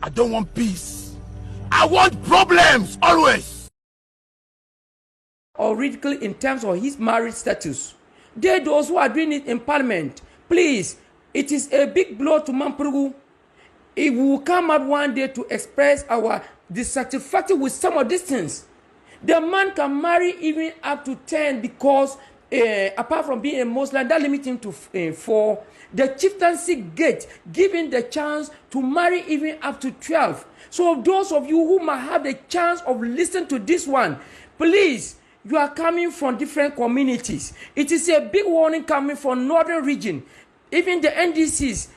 I don't want peace. I want problems always. Or ridicule in terms of his marriage status. They, those who are doing it in parliament, please, it is a big blow to Mampurugu. If we will come out one day to express our dissatisfaction with some of these things, the man can marry even up to 10 because apart from being a Muslim, that limits him to 4. The chieftaincy gate giving the chance to marry even up to 12. So those of you who might have the chance of listening to this one, please, you are coming from different communities. It is a big warning coming from northern region. Even the NDCs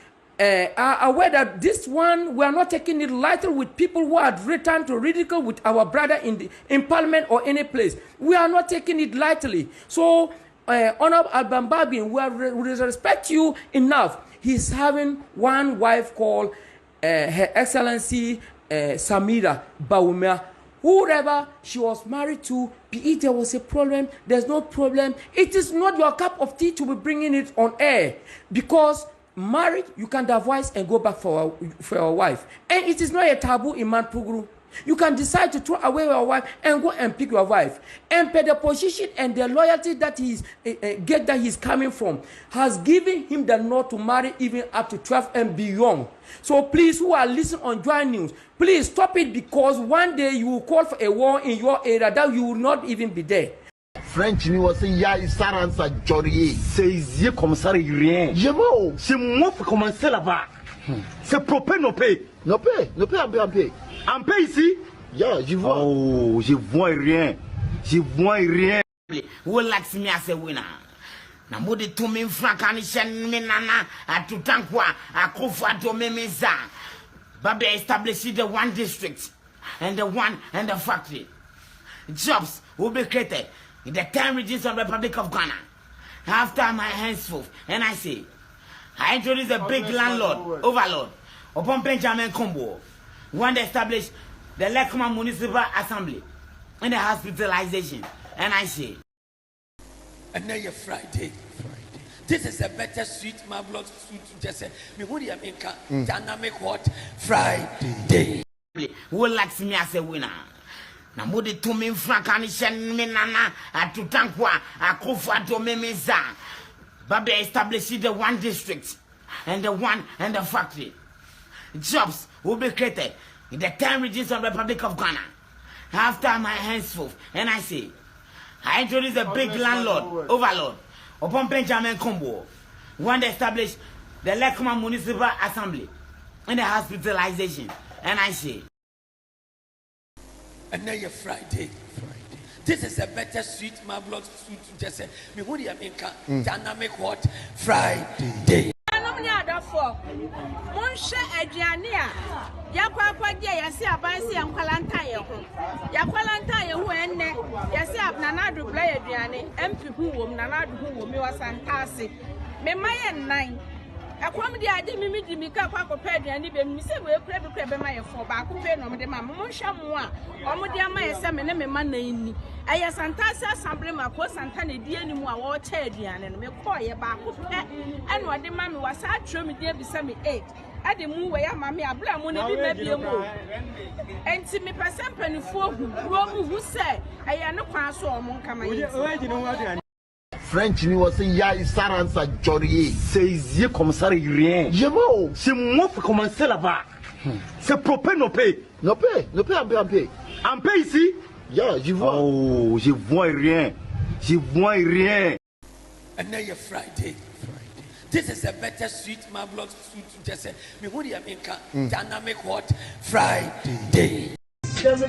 are aware that this one, we are not taking it lightly with people who are returned to ridicule with our brother in parliament or any place. We are not taking it lightly. So, Honorable Albambabin, we respect you enough. He's having one wife called Her Excellency Samira Baumia. Whoever she was married to, if there was a problem, there's no problem. It is not your cup of tea to be bringing it on air. Because marriage, you can divorce and go back for your wife. And it is not a taboo in Manpugru. You can decide to throw away your wife and go and pick your wife. And the position and the loyalty that he's coming from has given him the nod to marry even up to 12 and beyond. So please, who are listening on Joy News, please stop it, because one day you will call for a war in your area that you will not even be there. French ni wose ya isaransa jorier. C'est yé comme ça rien. Jemo. C'est moi qui commence là-bas. C'est propre no paye. No paye un peu. En paye ici? Yeah, je vois. Oh, je vois rien. Je vois rien. Who likes me as a winner? Na mode to me frankani shen me nana atutankwa akufa to me meza. Babe established the one district and the factory. Jobs will be created in the 10 regions of the Republic of Ghana. After my henceforth, and I say, I introduce a big landlord, overlord, upon Benjamin Combo, one that established the Lekma Municipal Assembly and the hospitalization, and I say, and now you're Friday. This is a better sweet, my blood sweet. Just say, me who do you make dynamic what Friday? Who likes me as a winner? Na mode to me frankani shen me nana atutankwa akufa to me meza. Babe established the one district and the factory. Jobs will be created in the 10 regions of the Republic of Ghana. After my henceforth, and I say, I introduce a big landlord, overlord, upon Benjamin Combo, one that established the Lekma Municipal Assembly and the hospitalization, and I say, and now you're Friday. This is a better sweet, my blood sweet. Just say, me who do you make dynamic what Friday? Monsha Adriania, Yakwa, yes, Abansi and Kalantaya. Yakwalantaya, who and yes, Nanadu play Adriani, MP who, Nanadu who, me was fantastic. Me my 9. I come the idea, me to make up a pedi and even Miss Crab my 4 back, no, the mamma, Monsha Moa, or Modiama, some and me money. I am Santasa, Sambre, my poor Santana, dear anymore, or Chadian, and me call you back, and what the mammy was at Trummy, dear, beside me 8. At the move where mammy, I blame when I be a move. And to me, per sample, who said, I am no pass or monk. French ni wose ya isaransa jorier. C'est yé comme ça rien. Jemo. C'est moi qui commence là-bas. C'est propre no paye. No paye un peu. En paye ici? Yeah, je vois. Oh, je vois rien. Je vois rien. And now you're Friday. This is a better sweet, my blood sweet. Just say, me who do you make dynamic what Friday? Shit.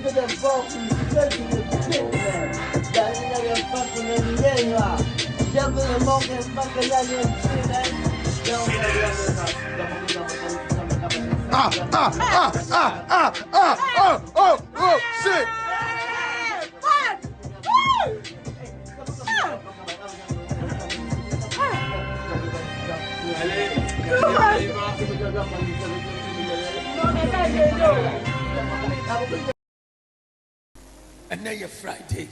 And now you're Friday.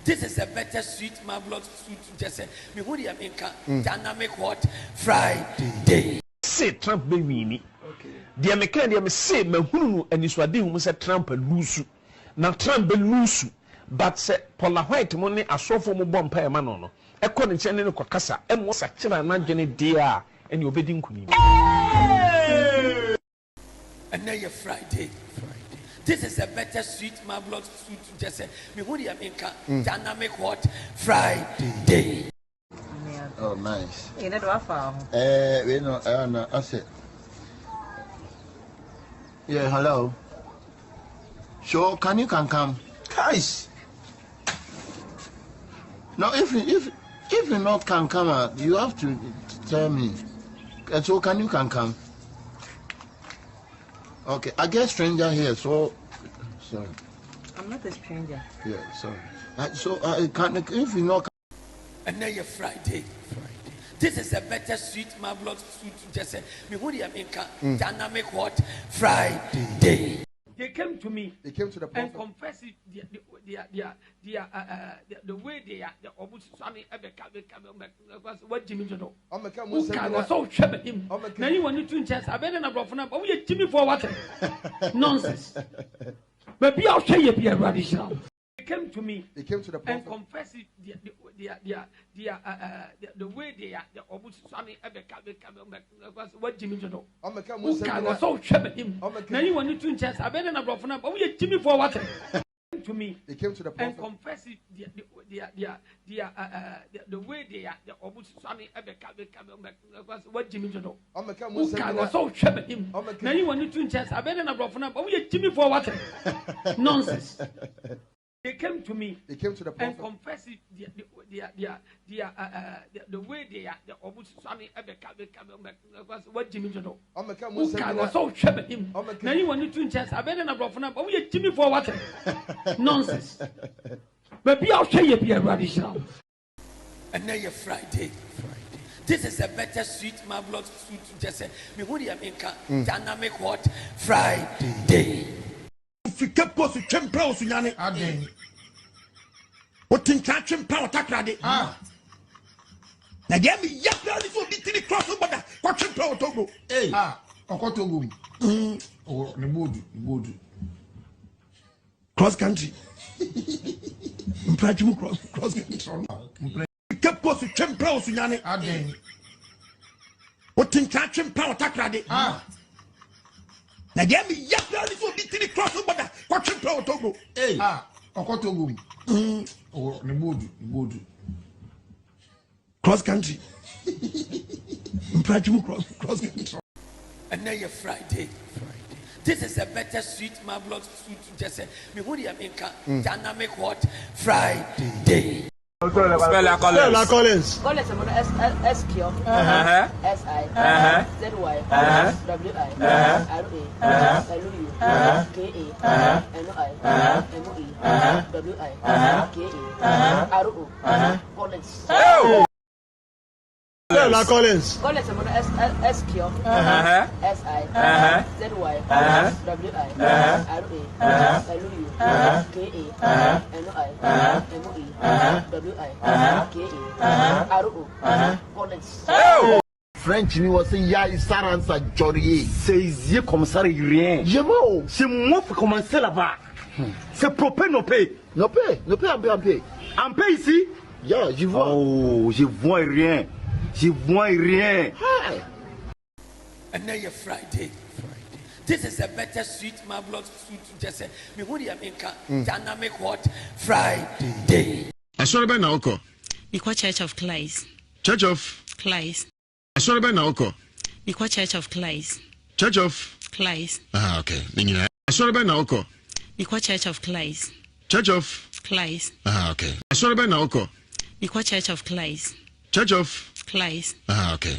This is a better sweet, my blood sweet. Just say, me who do you make dynamic what Friday? C'est Trump baby. Okay. Dear McCann, dear say, Mahunu and Iswadi who said Trump and Lusu. Now Trump and Lusu, but said Paula White money a so for bomb pay manono. A corner channel Cocassa, and was a china nanjani dear, and your bedding queen. And now you're Friday. This is a better sweet marvelous food to just say, me would you make dynamic what Friday. Oh, nice. You know what for? We know, I said. Yeah, hello. Sure, can you come? Guys. No, if you not can come, you have to tell me. So can you come? Okay, I get stranger here, so sorry. I'm not a stranger. Yeah, sorry. So I can if you not. And now you're Friday. This is a better sweet marvelous food to just say, me would you make dynamic what Friday. They came to me. They came to the prophet and confessed the way they are. The almost sunny what Jimmy to know. Was so troubled him. Now you want to chance. I better not go but we Jimmy for what nonsense. But be out here, be a radical. They came to me. They came to the prophet and confessed the way they are. The almost sunny what Jimmy to know. Was so troubled him. Now you want to chance. I better not go but we Jimmy for what to me. They came to the prophet and confessed the way they are. The almost sunny what Jimmy to know. Was so troubled him. Now you want to chance. I better not go but we Jimmy for what nonsense. They came to me. They came to the prophet and confessed the way they are. The almost sunny what Jimmy to know. Was so troubled him. Now you want to chance. I better not go but we Jimmy for what nonsense. But be out here, be a radical. And now you're Friday. This is a better sweet marvelous food to just say, me would you make dynamic what Friday. Fika post chempra osunyane aden otincha chempra otakrade na dia mi yapra ni so bitini cross border kwa chempra otogo okotogo o ne bodu cross country mprachimu cross country fika post chempra osunyane aden otincha chempra otakrade na dia mi yapra ni so bitini cross border kwa chempra otogo okotogo o ne bodu cross country mprachimu cross country. And now you're Friday. This is a better sweet marvelous food to just say, me would you make dynamic what Friday. Spell la Collins. Collins SQ SI ZY WI RA LU KA NI ME WI KA RO Collins. La Collins. Collins SQ SI ZY WI RA LU KA NI ME WI KA RO Collins. French ni wose ya isaransa jorier. C'est yé commissaire rien. Yemo. C'est moi pour commencer là-bas. C'est propre nos paix. No pay un peu. En paix ici? Yeah, je vois. Oh, je vois rien. Je vois rien. Hey. And now you're Friday. This is a better sweet marvelous food to just say, me would you make dynamic what Friday. I saw about Naoko. Equal Church of Christ. Church of Christ. I saw about Naoko. Equal Church of Christ. Church of Christ. Okay. I saw about Naoko. Equal Church of Christ. Church of Christ. Okay. I saw about Naoko. Equal Church of Christ. Church of Christ. Okay.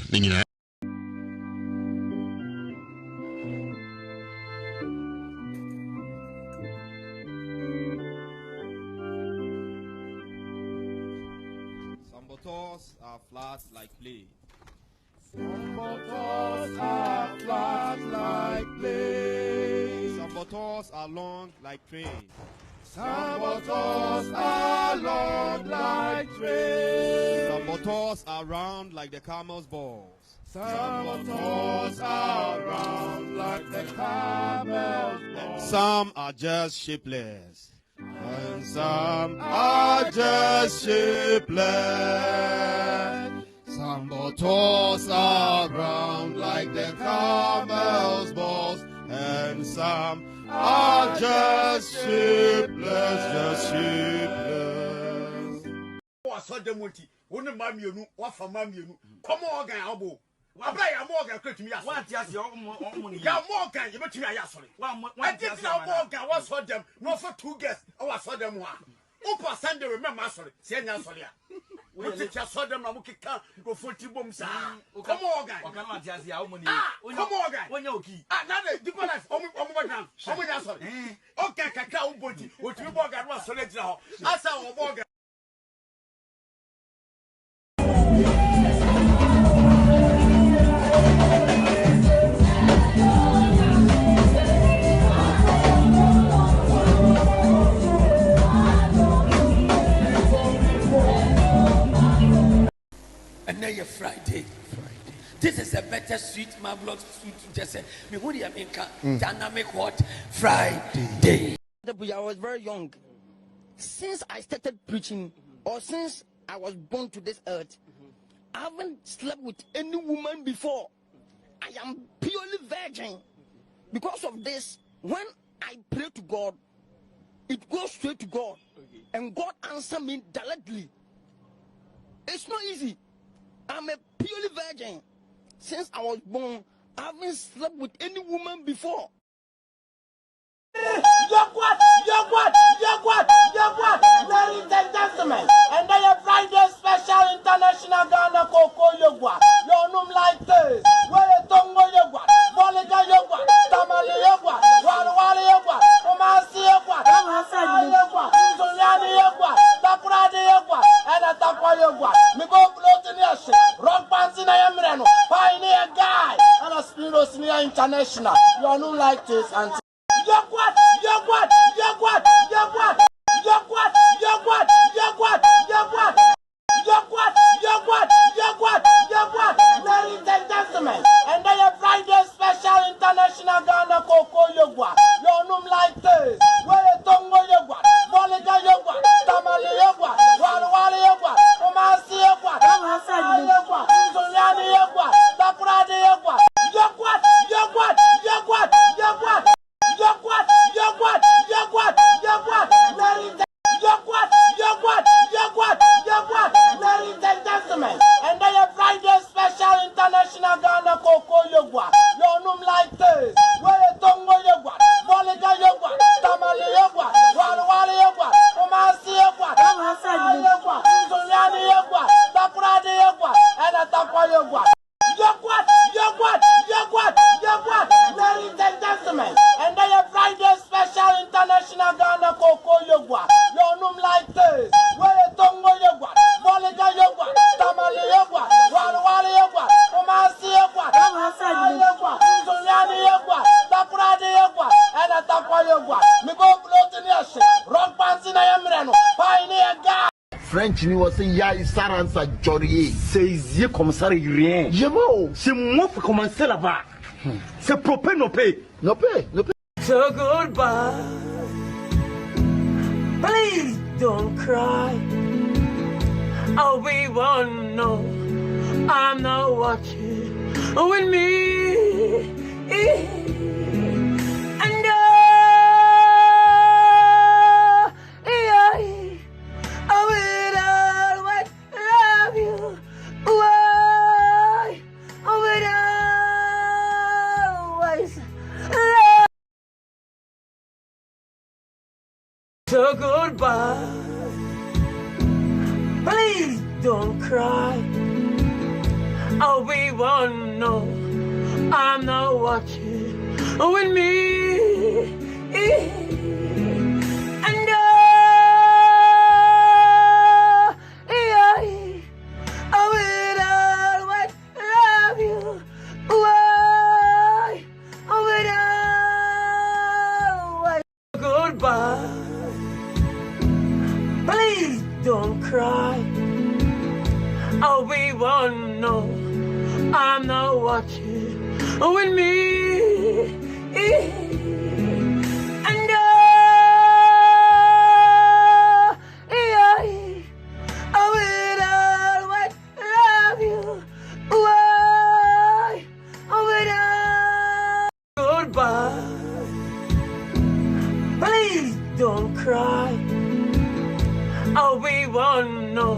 Some bottles are flat like clay. Some bottles are flat like clay. Some bottles are long like train. Some bottles are long like trains. Some bottles are round like the camel's balls. Some bottles are round like camel's balls. Some are just shapeless, and some are just shapeless. Some bottles are round like the camel's balls, and some are just shapeless, just shapeless. What's on the multi? One of my menu, what for my menu? Come on, guy, Abo. I buy a morgan, quick to me. What, yes, your money. Your morgan, you bet me, I sorry. I did not morgan, what's for them, not for 2 guests, or what's for them one. Opa Sunday, remember, sorry, say, sorry. We just saw them, I'm looking go 40 booms. Come on, guy. Come on, guy. When you're key. Another different life, sorry. Okay, cacao, body, what you bought, I was solid now. I saw a morgan. And now you're Friday. This is a better sweet marvelous sweet. Just say, me what do you mean? Dynamic what? Friday. I was very young. Since I started preaching, or since I was born to this earth, I haven't slept with any woman before. I am purely virgin. Because of this, when I pray to God, it goes straight to God, and God answers me directly. It's not easy. I'm a purely virgin. Since I was born, I haven't slept with any woman before. Yogurt, ladies and gentlemen, and then a Friday special international Ghana Cocoa Yogurt. Your name like this, where a Tongo Yogurt, Bolliga Yogurt, Tamale Yogurt, Wari Yogurt, Omasi Yogurt, Yogurt, Sunyani Yogurt, Takuradi Yogurt, and a Takwa Yogurt. Me go floating your shit, rock pants in a Yamreno, pioneer guy, and a Spiros near international. Your name like this, and Yogurt, ladies and gentlemen, and then a Friday special international Ghana Cocoa Yogurt. Your name like this, where a Tongo Yogurt, Bolliga Yogurt, Tamale Yogurt, Wari Yogurt, Omasi Yogurt, Yogurt, Sunyani Yogurt, Takuradi Yogurt, Yogurt. Ladies and gentlemen, and then a Friday special international Ghana Cocoa Yogurt. Your name like this, where a Tongo Yogurt, Bolliga Yogurt, Tamale Yogurt, Wari Yogurt, Omasi Yogurt, Yogurt, Sunyani Yogurt, Takuradi Yogurt, and a Takwa Yogurt. Ladies and gentlemen, and then a Friday special international Ghana Cocoa Yogurt. Your name like this, where a Tongo Yogurt, Bolliga Yogurt, Tamale Yogurt, Wari Yogurt, Omasi Yogurt, Yogurt, Sunyani Yogurt, Takuradi Yogurt, and a Takwa Yogurt. Me go floating your shit, rock pants in a Yamreno, pioneer guy. French ni wọ́n sẹ́ ya isaransa jọ̀rìyé. C'est ici comme ça rien. Jemo. C'est moi qui commence là-bas. C'est propre no pay. No pay. So goodbye. Please don't cry. Oh, we won't know. I'm not watching with me. And I will always love you. Why? I will always love you. So goodbye. Please don't cry. Oh, we won't know. I'm not watching with me. And I will always love you. Why? I will always goodbye. Please don't cry. Oh, we won't know. I'm not watching with me. And I will always love you. Why? Goodbye. Please don't cry. I'll be one. No,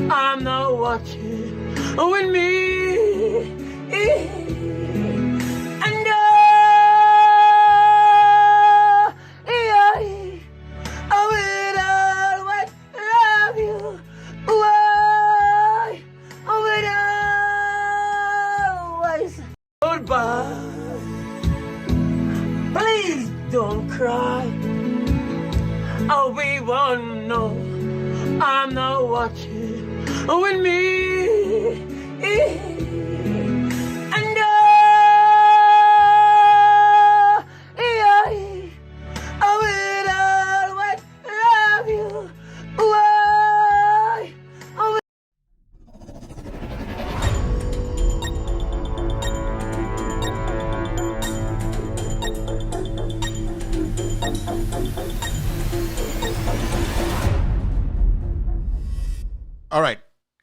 I'm not watching with me. And I will always love you. Why? I will always. Goodbye. Please don't cry. I'll be one. No, I'm not watching with me. And I will always love you. Why? All right.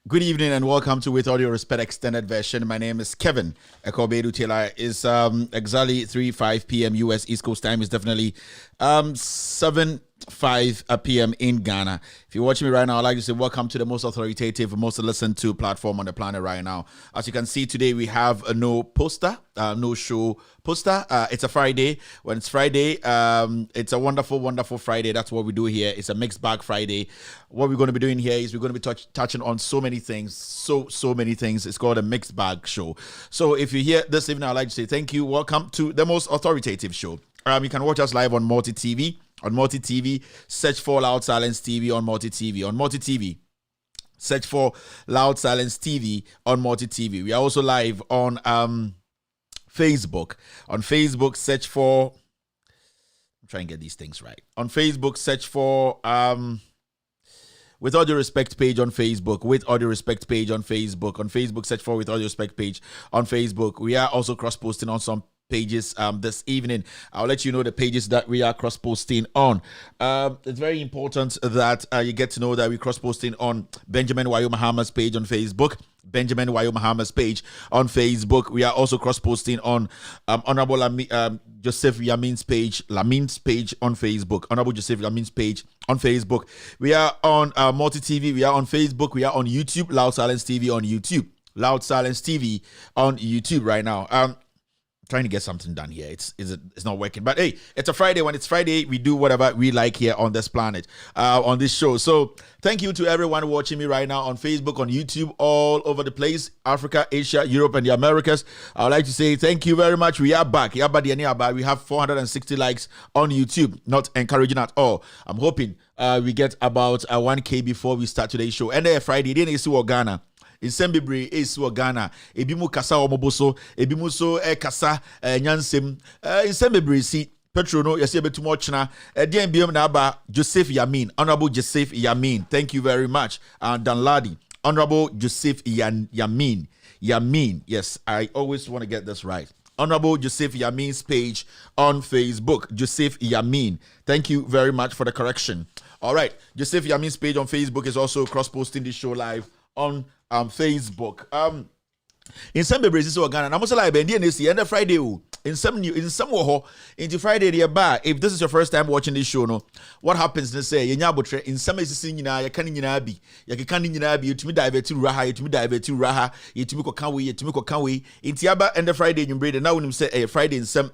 Good evening and welcome to With All Due Respect Extended Version. My name is Kevin. Ekobedu Taylor is exactly 3:05 p.m. US East Coast time. Is definitely 7:05 p.m. in Ghana. If you're watching me right now, I'd like to say welcome to the most authoritative, most listened to platform on the planet right now. As you can see today, we have a no poster, no show poster. It's a Friday. When it's Friday, it's a wonderful, wonderful Friday. That's what we do here. It's a mixed bag Friday. What we're going to be doing here is we're going to be touching on so many things, so many things. It's called a mixed bag show. So if you're here this evening, I'd like to say thank you. Welcome to the most authoritative show. You can watch us live on Multi TV. On Multi TV, search for Loud Silence TV on Multi TV. On Multi TV, search for Loud Silence TV on Multi TV. We are also live on Facebook. On Facebook, search for. I'm trying to get these things right. On Facebook, search for With All Due Respect page on Facebook. With All Due Respect page on Facebook. On Facebook, search for With All Due Respect page on Facebook. We are also cross-posting on some pages this evening. I'll let you know the pages that we are cross-posting on. It's very important that you get to know that we're cross-posting on Benjamin Wayo Mahama's page on Facebook. Benjamin Wayo Mahama's page on Facebook. We are also cross-posting on Honorable Joseph Yamin's page, Lamin's page on Facebook. Honorable Joseph Yamin's page on Facebook. We are on Multi TV. We are on Facebook. We are on YouTube. Loud Silence TV on YouTube. Loud Silence TV on YouTube right now. Trying to get something done here. It's not working. But hey, it's a Friday. When it's Friday, we do whatever we like here on this planet, on this show. So thank you to everyone watching me right now on Facebook, on YouTube, all over the place, Africa, Asia, Europe, and the Americas. I would like to say thank you very much. We are back. We have 460 likes on YouTube. Not encouraging at all. I'm hoping we get about 1K before we start today's show. And Friday, then it's Ghana. In Sembibri is Ghana. Ebimu kasa omoboso. Ebimu so kasa nyansem. In Sembibri si Petro no yesi betu much na. DNBM na aba Joseph Yamin. Honorable Joseph Yamin. Thank you very much. Danladi. Honorable Joseph Yamin. Yamin. Yes, I always want to get this right. Honorable Joseph Yamin's page on Facebook. Joseph Yamin. Thank you very much for the correction. All right. Joseph Yamin's page on Facebook is also cross-posting this show live on Facebook. In some places in Ghana, I'm also like BNDNC and Friday. In some into Friday the bar. If this is your first time watching this show, no, what happens? They say in some places you can be you to me divert to raha, you to me divert to raha, you to me kokanwe, in Tiaba and the Friday you breed. And now when you say Friday in some,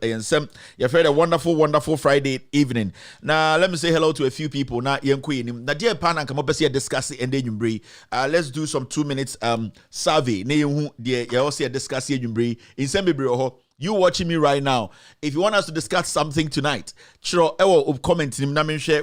you've had a wonderful Friday evening. Now let me say hello to a few people. Now young queen, now dear pan and come up here discuss it and then you breed. Let's do some 2 minutes survey. You also discuss here in some you watching me right now. If you want us to discuss something tonight, sure, comment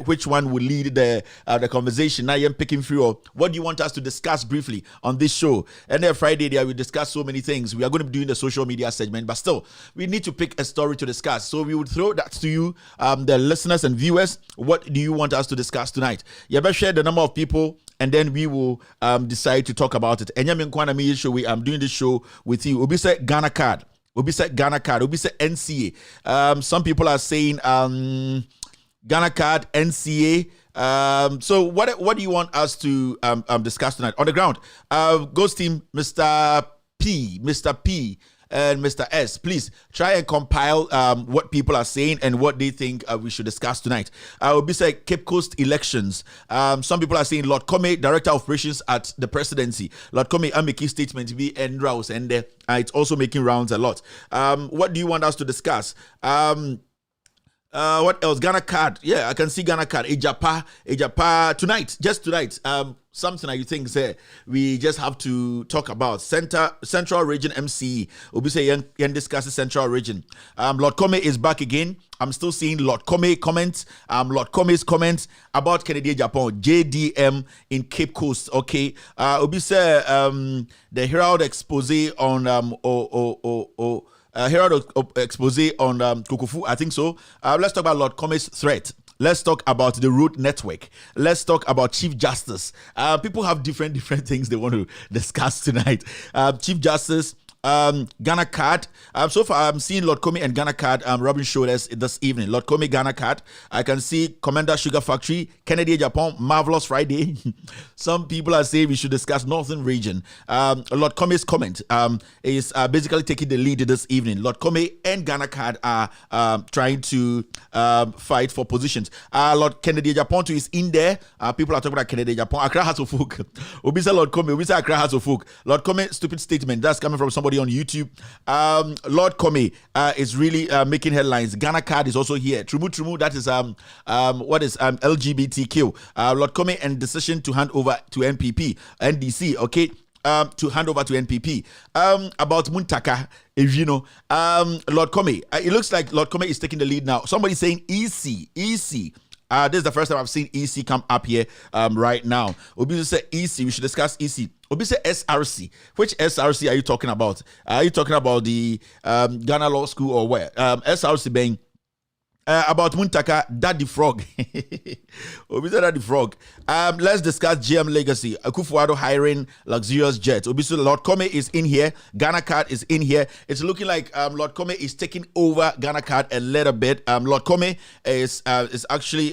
which one will lead the conversation. Now I'm picking through. What do you want us to discuss briefly on this show? And then Friday there we discuss so many things. We are going to be doing the social media segment, but still we need to pick a story to discuss. So we would throw that to you, the listeners and viewers. What do you want us to discuss tonight? You better share the number of people, and then we will decide to talk about it. And I'm doing this show with you. Obi say Ghana card. Obi said Ghana card. Obi said NCA. Some people are saying Ghana card, NCA. So what do you want us to discuss tonight on the ground? Ghost team, Mr. P, and Mr. S, please try and compile what people are saying and what they think we should discuss tonight. Obi said Cape Coast elections. Some people are saying Lord Commey, Director of Operations at the Presidency. Lord Commey, I'm making statement to be end rounds, and it's also making rounds a lot. What do you want us to discuss? What else? Ghana card. Yeah, I can see Ghana card. Ejapa tonight. Just tonight. Something I think say we just have to talk about Central Region MCE. Obi say yen discuss the Central Region. Lord Commey is back again. I'm still seeing Lord Commey comments. Lord Commey's comments about Kennedy Japan JDM in Cape Coast. Okay. Obi say the Herald expose on Herald expose on Kukufu. I think so. Let's talk about Lord Commey's threat. Let's talk about the road network. Let's talk about Chief Justice. People have different things they want to discuss tonight. Chief Justice, Ghana card. So far, I'm seeing Lord Commey and Ghana card. Robin showed us this evening. Lord Commey, Ghana card. I can see Commander Sugar Factory, Kennedy Japan, Marvelous Friday. Some people are saying we should discuss Northern Region. Lord Commey's comment is basically taking the lead this evening. Lord Commey and Ghana card are trying to fight for positions. Lord Kennedy Japan too is in there. People are talking about Kennedy Japan. Accra Hearts of Folk. Obisa Lord Commey. Obisa Accra Hearts of Folk. Lord Commey, stupid statement. That's coming from somebody on YouTube. Lord Commey is really making headlines. Ghana card is also here. Trumu, that is what is LGBTQ. Lord Commey and decision to hand over to NDC. Okay. To hand over to NPP. About Muntaka, if you know, Lord Commey. It looks like Lord Commey is taking the lead now. Somebody saying EC. This is the first time I've seen EC come up here right now. Obi say EC. We should discuss EC. Obi say SRC. Which SRC are you talking about? Are you talking about the Ghana Law School or where? SRC being about Muntaka, Daddy Frog. Obi said Daddy Frog. Let's discuss GM legacy. Akufo-Addo hiring luxurious jets. Obi said Lord Commey is in here. Ghana card is in here. It's looking like Lord Commey is taking over Ghana card a little bit. Lord Commey is actually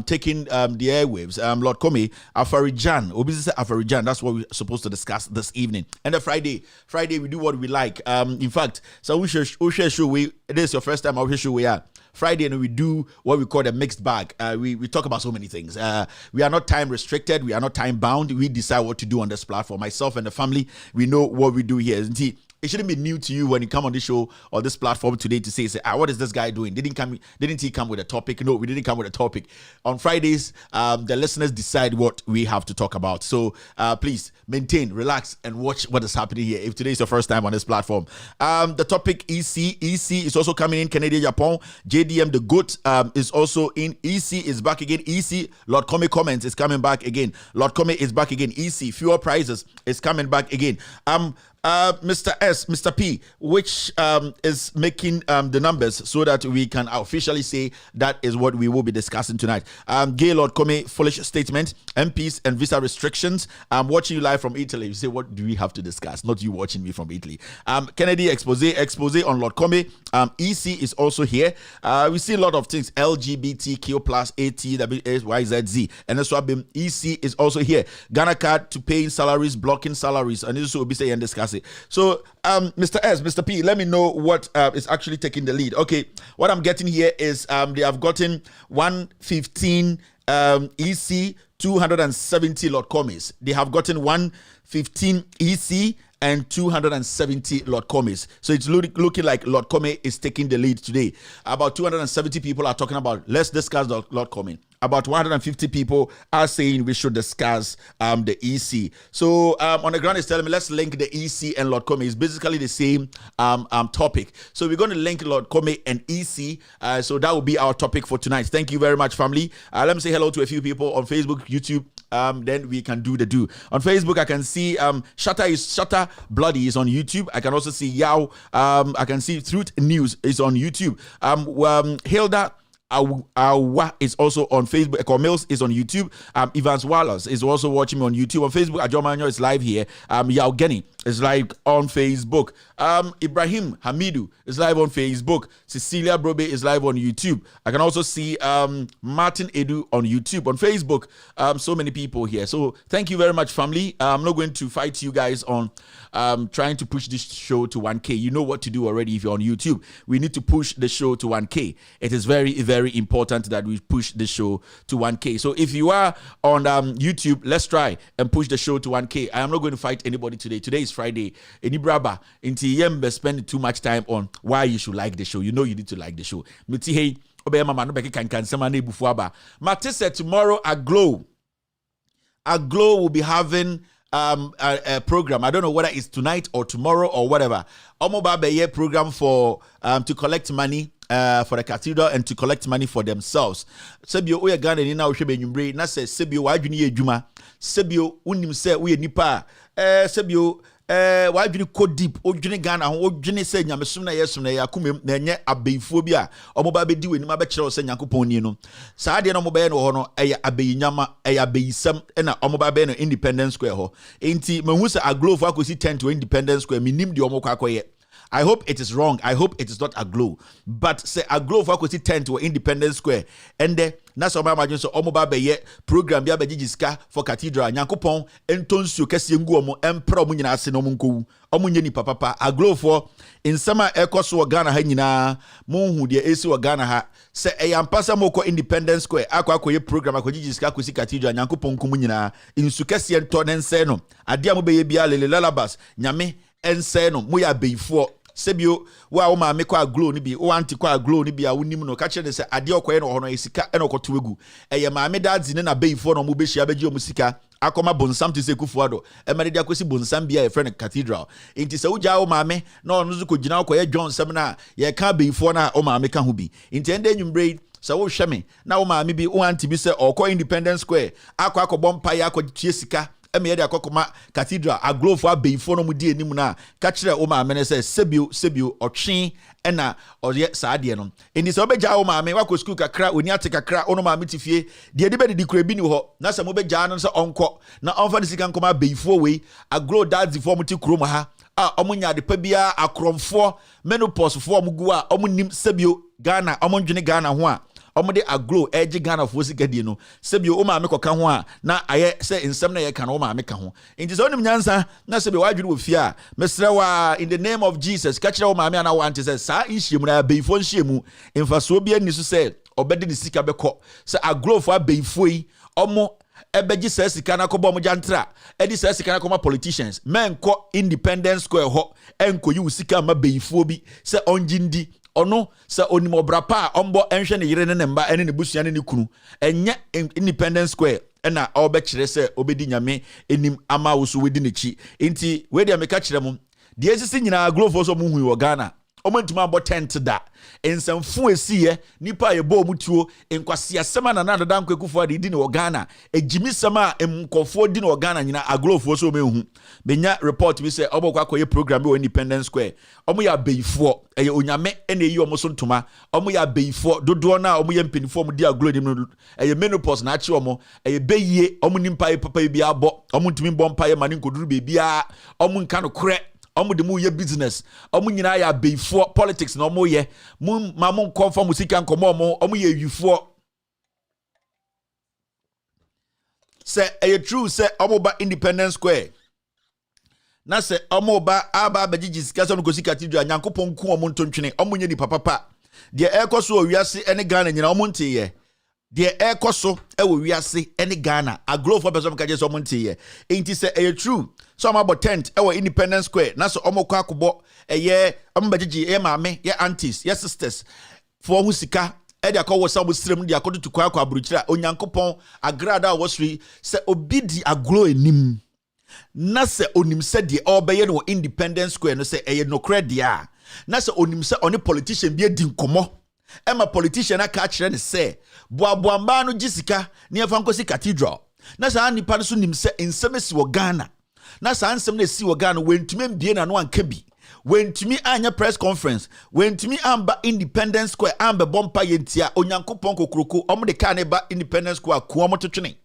taking the airwaves. Lord Commey, Afarijan. Obi said Afarijan. That's what we're supposed to discuss this evening. And the Friday we do what we like. In fact, so we should show it is your first time out here show we are. Friday, and we do what we call a mixed bag. We talk about so many things. We are not time restricted. We are not time bound. We decide what to do on this platform. Myself and the family, we know what we do here. Isn't he? It shouldn't be new to you when you come on this show or this platform today to say, what is this guy doing? Didn't he come with a topic? No, we didn't come with a topic. On Fridays, the listeners decide what we have to talk about. So please maintain, relax, and watch what is happening here. If today is your first time on this platform, the topic EC is also coming in. Canadian Japan, JDM the GOAT is also in. EC is back again. EC Lord Commey comments is coming back again. Lord Commey is back again. EC fuel prices is coming back again. Mr. S, Mr. P, which is making the numbers so that we can officially say that is what we will be discussing tonight. Gay Lord Commey, foolish statement, MPs and visa restrictions. I'm watching you live from Italy. You say, what do we have to discuss? Not you watching me from Italy. Kennedy expose on Lord Commey. EC is also here. We see a lot of things. LGBTQ plus ATWYZZ. And that's why EC is also here. Ghana card to paying salaries, blocking salaries. And this will be saying and discuss it. So, Mr. S, Mr. P, let me know what is actually taking the lead. Okay, what I'm getting here is they have gotten 115 EC, 270 Lord Commeys. They have gotten 115 EC and 270 Lord Commeys. So it's looking like Lord Commey is taking the lead today. About 270 people are talking about, let's discuss the Lord Commey. About 150 people are saying we should discuss the EC. So on the ground is telling me let's link the EC and Lord Commey. It's basically the same topic. So we're going to link Lord Commey and EC. So that will be our topic for tonight. Thank you very much, family. Let me say hello to a few people on Facebook, YouTube. Then we can do the do. On Facebook, I can see Shutter Bloody is on YouTube. I can also see Yao. I can see Truth News is on YouTube. Hilda Awa is also on Facebook. Eko Mills is on YouTube. Evans Wallace is also watching me on YouTube. On Facebook, Ajomanyo is live here. Yao Geni is live on Facebook. Ibrahim Hamidu is live on Facebook. Cecilia Brobe is live on YouTube. I can also see Martin Edu on YouTube. On Facebook, so many people here. So thank you very much, family. I'm not going to fight you guys on trying to push this show to 1K. You know what to do already if you're on YouTube. We need to push the show to 1K. It is very, very important that we push the show to 1K. So if you are on YouTube, let's try and push the show to 1K. I am not going to fight anybody today. Today is Friday. Enibraba, inti yembe spend too much time on why you should like the show. You know you need to like the show. Miti hey, Mate said tomorrow a Glow will be having a program. I don't know whether it's tonight or tomorrow or whatever. Omoba program for to collect money for the cathedral and to collect money for themselves. Sebio oye Ghana ni na ohwe nyumbre na se sebio wadwene edwuma. Sebio unim se we nipa sebio wadwene ko deep odwene Ghana ho odwene se nyamesum na yesum na yakumem na enye abeifo bi a omoba bedi weni abe kire se Nyankopon ni no. Saa de no omoba ye no ho no eye abeyinyama eye abeisam na omoba be no Independence Square ho. Enti mahu se aglow for akosi 10 to Independence Square minim de omokwa akoye. I hope it is wrong. I hope it is not a glow. But say a glow for I 10 to Independence Square. And then that's all my imagine so omoba be program bia bejiska for cathedral. Nyankopon entonsu kesi ngu omo empro mu nyina ase no munko. Omo nye ni papa a glow for in summer ekoso Ghana ha nyina monhu de esi Ghana ha se eyampasa moko Independence Square akwa program akojiska akosi cathedral Nyankopon kumu nyina insu kesi ento nense no ade am be bia lele lalabas nyame ense no mo ya beifo sebio wa o ma me kwa glow ni bi o anti kwa glow ni bi a wonim no ka kire se ade okoye no ho no esika e no koto egu eye ma me dadzi ne na beifo no mo be hia beji o musika akoma bonsam te se kufuado e ma de akosi bonsam bia e friend cathedral enti se uja o ma me na ono zu ko gina okoye John sam na ye ka beifo na o ma me ka ho bi enti ende nwumbre so wo hwe me na o ma me bi o anti bi se okoye Independence Square akwa mpa ya akotie sika eme yede akokoma cathedral aglow for abeifo no mu die nim na ka kire o ma me se sebio otwe ena oye saade no eni se obeja o ma me wako school kakra oni ate kakra ono ma me tifie de be de kura bi ni ho na se mo beja no se onko na onfa de sika nkoma abeifo we aglow dadzi for mu ti krom ha a omunya de pa bia akromfo menopause fo omugu a omunim sebio Ghana omundwene Ghana ho a omode aglow eje Ghana fo sikadie no sebio o ma me koka ho a na aye se nsem na ye ka no o ma me ka ho enti so onim nyansa na sebio wadwene wo fie a mesre wa in the name of Jesus ka kire o ma me na want se sa nhyiemu na beifo nhyiemu mfaso bia ni so se obede ni sika beko se aglow fo abeifo yi omo ebeji se sika na kobo mo jantra edi se sika na koma politicians men ko Independence Square ho enko yi sika ma beifo bi se onjindi ono sa onimobra pa ombo enhwe ne yire ne mba ene ne busua ne kunu enye Independence Square ena obe kire se obedi nyame enim ama wo so wedi ne chi enti we dia meka kire mu de esisi nyina glofo so mu hu wo Ghana omantima abo tent da ensamfu esiye nipa ye bo mutuo enkwase asema na nada nkwakufu ade di ne wo Ghana ejimi sama emkofo di ne wo Ghana nyina aglofo so mehu benya report bi se obokwa koye program bi wo Independence Square omo ya beifo eye onyame ene yi omo so ntoma omo ya beifo dodo na omo ye mpenifo omo di aglo di eye menopause na achi omo eye beyie omo nimpa papa bi abo omo ntimi bom pa ye mane nkoduru bebia omo nka no kore omo de mu ye business omo nyina ya beifo politics na omo ye mu ma mu konfa musika nkomo omo ye yifo se eye true se omo ba Independence Square na se omo ba aba bagigi sika so no cathedral Nyankopon ku omo ntontwene omo nye ni papa de ekoso owiase ene Ghana nyina omo nteye de ekoso ewo wiase ene Ghana aglow for person ka je so omo nteye enti se eye true so omo about tent ewo Independence Square na so omo kwa akobọ eye omo bagigi e maame ye aunties ye sisters for hu sika e de akọ wosa busrem de akọ tutu kwa akọ aburuchira Onyankopon agrada wosri se obidi aglow enim na se onim se de obeye no Independence Square no se eye no credit a na se onim se oni politician bi edi nkomo ema politician aka kire ne se boaboamba no gisika ne afa nkosi cathedral na sa nipa no so nim se nsem si wo Ghana na sa nsem na si wo Ghana wentuma mbie na no anka bi when to me anya press conference, when to me amba Independence Square amba bompa yentia onyankopon kokroko omo de ka ne ba Independence Square ko omo twetwene.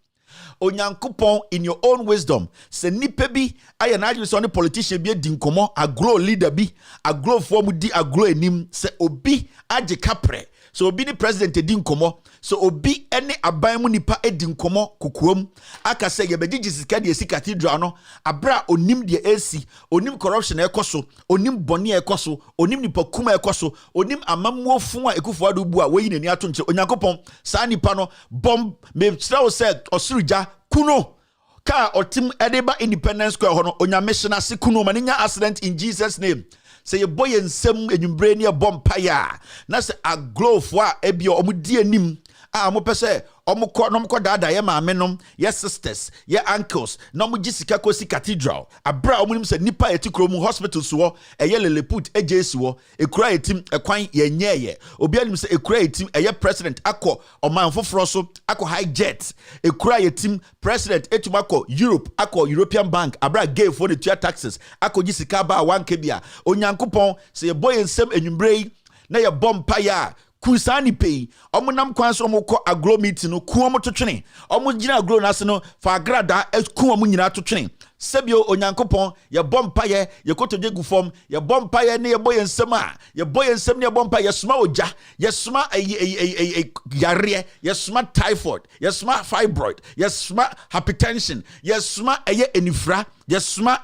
Onyankopon in your own wisdom se nipa bi aya na adwene so ne politician bi di nkomo agro leader bi agro form di agro enim se obi age kapre so obi ni president di nkomo so obi ene aban mu nipa edi nkomo kokuom aka se ye begigi sika de esi cathedral no abra onim de esi onim corruption ekoso onim boni ekoso onim nipa kuma ekoso onim amamuofun a ekufo adu bu a woyi nani ato nche onyankopon sa nipa no bomb me tell say osuruja kuno ka otim edeba Independence Square hono onyameshina se kuno maninya accident in Jesus name. Say your boy and some enyumbre near bompire. Na se a glow for ebio omudi anim. Mo pese omukọ nomukọ dada ye maamenom ye sisters ye uncles no mu gisika kosi cathedral abra omunim se nipa etikro mu hospital so eye leleput ejesi wo ekura etim ekwan ye nyeye obi anim se ekura etim eye president akọ oman foforo so akọ high jet ekura etim president etum akọ Europe akọ European bank abra gay for the tua taxes akọ gisika ba 1k bia onyankopon se ye boy ensem enyumbre na ye bompire kusani pay omunam kwan so moko agro meeting no ku omo twetwene omo gina agro na se no fa agrada ku omo nyina twetwene sebio onyankopon ye bompaye ye kotoje gu form ye bompaye ne ye boye nsem a ye boye nsem ne ye bompaye suma oja ye suma yare ye suma typhoid ye suma fibroid ye suma hypertension ye suma enifra ye suma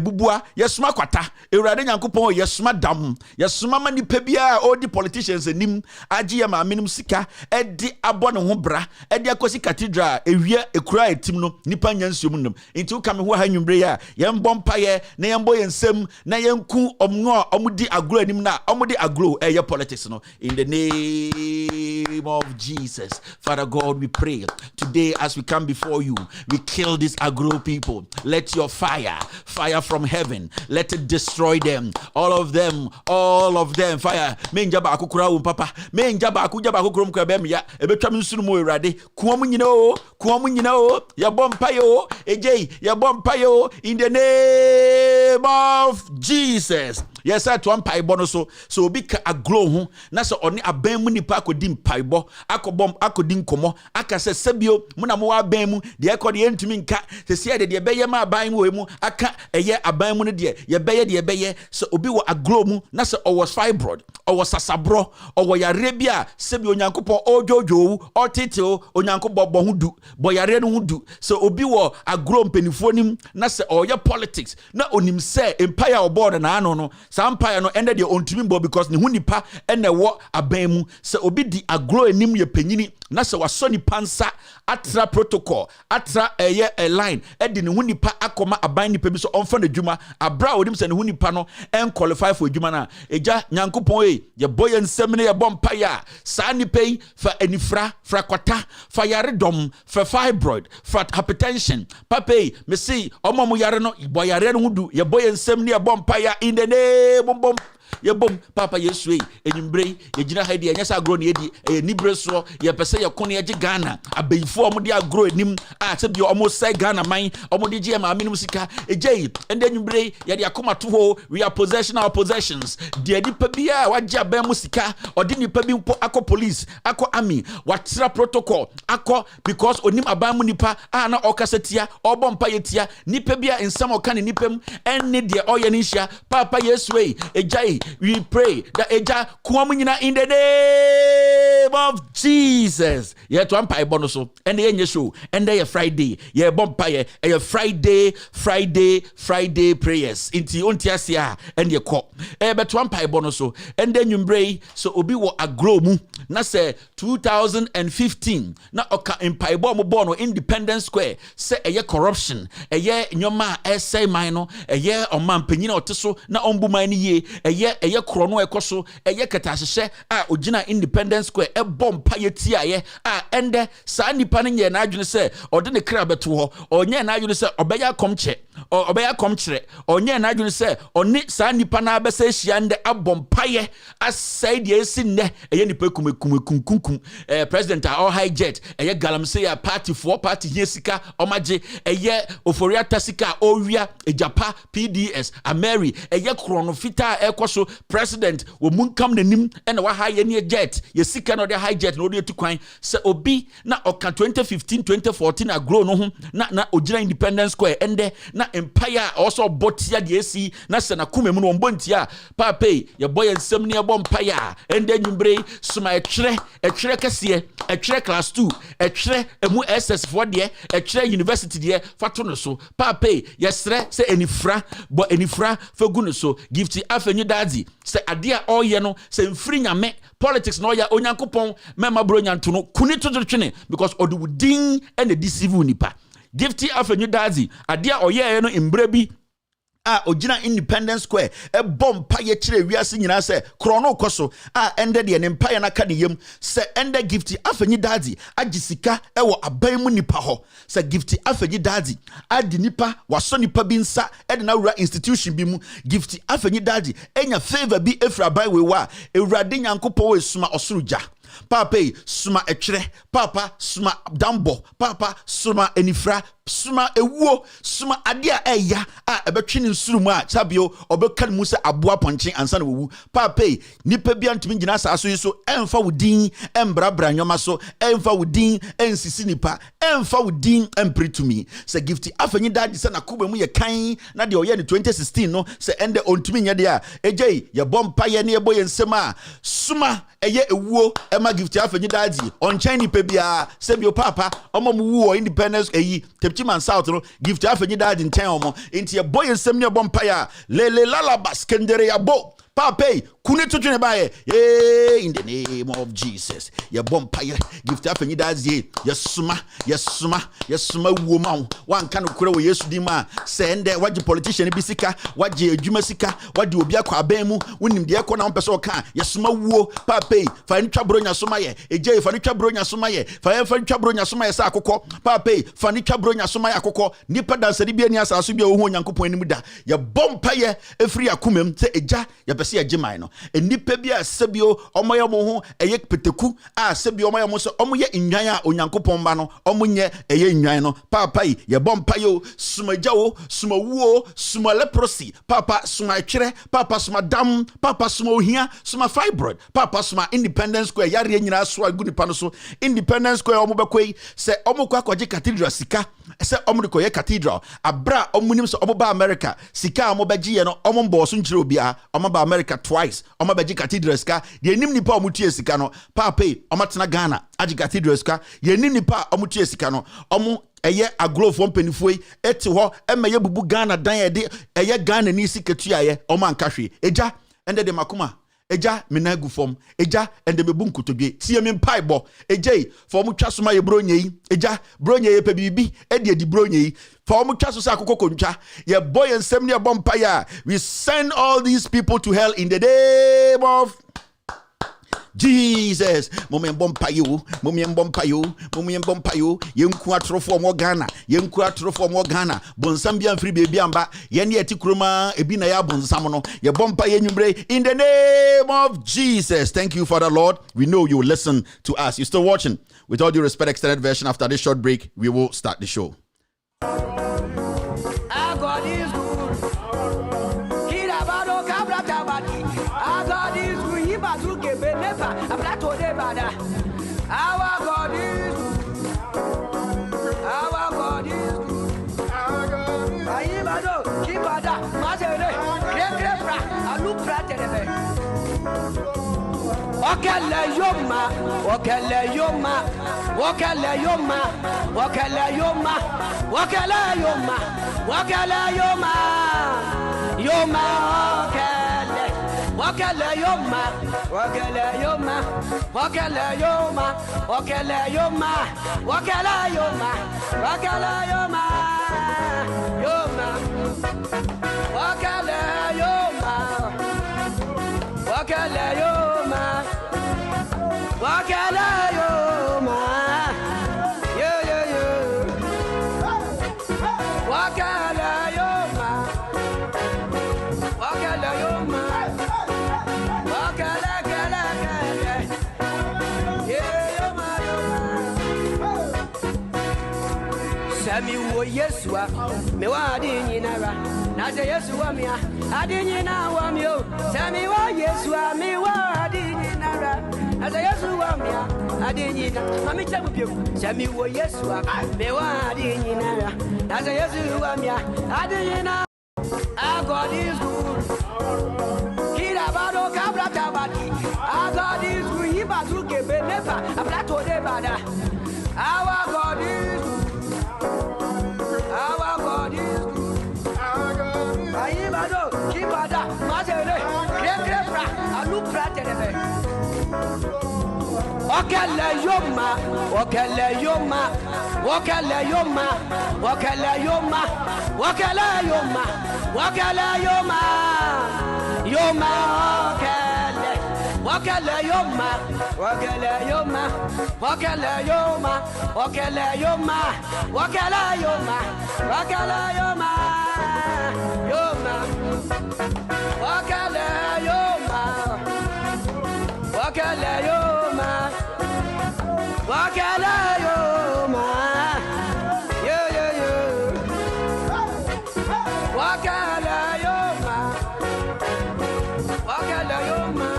bubua ye suma kwata ewurade nyankopon ye suma dam ye suma manipa bia odi politicians enim agi ye ma menum sika edi abo ne ho bra edi akosi cathedral ewie ekura etim no nipa nyansuom num into come ho ha nwumbre ya yem bompaye na yem boye nsem na yenku omno omudi agro anim na omudi agro eye politics no in the name of Jesus. Father God, we pray today as we come before you, we kill these agro people. Let your fire from heaven, let it destroy them, all of them fire. Menja ba akukura wo papa menja ba akukura mkra bem ya ebetwa msunu mo erade kuomu nyina o ya bompaye o ya bompayo in the name of Jesus. Yes, I to paibo no so obi ka aglo ho na so oni aban mu nipa akodi paibo akobom akodi nkomo aka se sebio mu na mo aban mu de ekode entumi nka se se de beye ma aban mu aka eye aban mu ne de beye so obi wo aglo mu na so o was fibroid o was sasabro o wo yare bia sebio onyankopon ojojo otete onyankopon bo hudu bo yare no hudu so obi wo aglo mpenifo nim na se oye politics na onim se empire oboard na ano no empire no ended your ontumi bo because ne hunipa ene wo aban mu se obi di agro enim ye panyini na se wasoni pansa atra protocol atra eye a line edi ne hunipa akoma aban nipa bi so onfa na dwuma abra odim se ne hunipa no en qualify for dwuma na eja nyankopon ye boye nsem ne ye bompa ya sa nipa yi fa enifra fra kwata fa yare dom fa fibroid fa hypertension papa me see omo yare no boyare no hudu ye boye nsem ne ye bompa ya in the name bom ye bom papa yesu enyumbre ye gina ha de nyasa agro ne edi nibre so ye pese ye kone ye Ghana abeyifo omo de agro enim a se bi omo sai Ghana man omo de je ma minum sika ejei ende enyumbre ye de akoma to ho we are possession our possessions de nipa bia waje aban mu sika odi nipa bi mpo akọ police akọ army watra protocol akọ because onim aban mu nipa a na okasetia obompa yetia nipa bia ensam okane nipam enne de oye ne hia papa yesu ejai we pray that eja kuamunyina in the name of Jesus. Yeah, to ampa ebono so and the show and the Friday. Yeah, bompire a Friday prayers into ontiasia and your cop. But to ampa ebono so and then you bray so obi wo agro mu na say 2015 na oka empire bono Independence Square say a corruption a year nyoma essay minor a year on man penina oteso na ombu mani ye a year krono ekoso eye katahye a ogina Independence Square e bom paye tiaye ende saa nipa ne nye na adwene se ode ne kra beto ho onye na adwene se obeya komche obeya komkyere onye na adwene se oni saa nipa na abesa hia nde abom paye asai de esi nne eye nipa kumkum president all high jet eye galamse ya party for party here sika omaje eye oforia tasika owia ejapa PDS Ameri eye krono fita ekoso president wo munkam nanim ena wa high ne jet ye sika no de high jet no de tukwan se obi na oka 2015 2014 agro no ho na ogina Independence Square ende na empire also botia de esi na se na kumemu no mbontia pape ye boy ensem ne bom empire ende nyumbre suma etwere kese etwere class 2 etwere emu SS4 de etwere university de fato no so pape yesre se enifra fagu no so gifti afenyu dadzi se ade a oye no se mfiri nyame politics no ya onyankopon mema bro nyanto no kuni to twene because odudin and the deceive nipa gifti afenyu dadzi ade a oye no embre bi ogina Independence Square e bompa ye kire wiase nyina se krono koso ende de ne mpa ye na ka ne yem se ende gifti afenyi dadzi agisika e wo aban mu nipa ho se gifti afenyi dadzi adi nipa waso nipa bi nsa e de na wura institution bi mu gifti afenyi dadzi enya favor bi efra ban we wa ewrade nyankopɔ we suma osuruja papa suma etwere papa suma dambo papa suma enifra suma ewuo suma ade a eya ebetwene nsuru mu a sabio obeka mu se aboa ponche ansa na wewu papa nipa bia ntimi ngina asaso yi so emfa wudin embrabra nyoma so emfa wudin ensisi nipa emfa wudin empretumi se gifti afenyi dadi se na kuba mu ye kan na de oye ne 2016 no se ende ontumi nya de a ejei ye bompa ye ne ebo ye nsema suma eye ewuo ema gifti afenyi dadi onchen nipa bia sebio papa omomu Independence eyi Chiman South no gift afenyi dadi nten omo enti ye boy ensem ne bom paya lele lalabas kendere ya bo pape kuni tutune baye in the name of Jesus ye bom paya gift afenyi dadi ye suma woma wan kan kura wo Yesu di ma sende waji politician bi sika waji adwuma sika wadi obi akwa aban mu wonim de ekọ na mpese oka ye suma wuo pape fa ni twabro nya suma ye eje fa ni twabro nya suma ye fa ni twabro nya suma ye sa akokọ pape fa ni twabro nya suma ye akokọ nipa dansade bi ani asaso bi ohu onyankopon anim da ye bompa ye efiri akomam se eja ye pese ye giman no enipa bi asebio omoye mo ho eye peteku asebio omoye mo so omoye nwan a onyankopon ba no omonye eye nwan no papa ye bompa yo suma jawo suma wuo suma leprosy papa suma etwere papa suma dam papa suma ohia suma fibroid papa suma Independence Square yare nyina so aguni pa no so Independence Square omobekoi se omokwa kwaje cathedral sika se omudikoye cathedral abra omunim se omoba America sika omobaji ye no omombo so nkyere obia omoba America twice omobaji cathedral sika de enim nipa omutie sika no papa omatena Ghana aji cathedral sika ye enim nipa omutie sika no omo eye agrofo mpanifoi eti ho emaye bubu Ghana dan ede eye Ghana ni siketua ye oman kahwe eja ende de makuma eja menagu fom eja ende mebu nkotodwe tie me mpaibo ejei fom twasoma ye bronye eja bronye ye pebibi edi bronye fom twaso sa akokọ kontwa ye boy ensem ne bompa ya we send all these people to hell in the name of Jesus, mommy bompa you, yenku atrofo mo Ghana, bonsambia free baby amba, yeni etikruma ebi na ya bonsam no, ye bompa yenumbre in the name of Jesus. Thank you, Father Lord. We know you will listen to us. You're still watching. With all due respect, extended version. After this short break, we will start the show. Our God is Wakele yoma, wakele yoma, wakele yoma, wakele yoma, wakele yoma, wakele yoma, yoma wakele, wakele yoma, wakele yoma, wakele yoma, wakele yoma, wakele yoma, wakele yoma, yoma, wakele yoma, wakele yoma. Wakele Sami wo Yesua, me wa di nyinara. Na se Yesua mi a, adi nyina wa mi o. Sami wo Yesua, me wa di nyinara. Na se Yesua mi a, adi nyina. Mami chabu pio. Sami wo Yesua, me wa di nyinara. Na se Yesua mi a, adi nyina. Our God is good. Kirabado kabra tabati. Our God is good. Ibazuke benefa. Aplato de bada. Our God is good. Our God is good. Ayibado, Kibada, Mazere, Krekra, Alupra Telebe. Okele Yoma, Okele Yoma, Okele Yoma, Okele Yoma, Okele Yoma, Okele Yoma, Yoma, Okele Yoma, Okele Yoma, Okele Yoma, Okele Yoma, Okele Yoma, Okele Yoma, Yoma, Okele Yoma, Okele Yoma, Okele Yoma, yo yo yo, Okele Yoma, Okele Yoma.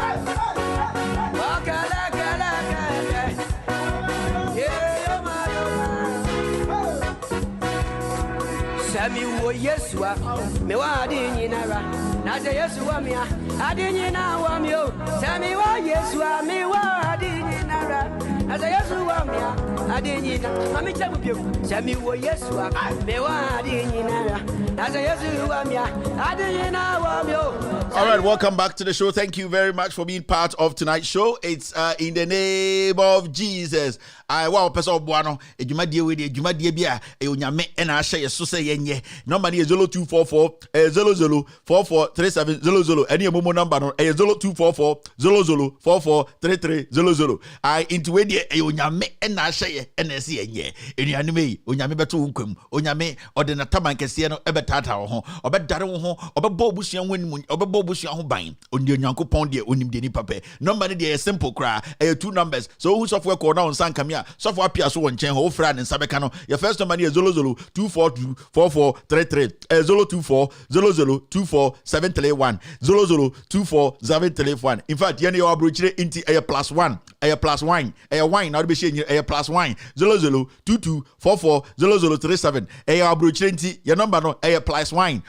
Sami wo Yesua, me wa di nyinara. Na se Yesua mi a, adi nyina wa mi o. Sami wo Yesua, me wa di nyinara. Na se Yesua mi a, adi nyina. Mami chabu pio. Sami wo Yesua, me wa di nyinara. Na se Yesua mi a, adi nyina wa mi o. All right, welcome back to the show. Thank you very much for being part of tonight's show. It's in the name of Jesus. I wow person buano ejuma die we die ejuma die bia e onyame e na ahye yeso se yenye number ni 0244 00443700 any momo number no 0244 00443300 I into we die e onyame e na ahye e na se yenye enuane me onyame beto nkwam onyame ode na taman kese no e betata wo ho obedare wo ho obebọ obusuan ho nim obebọ obusuan ho ban onde onyankopon de onim de ni pape number ni de simple cry two numbers so who software call now sankamia so for appear so one chain ho fra ne nsabeka no your first number is 00244433 024002471 0024731 in fact yene your abrochire inti +1 +1 wine now be share +1 0022440037 abrochire inti your number no +1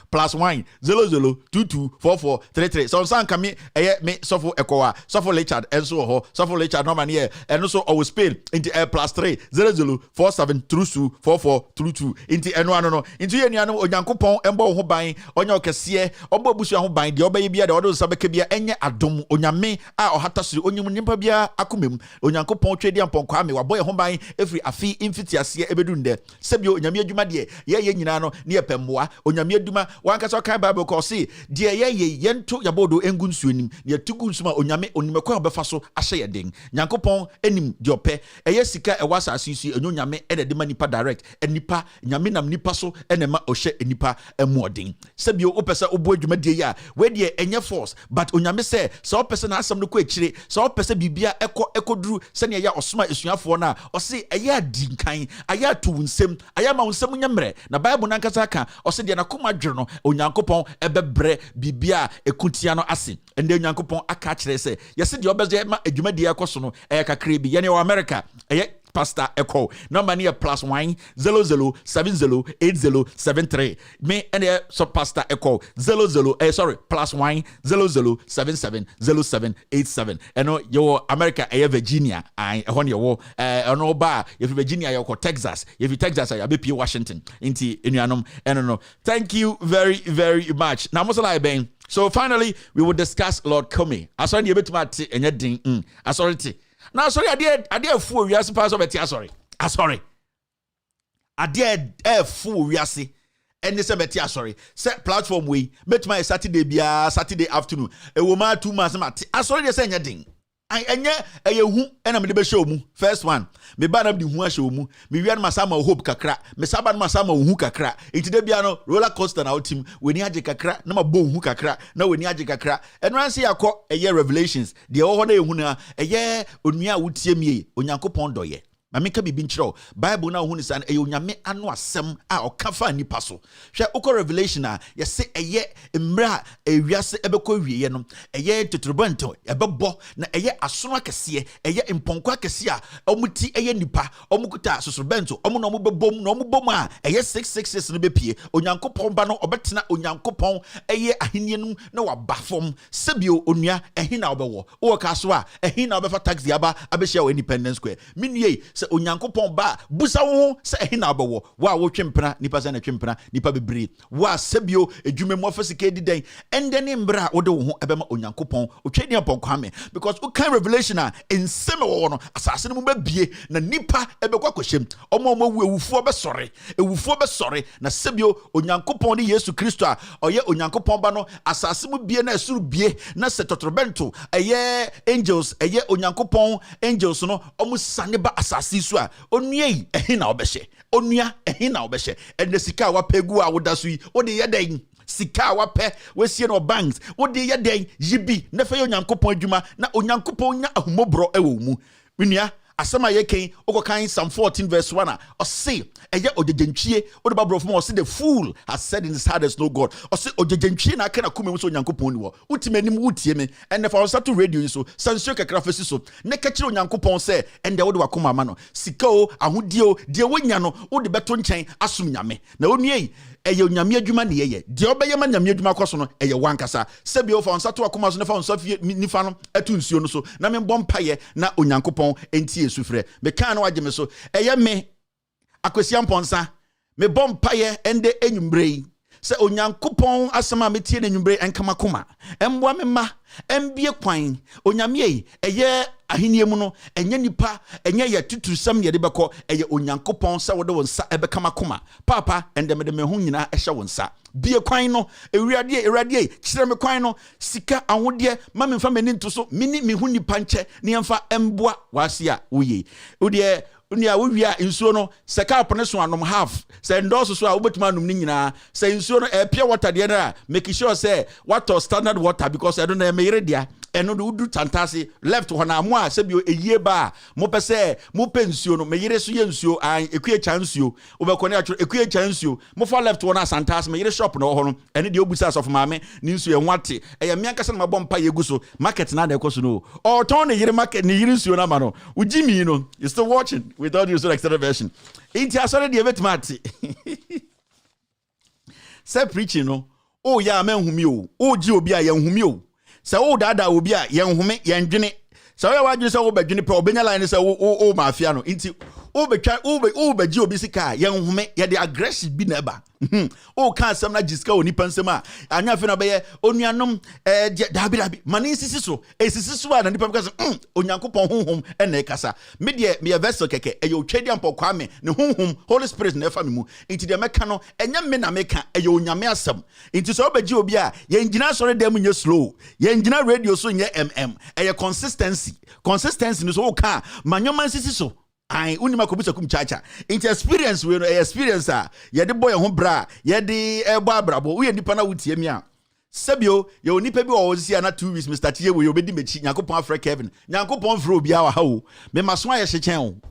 00224433 so sankami me sofo ekowa sofo Richard enso ho sofo Richard number ne and also our Spain inti +3 0047224422 inti eno ano no inti yenuano onyankopon embo ho ban onya okese obo busu ho ban de obaye bia de odo sabeka bia enye adom onyame a ohatasiri onyum nimpa bia akomem onyankopon twedi amponkwa me waboye ho ban efri afi infitiase ebedunde sebio onyame adwuma de ye nyina no ne yepemboa onyame adwuma wankasa kan bible ko se de ye yento yabodo engu nsuanim ne yatugu nsuma onyame onimekwa obefa so ahye yeden nyankopon enim de ope eye sika ewasa asisi enyonyame ede de manipa direct enipa nyame nam nipa so enema ohye enipa emuodin sebio opese obo adwuma de ya we de enye force but onyame se opese na asam no ko akire opese bibia ekoduru se ne ya osoma esuafo na ose eye adinkan aya to nsem aya ma nsem nyamre na bible nankasa ka ose de na koma dwere no onyankopon ebebre bibia ekutia no ase ende onyankopon aka kire se yese de obeze ma adwuma de yakoso no kakra bi yene wa America Pastor Echo number near +1 00708073 me and so Pastor Echo +1 00770787 and your America Virginia I on your no bar if Virginia you Texas if you Texas I be Washington inti inuanom and no thank you very very much now most like ben so finally we will discuss Lord Commey asori ye betumati enye din asori now sorry ade fu wiase pass obeti asori ade fu wiase ene se beti asori se platform we metuma Saturday bia Saturday afternoon e wo ma 2 months mate asori de se nya din enye eyehu ena me de be show mu first one me ba na de hu a show mu me wi an masama hope kakra me saba na masama hu kakra itide bia no roller coaster na otim weni age kakra na mabo hu kakra na weni age kakra enranse yakọ eye revelations de ho na ehu na eye onua wotie mie onyankopon doye mameka bibi nkyerɛ Bible na wo hu san ɛyɛ onyame ano asɛm a ɔka nipa so hwɛ okɔ revelation a yɛse ɛyɛ mmra ewiase ɛbɛkɔ wieye no ɛyɛ totorobento ɛbɛbɔ na ɛyɛ asono akɛseɛ ɛyɛ mpɔnkɔ akɛseɛ a ɔmuti ɛyɛ nipa ɔmukuta sosorobento ɔmu na ɔmu bɛbom na ɔmu bom a ɛyɛ 666 no bɛpie onyankopɔn ba no ɔbɛtena onyankopɔn ɛyɛ ahenni no na waba fam sɛbio onua ɛhe na ɔbɛwɔ wɔ ka so a ɛhe na ɔbɛfa taxi aba abɛhyia wɔ Independence Square minnie sɛ onyankopɔn ba busa wo sɛ ɛhe na ɔbɛwɔ wa wo twempena nipa sɛ na twempena nipa bebree wa sɛbio edwuma mu afasika di den ɛndɛ ne mbra wo de wo ho ɛbɛma onyankopɔn otwedi apɔn kwame because wo kan revelation a ensɛm wɔ no asase no mu bɛbie na nipa ɛbɛkɔ akɔhyɛm ɔmo ewufuo bɛsɔre na sɛbio onyankopɔn ne Yesu Kristo a ɔyɛ onyankopɔn ba no asase mu bie na esuru bie na sɛ totorobento ɛyɛ angels ɛyɛ onyankopɔn angels no ɔmo sane ba asase so a onua yi ɛhe na ɔbɛhyɛ onua ɛhe na ɔbɛhyɛ ɛnɛ sika a wapɛgu a woda so yi wode yɛ dɛn sika a wapɛ wasie no banks wode yɛ dɛn yibi na fɛ yɛ onyankopɔn adwuma na onyankopɔn nya ahumɔborɔ ɛwɔ mu menua asɛm a yɛkɛn wokɔkan Psalm 14 verse 1 a ɔse ɛyɛ ogyegyentwie wode babrɔfo ma ɔse the fool has said in his heart there's no God ɔse ogyegyentwie na aka na kuma mu sɛ onyankopɔn ni wɔ wotim anim wotie me ɛnɛ fa ɔsa to radio yi so sansuo kakra fa si so ne ka kyerɛ onyankopɔn sɛ ɛndɛ wode wakoma ama no sika o ahodie o deɛ wonya no wode bɛto nkyɛn asom nyame na onua yi ɛyɛ onyame adwuma ne yɛyɛ deɛ ɔbɛyɛ ma nyame adwuma kɔ so no ɛyɛ wankasa sɛbi o fa nsa to akoma so ne fa nsa fie nifa no ɛto nsuo no so na me bɔ mpaeɛ na onyankopɔn ɛntie sufrɛ me kan no agye me so ɛyɛ me akwasiam ponsa me bɔ mpaeɛ ɛnde enyumbre yi sɛ onyankopɔn asɛm a metie ne enyumbre ɛnkama koma ɛmboa me ma ɛmbie kwan onyame yi ɛyɛ ahenie mu no ɛnyɛ nipa ɛnyɛ yɛ tutusɛm yɛde bɛkɔ ɛyɛ onyankopɔn sɛ wode wo nsa ɛbɛkama koma papa ɛndɛmede me ho nyinaa ɛhyɛ wo nsa bie kwan no ewuradie kyerɛ me kwan no sika ahodeɛ ma me mfa m'ani nto so mini me ho nipa nkyɛ ne yɛmfa ɛmboa wase a woyɛ wodeɛ unia wowia nsuo no sɛ cup ne so anom half sɛ ndɔso so a wobetuma anom ni nyinaa sɛ nsuo no pure water deɛ na make sure sɛ water standard water because I don't know me yere dia eno do udu tantase left hɔ na mo a sɛ bio eyie ba mo pɛ sɛ mo pɛ nsuo no me yere so yɛ nsuo an ekue cha nsuo wobɛkɔ ne atwere ekue cha nsuo mo fa left hɔ na santase me yere shop no hɔ no ene de obusa asɔfo maame ne nsuo e nwate ɛyɛ me ankasa na mabɔ mpa yegu so market na de kɔ so no o ton ne yere market ne yere nsuo na ma no ujimi no you still watching without you so extended version inti asɔre de ebetumate say preaching no o ya manhumi o ji obi a yanhumi o sɛ wo dada obi a yɛnhome yɛndwene sɛ wo wadwene sɛ wo badwene pɛ obenya line sɛ wo mafia no nti wo bagye obi sika yɛnhome yɛde aggressive bi na ɛba o ka asɛm na gisika oni pansɛm a anya fe na bɛyɛ onuanom dabi mane sisi so esisi so a na nipa ka sɛ onyankopɔn honhom ɛna ɛkasa me deɛ me vessel kɛkɛ ɛyɛ otwadi ampɔ kwame ne honhom holy spirit na ɛfa me mu nti deɛ mɛka no ɛnyɛ me na meka ɛyɛ onyame asɛm nti sɛ wobɛgye obi a yɛngyina sɔre dɛm nyɛ slow yɛngyina radio so nyɛ ɛyɛ consistency no so wo ka manyɔma sisi so ai unima kobisa kumchacha into experience we no experience a yede boy ho bra yede ebo abrabo we nipa na wutie mi a sebio ye onipa bi wo si na 2 weeks Mr. Tie we obedi mechi Nyankopon afre Kevin Nyankopon fro obi a wa ha o me maso aye hyechen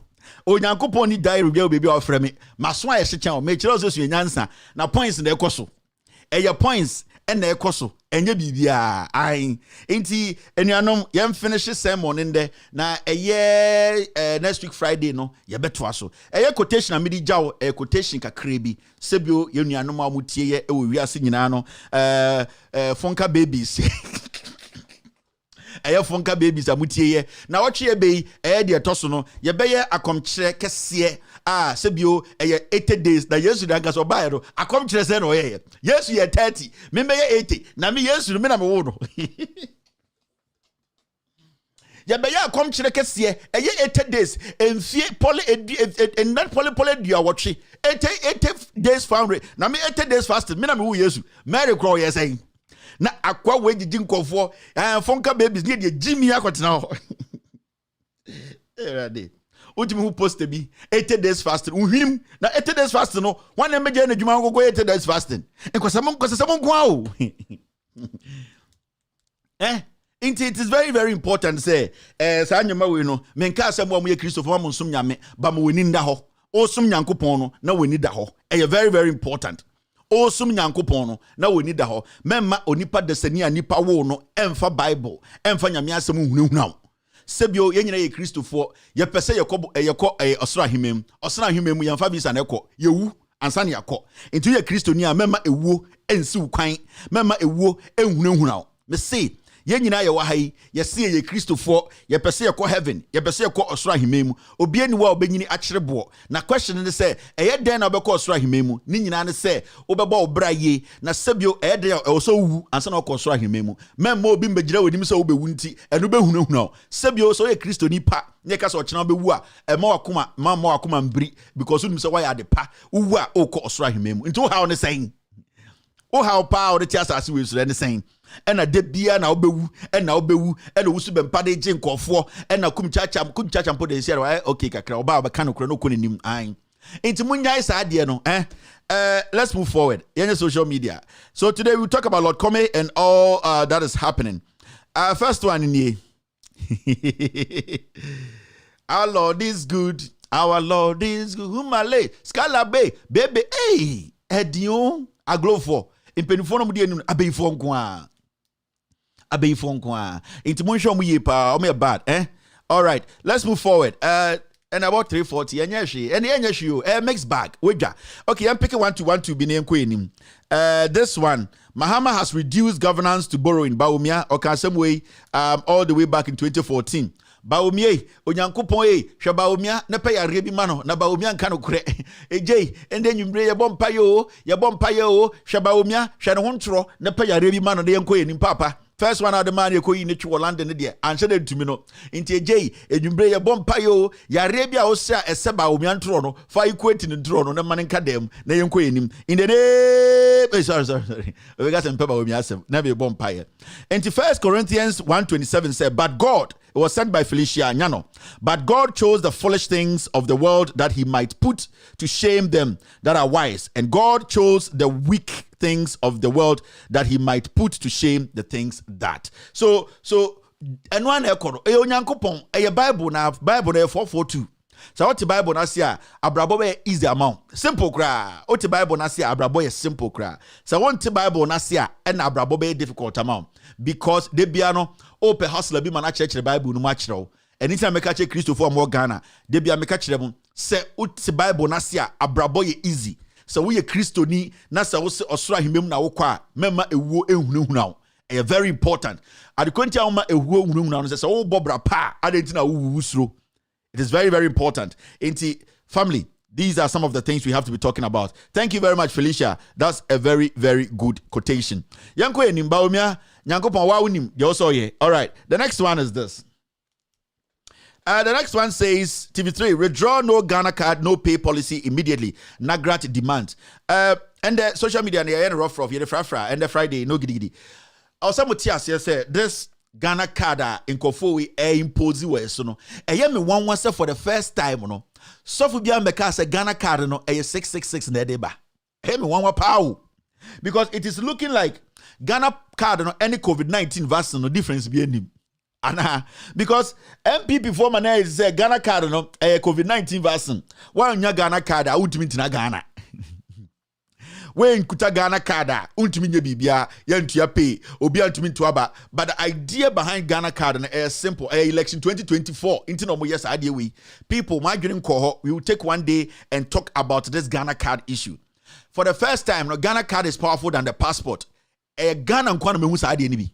o Nyankopon ni diary bi obi a ofre me maso aye hyechen o me kire so su nyansa na points na ekoso eye points na ekoso enye bibia ai enti enuanom yem finish sermon nde na next week Friday no ye beto aso quotation amidi jaw quotation kakra bi sebio ye nuanom amutie ye ewo wiase nyina no fonka babies fonka babies amutie ye na wotwe be de toso no ye beye akomkyere kese a sebio 80 days na Yesu dan ka so bae no akomkyere se no ye Yesu ye 30 me be 80 na me Yesu me na me wo no ye be ya akomkyere kese 80 days enfie poly not poly dua wotwe 80 days found na me 80 days fasting me na me wo Yesu Mary crow ye say na akwa wejiji nkofo fonka babies ne de Jimmy akotena ho erade ojimi who post bi 80 days fasting uhim na 80 days fasting no wan na meje na dwuma gogo 80 days fasting nkosam nko a o It is very, very important say, Sanyama we know, menka some one Christopher Monsum Yame, Bamu Wininda ho, O Sum Yankopono, no we need the ho. Very, very important. O Sum Yankopono, now we need the ho. Memma onipa de senia nipa wono, emfa Bible, emfa Yamiasamu now. Sebio yenina ye Christopher, ye pese ye osra himem, yamfa visa neko, yewu, ansani yako. Into ye Christonia, memma ewu, ensi ukwain, memma ewu, enhunehunao. Me say, ye nyina ye wahai ye se ye Christopher ye pese ye ko heaven ye pese ye ko osoro ahememu obi ani wa obenyini akyerebo na question ne say eye den na obekọ osoro ahememu ni nyina ne say obebo obra ye na sebio eye den oso wu ansa na okọ osoro ahememu memma obi mbegyira wanim say obewu nti enu behunahuna sebio so ye Kristo ni pa nye ka so kyena obewu a ema wakoma mbiri because unim say why ade pa uwu a okọ osoro ahememu nti how ne saying o how pa o de tiasase we so ne saying ena de bia na obewu ena wusu bempade je nkofo ena kumchacha mpo de share okay kakra oba obeka no kro no konenim an enti munyai sa de no let's move forward in social media. So today we talk about Lord Commey and all that is happening. First one in here. Our Lord is good, our Lord is good. Humale Scala Bay baby hey edion aglofo impenifo no mu de enu abeyifo nko a inti munsho mu ye pa o me bad all right, let's move forward. And about 340 and mixed bag weja. Okay, I'm picking 1 be name queen. This one, Mahama has reduced governance to borrowing Baumia or some way all the way back in 2014. Baumie onyankopon hwe Baumia na pay arebi mano na Baumia nka no kure ejei ende nwumre ye bompa yo hwe Baumia hwe ne ho ntro na pay arebi mano de yenko yenim papa. First one out the man you ko yin twa London there and said to me no nti ejei enwumre ye bompa yo ya arebia o sia ese Baumia ntro no fa equate ne ntro no na man nka dem na yenko yenim in the name sorry we got some Baumia asem na be bompa ye. Nti 1 Corinthians 1:27 said but God, it was said by Felicia Nyano, but God chose the foolish things of the world that he might put to shame them that are wise. And God chose the weak things of the world that he might put to shame the things that. So and one ekono e onyankopon e Bible na 442. So what the Bible na say abrabo be easy amount. Simple kra. What the Bible na say abrabo is simple kra. So what the Bible na say and abrabo be difficult amount. Because they be no open hustler be man a church the Bible no match now. Anytime I catch Christopher more Ghana, they be a make them say the Bible na say abrabo ye easy. So we a Christo ni na say osra himem na wo kwa mema ewo ehunu now. E very important. At the konti a ma ewo ehunu now say wo bobra pa adenti na wo wusro. It is very, very important. Inti family, these are some of the things we have to be talking about. Thank you very much, Felicia. That's a very, very good quotation. Yanko enim baumia, nyanko pon wa unim. All right. The next one is this. The next one says, TV3, withdraw no Ghana card, no pay policy immediately. Nagrat demand. And the social media, and rough, and the Friday, no giddy. Also, Mutias say this Ghana card in Kofowi impose we so no. Me one say for the first time no. So for bia meka say Ghana card no 666 na deba. Me one pow. Because it is looking like Ghana card no any COVID-19 vaccine no difference be any. Ana because MPP former na say Ghana card no COVID-19 vaccine. Why nya Ghana card ultimate na Ghana. When kuta Ghana card untumi nye bibia yantua pay obi antumi to aba, but the idea behind Ghana card is simple. Election 2024 into no yes idea we people my dream call we will take one day and talk about this Ghana card issue. For the first time, no Ghana card is powerful than the passport. Ghana nkwana mehu sa idea ni bi.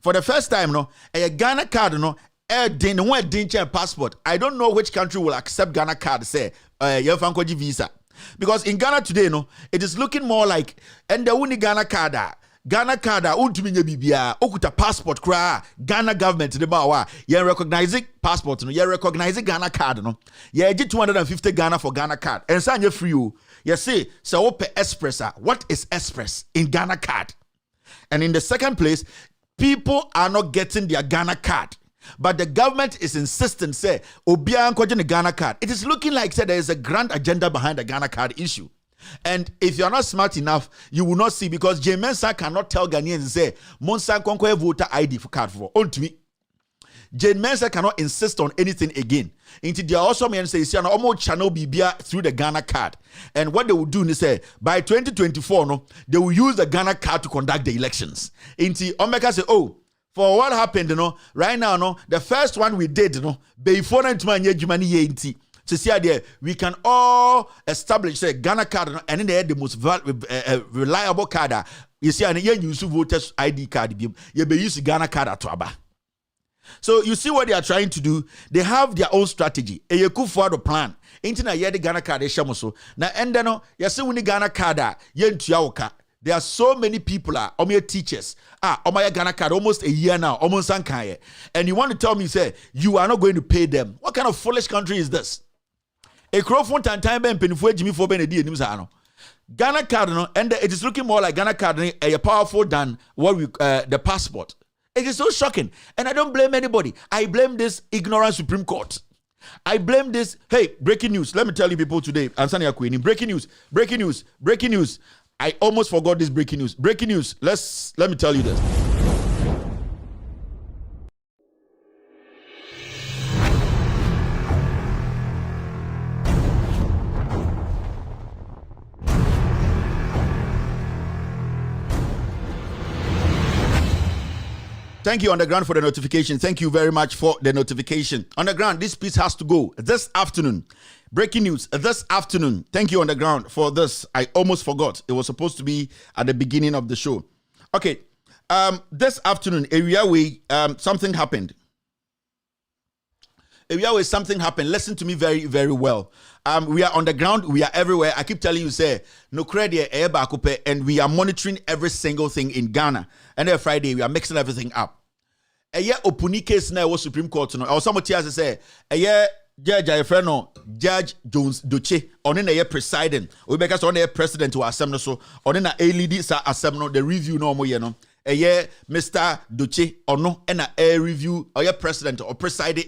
For the first time, no Ghana card no passport. I don't know which country will accept Ghana card say yefankoji visa. Because in Ghana today, no, it is looking more like and the uni Ghana card ultimate bibia okuta passport kra Ghana government the bawa you recognize passport no you recognize Ghana card no you get 250 Ghana for Ghana card and say you free you say so open express. What is express in Ghana card? And in the second place, people are not getting their Ghana card. But the government is insisting, say, Obian Kojin Ghana card. It is looking like, say, there is a grand agenda behind the Ghana card issue. And if you're not smart enough, you will not see, because Jane Mensah cannot tell Ghanaians and say, Monsan Konko voter ID for card for. On to me. Jane Mensah cannot insist on anything again. Into the also men say, see, almost channel BBA through the Ghana card. And what they will do is say, by 2024, no, they will use the Ghana card to conduct the elections. Into Omeka say, oh, for what happened, right now, the first one we did, before so see there, we can all establish a Ghana card, and then they had the most reliable card. You see, and you use voters ID card, you be use Ghana card at Twaba. So you see what they are trying to do. They have their own strategy. A you could forward a plan. Internet yet the Ghana card is shamoso. Now and then you see when the Ghana card there are so many people teachers. My Ghana card almost a year now, almost ankaye. And you want to tell me, say, you are not going to pay them. What kind of foolish country is this? A crowfund and time and penny Jimmy for Benedi news. Ghana card, and it is looking more like Ghana card a powerful than what we the passport. It is so shocking. And I don't blame anybody. I blame this ignorant Supreme Court. I blame this. Hey, breaking news. Let me tell you people today. Ansania Queen. Breaking news. I almost forgot this breaking news. Breaking news. Let me tell you this. Thank you, Underground, for the notification. Thank you very much for the notification. Underground, this piece has to go this afternoon. Breaking news this afternoon. Thank you, Underground, for this. I almost forgot. It was supposed to be at the beginning of the show. Okay. This afternoon, something happened. Something happened. Listen to me very, very well. We are on the ground. We are everywhere. I keep telling you, say, no credit, and we are monitoring every single thing in Ghana. And every Friday, we are mixing everything up. Opuni case now was Supreme Court. Or some tears say, Judge Jones Doche, on in a presiding. We because on a president to assembly, so on in a lead assembly, the review no more, Mr. Doche or no, and a review or your president or presiding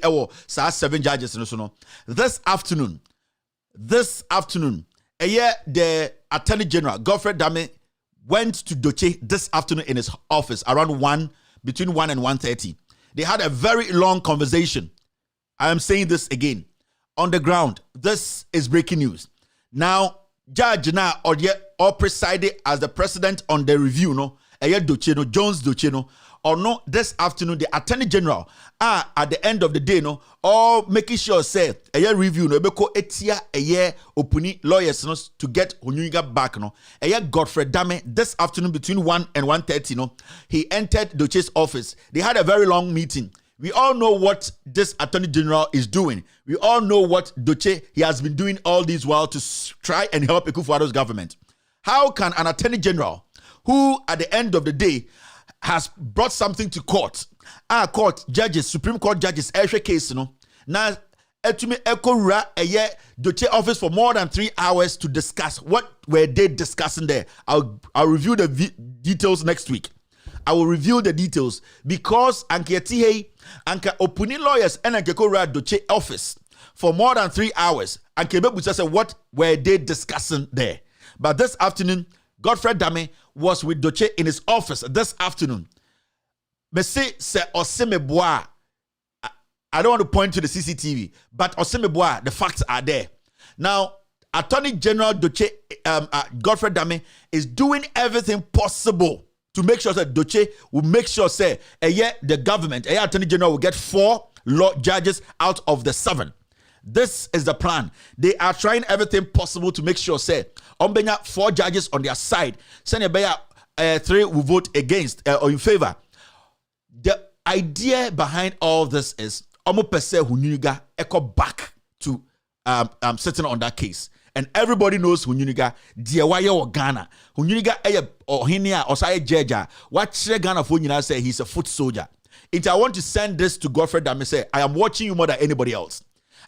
7 judges. This afternoon, the Attorney General, Godfrey Dame, went to Doche this afternoon in his office around between 1 and 1:30. They had a very long conversation. I am saying this again. On the ground, this is breaking news. Now, Judge or presided as the president on the review, Jones Doche, or no, this afternoon, the Attorney General at the end of the day, or making sure say a review opuni lawyers to get Hunyuga back, Godfrey Dame this afternoon between 1 and 1:30, he entered Doche's office. They had a very long meeting. We all know what this Attorney General is doing. We all know what Doche he has been doing all this while to try and help Akufo-Addo's government. How can an Attorney General who at the end of the day has brought something to court, court judges, Supreme Court judges, every case, now etumi ekowura Doche office for more than 3 hours to discuss what were they discussing there. I'll review the details next week. I will reveal the details because Anka Opuni lawyers and Anka Doche office for more than 3 hours. And Kebebusa said, what were they discussing there? But this afternoon, Godfrey Dame was with Doche in his office this afternoon. Messi se Osemeboa. I don't want to point to the CCTV, but Osemeboa, the facts are there. Now, Attorney General Doche, Godfrey Dame is doing everything possible to make sure that Doche will make sure, the government, Attorney General will get 4 law judges out of the 7. This is the plan. They are trying everything possible to make sure, Ombenya 4 judges on their side. Senebeya 3 will vote against or in favor. The idea behind all this is Omo Pese Hunyuga echo back to sitting on that case. And everybody knows Hunyuga, Diawaya or Ghana. Hunyuga or Hinia or Saye Jeja. What Ghana for Hunyuga say he's a foot soldier. And I want to send this to Godfrey Dame say, I am watching you more than anybody else.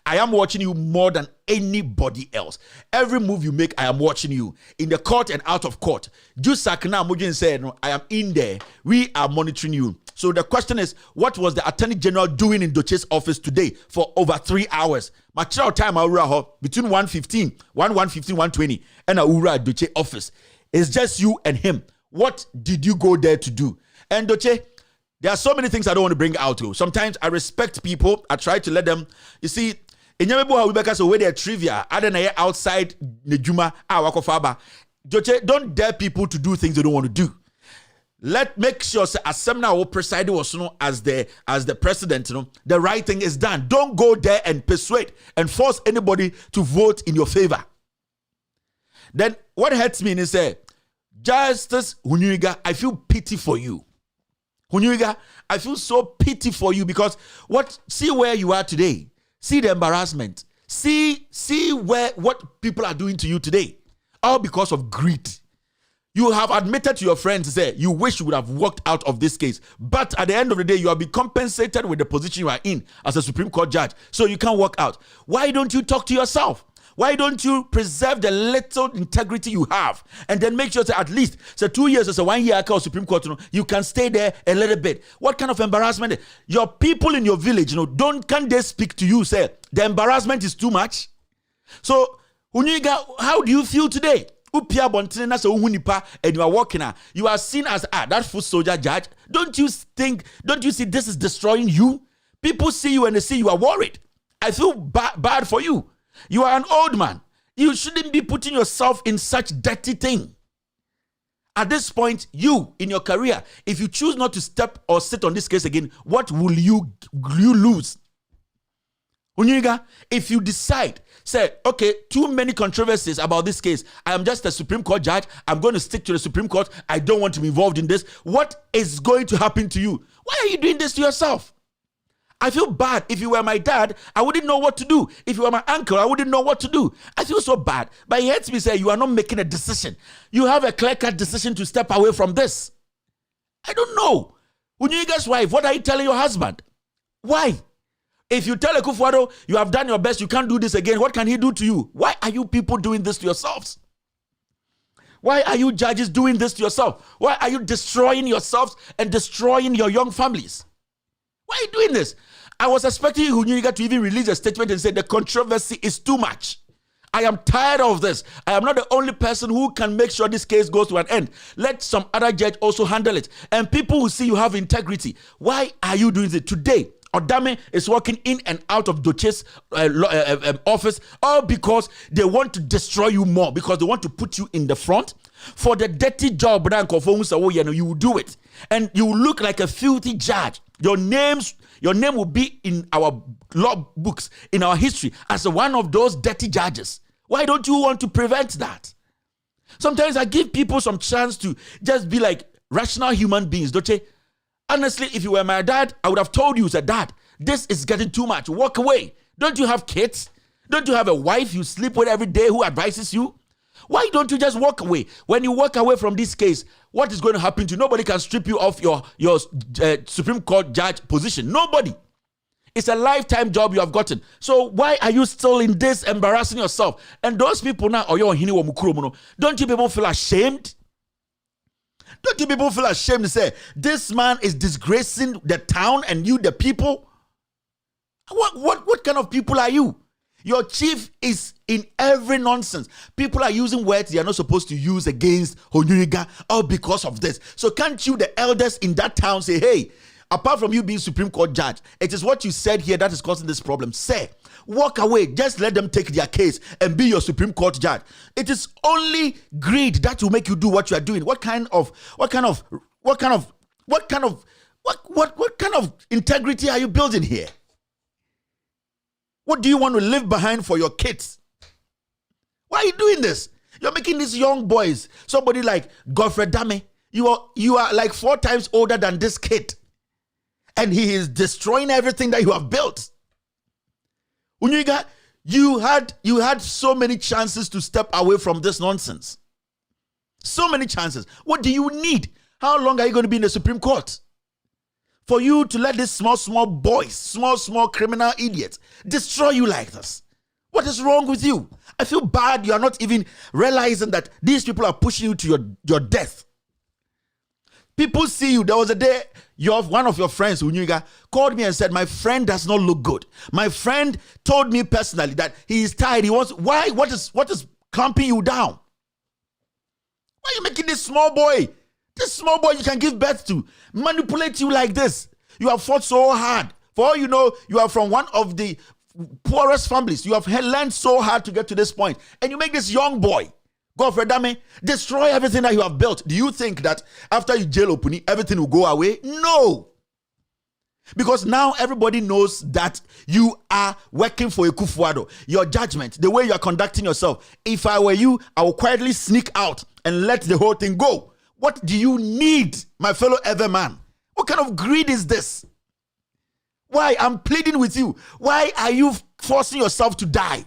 I am watching you more than anybody else. Every move you make, I am watching you. In the court and out of court. Jusakna Mujin said, I am in there. We are monitoring you. So the question is, what was the Attorney General doing in Doche's office today for over 3 hours? Material time between 1:15, 1:20, and Aura Doche office. It's just you and him. What did you go there to do? And Doche, there are so many things I don't want to bring out to. Sometimes I respect people. I try to let them, you see, in Yamebu we because where they're trivia, I don't know outside Nejuma, Wakofaba. Doche, don't dare people to do things they don't want to do. Make sure as Semna will preside was as the president, the right thing is done. Don't go there and persuade and force anybody to vote in your favor. Then what hurts me is Justice Hunyuiga, I feel pity for you. Hunyuiga, I feel so pity for you because see where you are today. See the embarrassment. See what people are doing to you today. All because of greed. You have admitted to your friends, you wish you would have walked out of this case. But at the end of the day, you have been compensated with the position you are in as a Supreme Court judge. So you can't walk out. Why don't you talk to yourself? Why don't you preserve the little integrity you have and then make sure that at least 2 years or 1 year ago Supreme Court, you can stay there a little bit? What kind of embarrassment? Your people in your village, can they speak to you? Say the embarrassment is too much. So, Uniga, how do you feel today? And you are walking out. You are seen as that foot soldier judge. Don't you see this is destroying you? People see you and they see you are worried. I feel bad for you. You are an old man. You shouldn't be putting yourself in such dirty thing. At this point, you, in your career, if you choose not to step or sit on this case again, what will you lose? Unyuga, if you decide, say, okay, too many controversies about this case, I am just a Supreme Court judge, I'm going to stick to the Supreme Court, I don't want to be involved in this, what is going to happen to you? Why are you doing this to yourself? I feel bad. If you were my dad, I wouldn't know what to do. If you were my uncle, I wouldn't know what to do. I feel so bad. But he hurts me say, you are not making a decision. You have a clear-cut decision to step away from this. I don't know. Unyuga's wife, what are you telling your husband? Why? If you tell Akufo-Addo, you have done your best, you can't do this again, what can he do to you? Why are you people doing this to yourselves? Why are you judges doing this to yourself? Why are you destroying yourselves and destroying your young families? Why are you doing this? I was expecting Hunyuiga to even release a statement and say the controversy is too much. I am tired of this. I am not the only person who can make sure this case goes to an end. Let some other judge also handle it. And people will see you have integrity. Why are you doing it today? Odame is walking in and out of Doche's office all because they want to destroy you more, because they want to put you in the front. For the dirty job, you will do it. And you will look like a filthy judge. Your name will be in our law books, in our history, as one of those dirty judges. Why don't you want to prevent that? Sometimes I give people some chance to just be like rational human beings, don't you? Honestly, if you were my dad, I would have told you, said, Dad, this is getting too much. Walk away. Don't you have kids? Don't you have a wife you sleep with every day who advises you? Why don't you just walk away? When you walk away from this case, what is going to happen to you? Nobody can strip you off your Supreme Court judge position. Nobody. It's a lifetime job you have gotten. So why are you still in this, embarrassing yourself? And those people now, don't you people feel ashamed? Don't you people feel ashamed to say, this man is disgracing the town and you, the people? What kind of people are you? Your chief is in every nonsense. People are using words they are not supposed to use against Hunyuiga, all because of this. So can't you, the elders in that town, say, hey, apart from you being Supreme Court judge, it is what you said here that is causing this problem. Say, walk away. Just let them take their case and be your Supreme Court judge. It is only greed that will make you do what you are doing. What kind of integrity are you building here? What do you want to leave behind for your kids? Why are you doing this? You're making these young boys, somebody like Godfrey Dame, you are like 4 times older than this kid. And he is destroying everything that you have built. Unyuiga, you had so many chances to step away from this nonsense. So many chances. What do you need? How long are you going to be in the Supreme Court? For you to let these small boys, small criminal idiots destroy you like this? What is wrong with you? I feel bad you are not even realizing that these people are pushing you to your death. People see you. There was a day one of your friends, Unyuga, called me and said, my friend does not look good. My friend told me personally that he is tired. He wants, why? What is clamping you down? Why are you making this small boy you can give birth to, manipulate you like this? You have fought so hard. For all you know, you are from one of the poorest families. You have learned so hard to get to this point. And you make this young boy, Godfrey Dame, destroy everything that you have built. Do you think that after you jail Opuni, everything will go away? No. Because now everybody knows that you are working for Ekufuado. Your judgment, the way you are conducting yourself. If I were you, I would quietly sneak out and let the whole thing go. What do you need, my fellow Everman? What kind of greed is this? Why? I'm pleading with you. Why are you forcing yourself to die?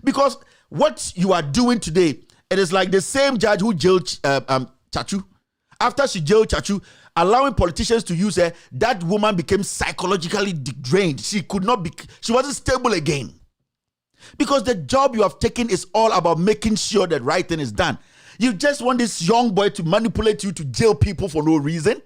Because what you are doing today, it is like the same judge who jailed Chachu. After she jailed Chachu, allowing politicians to use her, that woman became psychologically drained. She wasn't stable again. Because the job you have taken is all about making sure that right thing is done. You just want this young boy to manipulate you to jail people for no reason.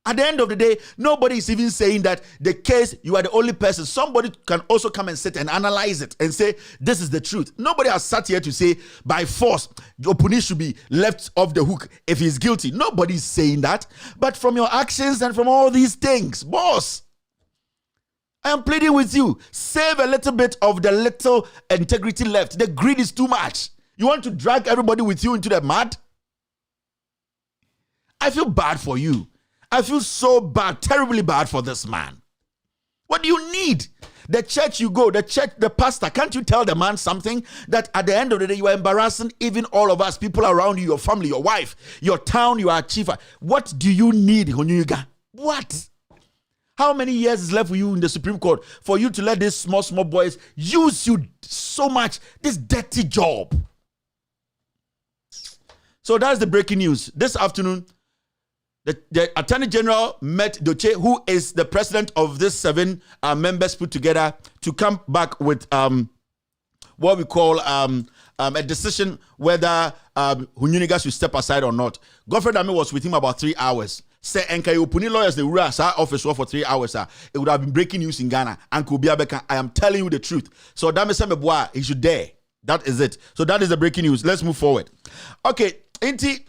At the end of the day, nobody is even saying that the case, you are the only person. Somebody can also come and sit and analyze it and say, this is the truth. Nobody has sat here to say, by force, Opuni should be left off the hook if he's guilty. Nobody is saying that. But from your actions and from all these things, boss, I am pleading with you, save a little bit of the little integrity left. The greed is too much. You want to drag everybody with you into the mud? I feel bad for you. I feel so bad, terribly bad for this man. What do you need? The church you go, the pastor, can't you tell the man something? That at the end of the day, you are embarrassing even all of us, people around you, your family, your wife, your town, your achiever. What do you need, Honyuga? What? How many years is left for you in the Supreme Court for you to let these small boys use you so much, this dirty job? So that's the breaking news. This afternoon, the Attorney General met Doche, who is the president of these 7 members put together, to come back with what we call a decision whether Hunyuniga should step aside or not. Godfrey Dame was with him about 3 hours. Say Enkai Opuni lawyers, the rules office for 3 hours. It would have been breaking news in Ghana. And Kubiabeka, I am telling you the truth. So Dame Semeboa, he should dare. That is it. So that is the breaking news. Let's move forward. Okay, Inti.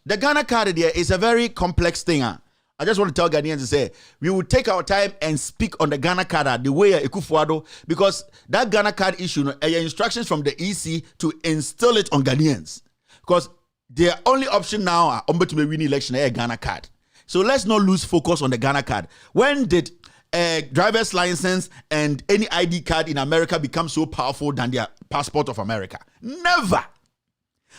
The Ghana card there is a very complex thing. I just want to tell Ghanaians to say, we will take our time and speak on the Ghana card the way Ekufuado, because that Ghana card issue, instructions from the EC to instill it on Ghanaians. Because their only option now to win election is a Ghana card. So let's not lose focus on the Ghana card. When did a driver's license and any ID card in America become so powerful than their passport of America? Never.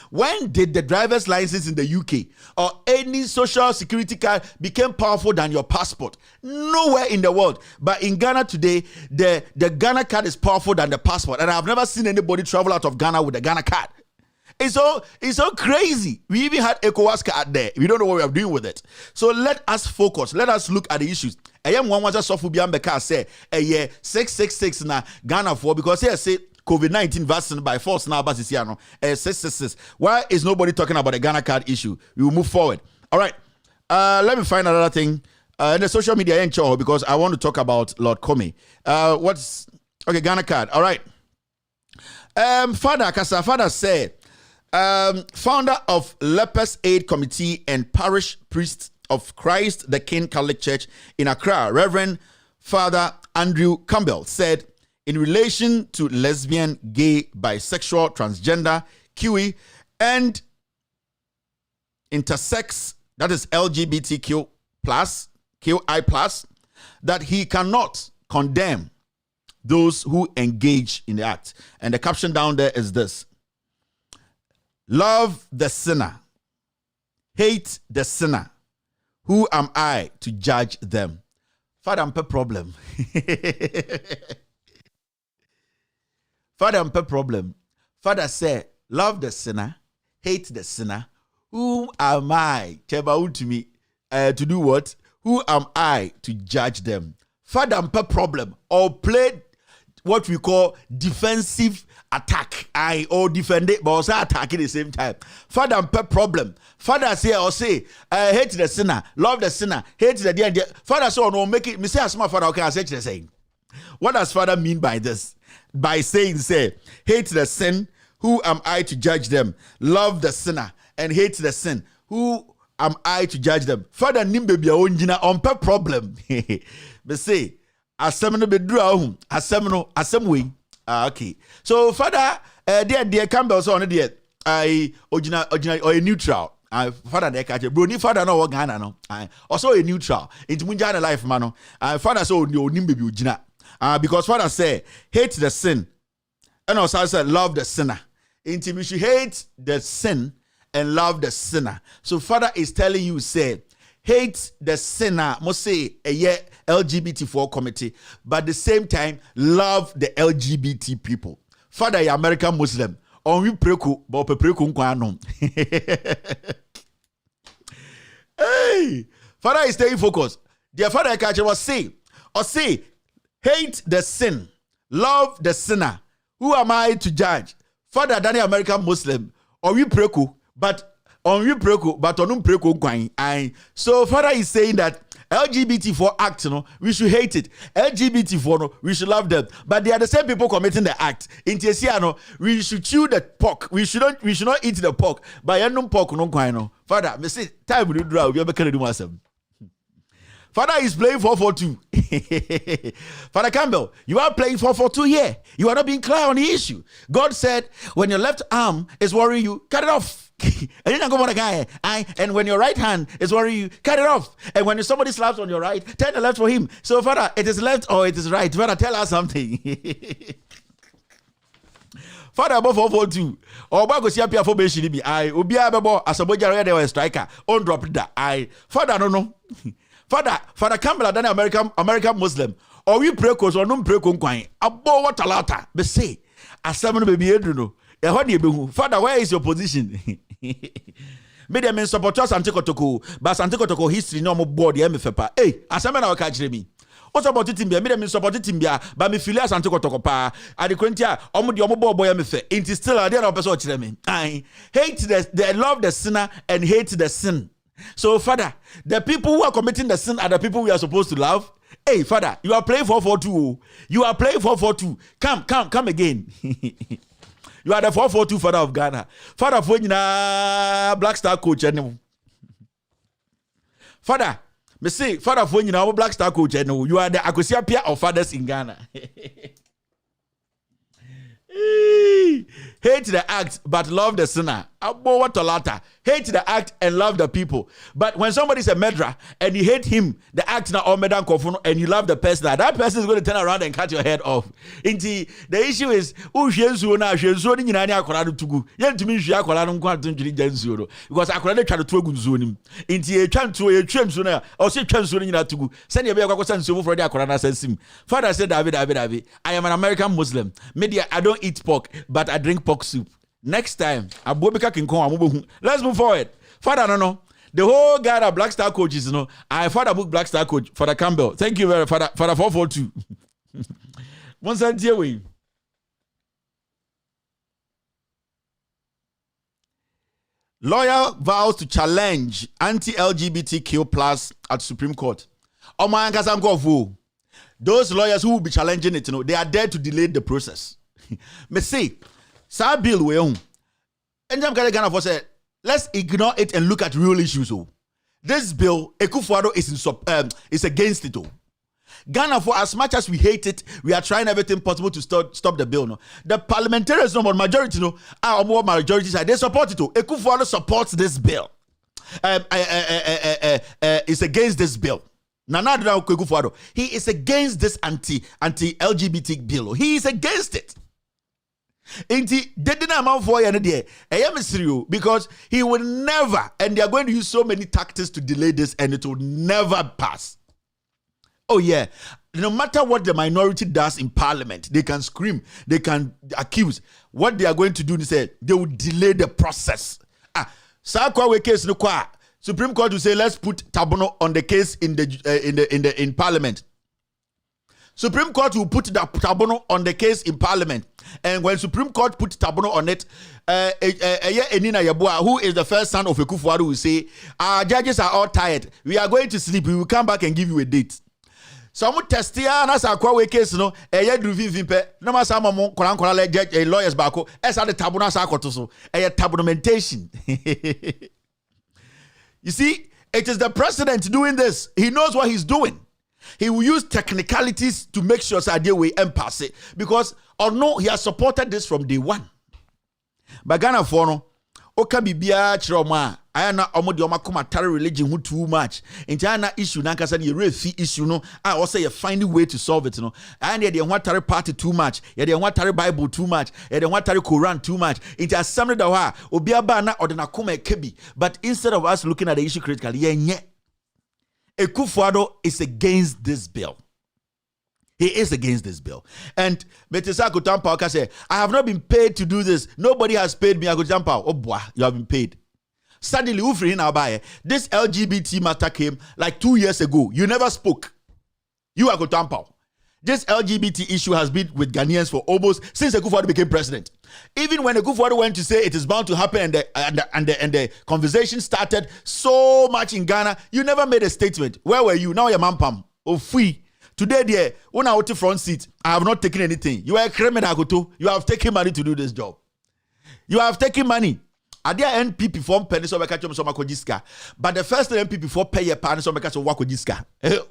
When did the driver's license in the UK or any social security card become powerful than your passport? Nowhere in the world. But in Ghana today, the Ghana card is powerful than the passport. And I've never seen anybody travel out of Ghana with a Ghana card. It's so crazy. We even had ECOWAS card there. We don't know what we are doing with it. So let us focus. Let us look at the issues. I am one was a software Biambeka say a year 666 na Ghana for, because here say COVID-19 vaccine by force now, but 666. Why is nobody talking about the Ghana card issue? We will move forward. All right. Let me find another thing. In the social media, because I want to talk about Lord Commey. Ghana card. All right. Father said, founder of Lepers Aid Committee and parish priest of Christ the King Catholic Church in Accra, Reverend Father Andrew Campbell, said, in relation to lesbian, gay, bisexual, transgender, QE, and intersex, that is LGBTQ+, QI+, that he cannot condemn those who engage in the act. And the caption down there is this: love the sinner, hate the sinner. Who am I to judge them? Father, I'm a problem. Father, I'm a problem. Father said, love the sinner, hate the sinner. Who am I? To me, to do what? Who am I to judge them? Father, I'm a problem. Or play what we call defensive attack. Or defend it, but also attack at the same time. Father and problem. Father say or say, hate the sinner, love the sinner, hate the dear. Father so no make it. Me say as my father okay, I say the same. What does Father mean by this? By saying, say, hate the sin. Who am I to judge them? Love the sinner and hate the sin. Who am I to judge them? Father nimbe bia onjina on per problem. But say, asem no bedru ahum, asem we. Okay. So Father, dear Campbell so on there. Original or a neutral. Father de catch brony father no Ghana no. Also a neutral. Into munja life man no. Father so no nimbe bi ogina. Because Father say hate the sin. And also said love the sinner. Into we should hate the sin and love the sinner. So Father is telling you, say, hate the sinner, must say a LGBT4 committee, but at the same time, love the LGBT people. Father, a American Muslim. On we preku, but preku nkwano. Hey, Father is staying focused. Dear Father, catch was say, hate the sin, love the sinner. Who am I to judge? Father, than the American Muslim, or we preku, but on you preku, but on preku gwine. So Father is saying that LGBT4 act, we should hate it. LGBT4, we should love them. But they are the same people committing the act. In Tiesiano, we should chew the pork. We should not eat the pork. But you pork no gwine. Father, me say time will draw. We are do myself. Father is playing 4-4-2. Father Campbell, you are playing 4-4-2 here. You are not being clear on the issue. God said, when your left arm is worrying you, cut it off. And when your right hand is worrying you, cut it off. And when somebody slaps on your right, turn the left for him. So Father, it is left or it is right. Father, tell us something. Father, above 4-4-2. Or bago si apia for be I obi abebo asaboja there was striker. On drop that. Father, no. Father Campbell than American Muslim. Or we pray cause or no pray conquine. Abo what a lata. But say, as someone baby no. Father, where is your position? Me dem in support us antikotoko, but antikotoko history no more board the MFPA. Hey, as I'm now catch me. What about it in me dem in support it in but me feel as antikotoko pa. At the Quintia, omo the omo boy MFPA. It is still a there person watch me. I hate they love the sinner and hate the sin. So, Father, the people who are committing the sin are the people we are supposed to love. Hey, Father, you are playing 4-4-2. You are playing 4-4-2. Come again. You are the 4-4-2 Father of Ghana. Father, for Black Star coach. Father, me say, Father, for Black Star coach. You are the Akosia Pia of fathers in Ghana. Hate the act, but love the sinner. Hate the act and love the people. But when somebody is a murderer and you hate him, the act na all medan kofuno, and you love the person, that person is going to turn around and cut your head off. The issue is, because I try to throw gunzunim. Father said, David, I am an American Muslim. Media, I don't eat pork, but I drink pork soup. Next time, let's move forward. Father, no. The whole guy of Black Star coaches, I Father book Black Star coach, Father Campbell. Thank you very much, Father 442. One side here we. Lawyer vows to challenge anti-LGBTQ plus at Supreme Court. Those lawyers who will be challenging it, they are there to delay the process. Me say, Sir Bill we own. And Ghana for say, let's ignore it and look at real issues. This bill, Ekufuado is against it. Ghana, for as much as we hate it, we are trying everything possible to stop the bill. The parliamentarians, majority, our more majority side, they support it. Ekufuado supports this bill. Is against this bill. He is against this anti-LGBT bill. He is against it. Because he will never, and they are going to use so many tactics to delay this, and it will never pass. Oh yeah, no matter what the minority does in parliament, they can scream, they can accuse. What they are going to do is say they will delay the process. Case no kwa. Supreme Court will say let's put Tabono on the case in parliament. Supreme Court will put the tabono on the case in Parliament. And when Supreme Court put tabono on it, Enina Yabua, who is the first son of Ekufuado, will say, our judges are all tired. We are going to sleep. We will come back and give you a date. Some test here, and as a quawe case, no, a driving vimpe, no matter some koran lawyers back, as at the tabuna sakotoso, a tabumentation. You see, it is the president doing this. He knows what he's doing. He will use technicalities to make sure that they will impasse it. Because, or no, he has supported this from day one. But Ghana for no, Oka bibia chiroma, ayana omodi omakomatari religion who too much. Intiana issue nankasa ni refi issue no. I also you find a way to solve it no. And the watari party too much. The watari Bible too much. The watari Quran too much. Into assembly da wa obiaba na odena kuma kebi. But instead of us looking at the issue critically, yeah. Ekufuado is against this bill. He is against this bill. And Metesa Kutampa say, I have not been paid to do this. Nobody has paid me. Akutampa, oh boy, you have been paid. Suddenly, this LGBT matter came like 2 years ago. You never spoke. You Akutampa. This LGBT issue has been with Ghanaians for almost since Ekufuado became president. Even when Ekufuado went to say it is bound to happen and the conversation started so much in Ghana, you never made a statement. Where were you? Now you're mampam. Oh, free. Today, there, when I was the front seat, I have not taken anything. You are a criminal, you have taken money to do this job. You have taken money. Are there NPP form penny so catch some makojiska? But the first NPP for pay a pan so catch some wakojiska.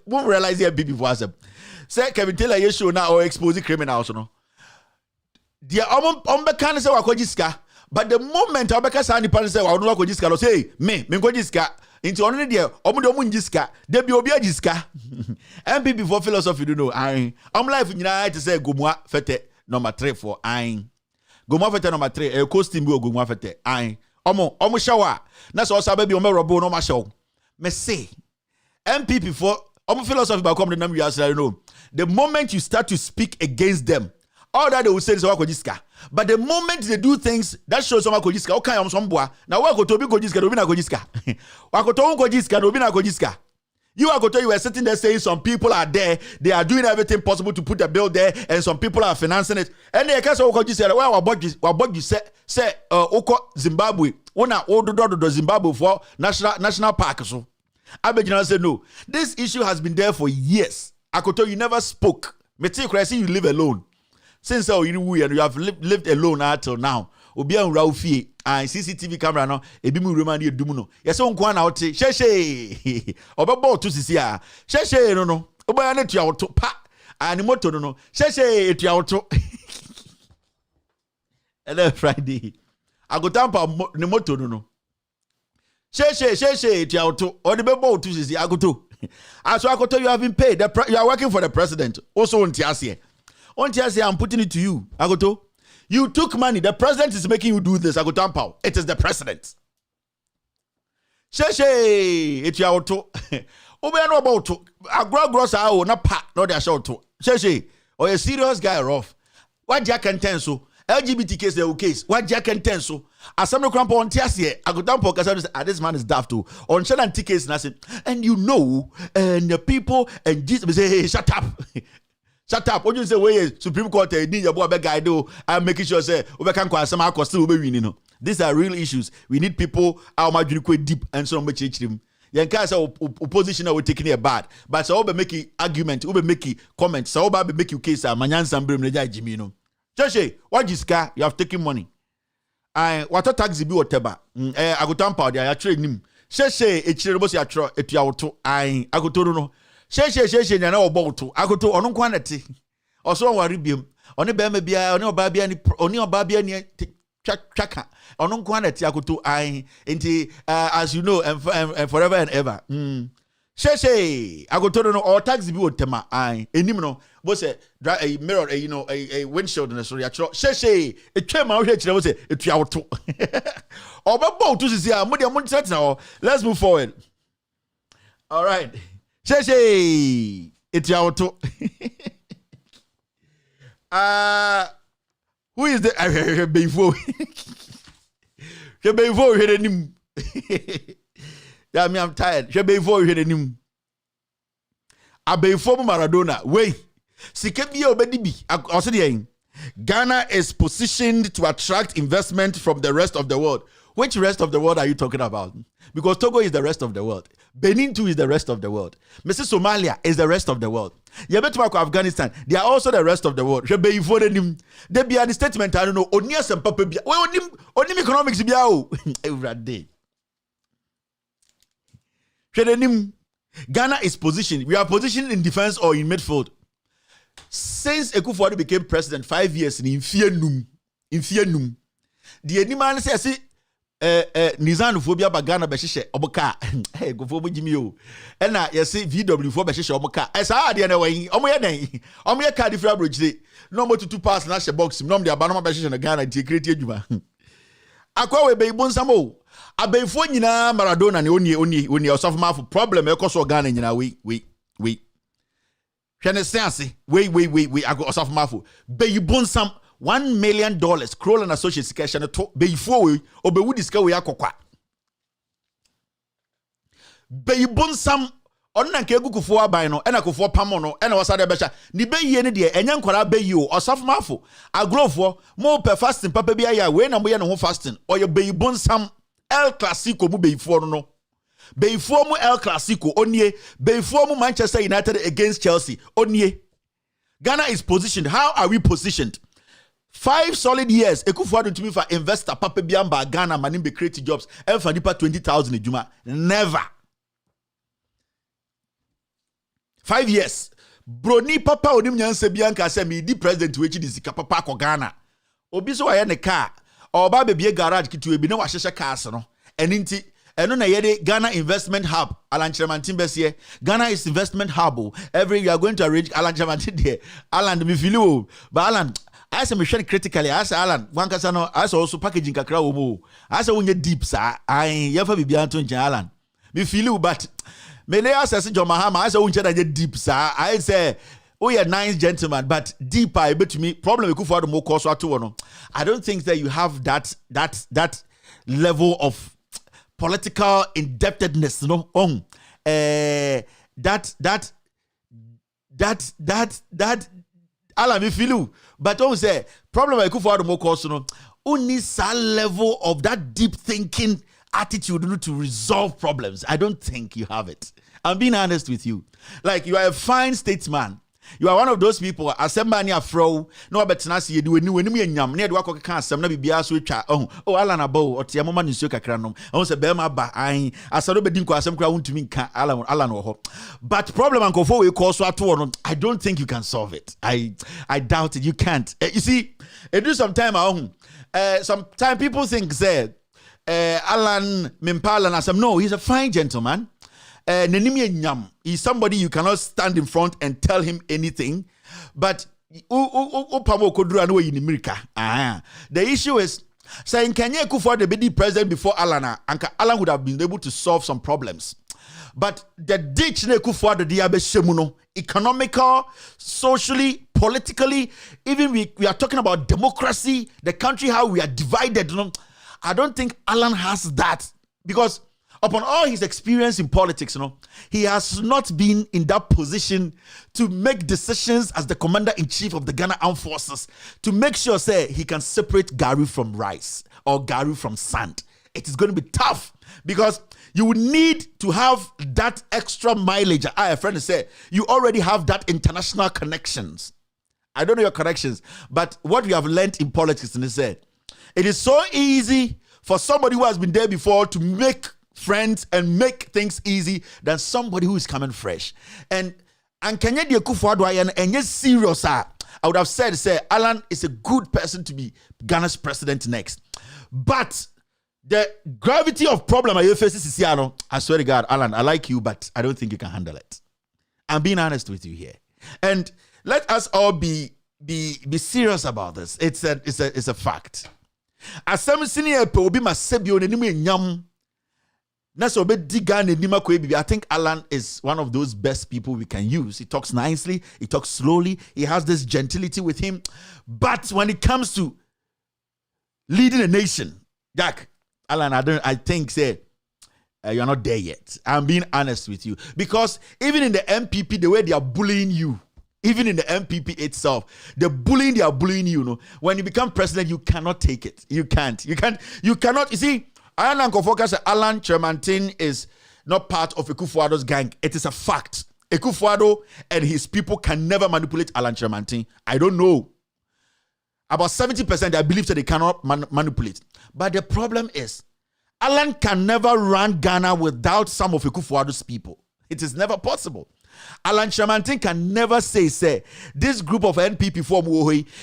Won't realize the NPP for us. Say Kevin Taylor you show now or exposing criminals, no. The ombekan say wakojiska, but the moment Obeka Sani pan say wakojiska, say me kojiska. Into only there, jiska, there be obia jiska. MPP for philosophy, you know, I'm life in United to say Gomwa fete number 3 for I. Gomwa fete number 3, a costume go Gomwa fete I. Omo shower. That's also baby Omo Robo no show. Me say MPP for philosophy by come the name you know. The moment you start to speak against them, all that they will say is wakojiska. But the moment they do things that shows some wakojiska, okay, I'm some boy. Now wakoto bi kojiska, do bi na kojiska. Wakoto kojiska, do bi na kojiska. You were sitting there saying some people are there, they are doing everything possible to put the bill there, and some people are financing it. And they can't say wakojiska. Well, what you say oko Zimbabwe. Una odo Zimbabwe for national park. So Abedina said no. This issue has been there for years. Akoto, you never spoke. Meti Kresi, you live alone. Since you have lived alone until now. Obia Raufi and CCTV camera no ebimu romani edumuno. Yes on kwa na ote. Sheshe. Obebo to sisia. Sheshe no. Oba na tua oto pa. Ani moto no. Sheshe tua oto. Ele Friday. Agotampa ni moto no. Sheshe tua oto. Odebebo to sisia agoto. As agoto you have been paid. You are working for the president. Also on Tiasie. I'm putting it to you, Agoto. You took money. The president is making you do this, Agotampao. It is the president. Sheshe, it's your auto. Obey about to. A gross hour, not pat, not their show to. Sheshe, or a serious guy, rough. What Jack and Tenso? LGBT case, the case. What Jack and Tenso? As some cramp on Tiasie, Agotampo, because this man is daft too. On Shannon tickets, nothing. And you know, and the people, and Jesus say, hey, shut up. Shut up. What you say, way Supreme Court, need your boy guide do. I'm making sure say, we can quite some cost still be winning. These are real issues. We need people how much quite deep and so much them. Yan case opposition will taking it bad. But so be making argument, we be making comments, so be make you case manyan sambrim leja Jimmy no. Cheshe, what is car? You have taken money. I what a taxi be whatever. I go tampa there, I trade him. Cheshe, it's your boss, it's your auto. I go to no. Sheshe na obo to akoto ono kwanati oso wari biem oni be me bia oni oba bia ni oni oba bia ni twaka ono kwanati akoto ai enti as you know and forever and ever sheshe akoto no or taxi bi otema ai enim no bo se a mirror a windshield na so ya tro sheshe etwema wo hwe kire bo se etua woto obebo to sisi a mo de mo ntina. Let's move forward. All right. Sheshe, it's your auto. Who is the before? Before you hear him. Yeah, I'm tired. Before you hear him. A before Maradona. Wait, Sikebia obedibi. Also Ghana is positioned to attract investment from the rest of the world. Which rest of the world are you talking about? Because Togo is the rest of the world. Benin too is the rest of the world. Mrs. Somalia is the rest of the world. Yabetwako Afghanistan, they are also the rest of the world. They be the statement, I don't know, Onias and Papa. Well, onim economics biao every day. Ghana is positioned. We are positioned in defense or in midfield. Since Ekufuado became president 5 years in Fienum, the animal says, Nizan phobia bagana beshishe oboka. Hey, go for Jimmy. And now you see VW for beshishe oboka. As I did away, Omoya card if you bridge. No more to 2 pass national box. No, the Abanama beshish and Ghana to create Juma. Akwa be bonsamo. Abefo nyina Maradona ne oni osofma for problem e koso Ghana nyina we. Hwene sense we ago osofma for be bonsam $1 million Kroll and Associates cash and to before we obewu diska we akokwa be bonsam onna nke egukufo aban no ena kofo pamo no ena wasade becha ni be yie ne de enya nkwara be yi o osofmafo agrofo mo per fasting papa bia ya we na mo ye no ho fasting oye be bonsam El Clasico mu beifo no beifo mu El Clasico onie beifo mu Manchester United against Chelsea onie. Ghana is positioned. How are we positioned? 5 solid years Ekufuado to me for investor papa biamba Ghana manim be create jobs and for nipa 20,000 ejuma never. 5 years broni papa onim nyanse bianka say me di president we chi disika papa ko Ghana obi so aye ne car oba bebie garage kitu ebi na wa hyehye cars no eninti eno na yede Ghana investment hub Alan Kyerematen besie Ghana is investment hub every you are going to arrange Alan Kyerematen there Alan me feel o but Alan I say me share critically I say Alan one kasa no I say also packaging kakra wo mo I say wonye deep sa ai yefa bibia to nchen Alan me feel but me na say John Mahama I say wonche na deep sa I say oh yeah, nice gentleman, but deeper I bet to me problem Ekufuado mo cause to no. I don't think that you have that level of political indebtedness, no. That Ala me feel, but don't say problem Ekufuado mo cause no. Only some level of that deep thinking attitude to resolve problems. I don't think you have it. I'm being honest with you. Like you are a fine statesman. You are one of those people assemble near fro no betena se yedi weni enyam na yedi wakokeka asem na bibia so twa oh Alan abo otia mama nsuo kakra nom se be ma ba an asaro bedi nko asem kra wontumi nka Alan wo ho but problem ankofo we call so ato no I don't think you can solve it. I doubt it. You can't. You see it do some time sometimes people think say Alan Mimpala and asem no he's a fine gentleman. He's somebody you cannot stand in front and tell him anything. But the issue is saying Kenya Ekufuado be the president before Alan, and Alan would have been able to solve some problems. But the ditch Ekufuado diabe shemuno, economical, socially, politically, even we are talking about democracy, the country, how we are divided. I don't think Alan has that because upon all his experience in politics, he has not been in that position to make decisions as the commander-in-chief of the Ghana Armed Forces to make sure, say, he can separate Gary from rice or Gary from sand. It is going to be tough because you would need to have that extra mileage. A friend said, you already have that international connections. I don't know your connections, but what we have learned in politics, and he said, it is so easy for somebody who has been there before to make friends and make things easy than somebody who is coming fresh. And Kenya Ekufuado and yes serious I would have said Alan is a good person to be Ghana's president next. But the gravity of problem I face is I swear to God, Alan, I like you, but I don't think you can handle it. I'm being honest with you here. And let us all be serious about this. It's a fact. As some senior obi masebio nenimu enyam I think Alan is one of those best people we can use. He talks nicely, he talks slowly, he has this gentility with him. But when it comes to leading a nation, Jack, Alan, I think you're not there yet. I'm being honest with you. Because even in the MPP, the way they are bullying you, Even in the MPP itself, the bullying they are bullying you, when you become president, you cannot take it. You cannot. You see, Alan Kyerematen is not part of Akufo-Addo's gang. It is a fact. Akufo-Addo and his people can never manipulate Alan Kyerematen. I don't know. About 70% I believe that they cannot manipulate. But the problem is, Alan can never run Ghana without some of Akufo-Addo's people. It is never possible. Alan Kyerematen can never say, this group of NPP form,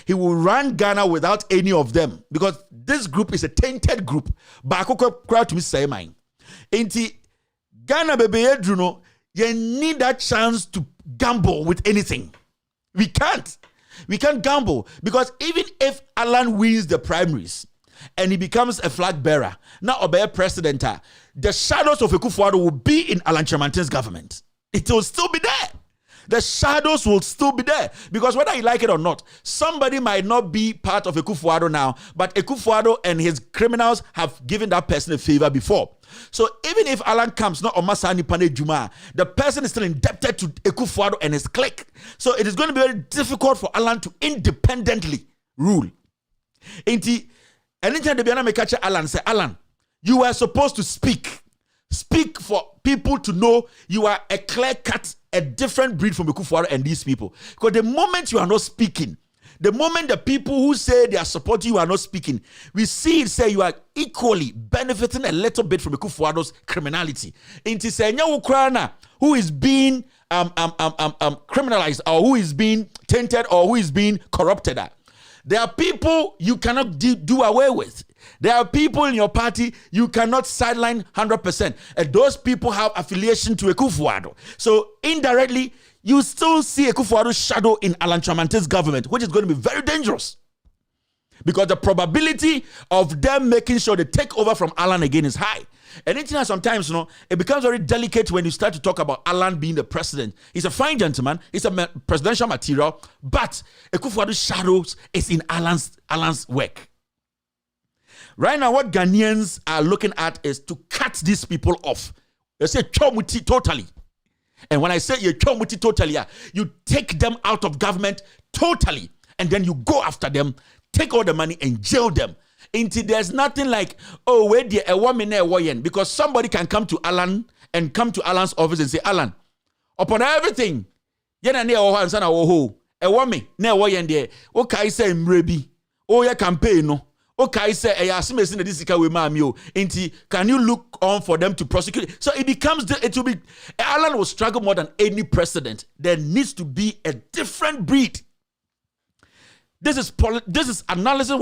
he will run Ghana without any of them. Because this group is a tainted group. But I crowd to me say mine. Inti Ghana baby Edruno, you need that chance to gamble with anything. We can't gamble. Because even if Alan wins the primaries and he becomes a flag bearer, now obey president, the shadows of Akufo-Addo will be in Alan Kyerematen's government. It will still be there. The shadows will still be there. Because whether you like it or not, somebody might not be part of Akufo-Addo now, but Akufo-Addo and his criminals have given that person a favor before. So even if Alan comes, not Omasani Pane Juma, the person is still indebted to Akufo-Addo and his clique. So it is going to be very difficult for Alan to independently rule. Anytime the Biana may catch Alan, say, Alan, you are supposed to speak. Speak for people to know you are a clear cut, a different breed from Akufo-Addo and these people. Because the moment you are not speaking, the moment the people who say they are supporting you are not speaking, we see it say you are equally benefiting a little bit from Akufo-Addo's criminality. Inti Senya Ukraina, who is being criminalized, or who is being tainted, or who is being corrupted. There are people you cannot do away with. There are people in your party you cannot sideline 100%. And those people have affiliation to Akufo-Addo. So indirectly, you still see Akufo-Addo's shadow in Alan Kyerematen's government, which is going to be very dangerous. Because the probability of them making sure they take over from Alan again is high. And sometimes, it becomes very delicate when you start to talk about Alan being the president. He's a fine gentleman. He's a presidential material. But Akufo-Addo's shadows is in Alan's work. Right now, what Ghanaians are looking at is to cut these people off. They say chomuti totally. And when I say you chomuti totally, you take them out of government totally. And then you go after them, take all the money and jail them. There's nothing like, wait there, a woman there, because somebody can come to Alan and come to Alan's office and say, Alan, upon everything, a woman, there, okay, say mrebi, your campaign, no. Okay, say, can you look on for them to prosecute? So Alan will struggle more than any president. There needs to be a different breed. This is analysis.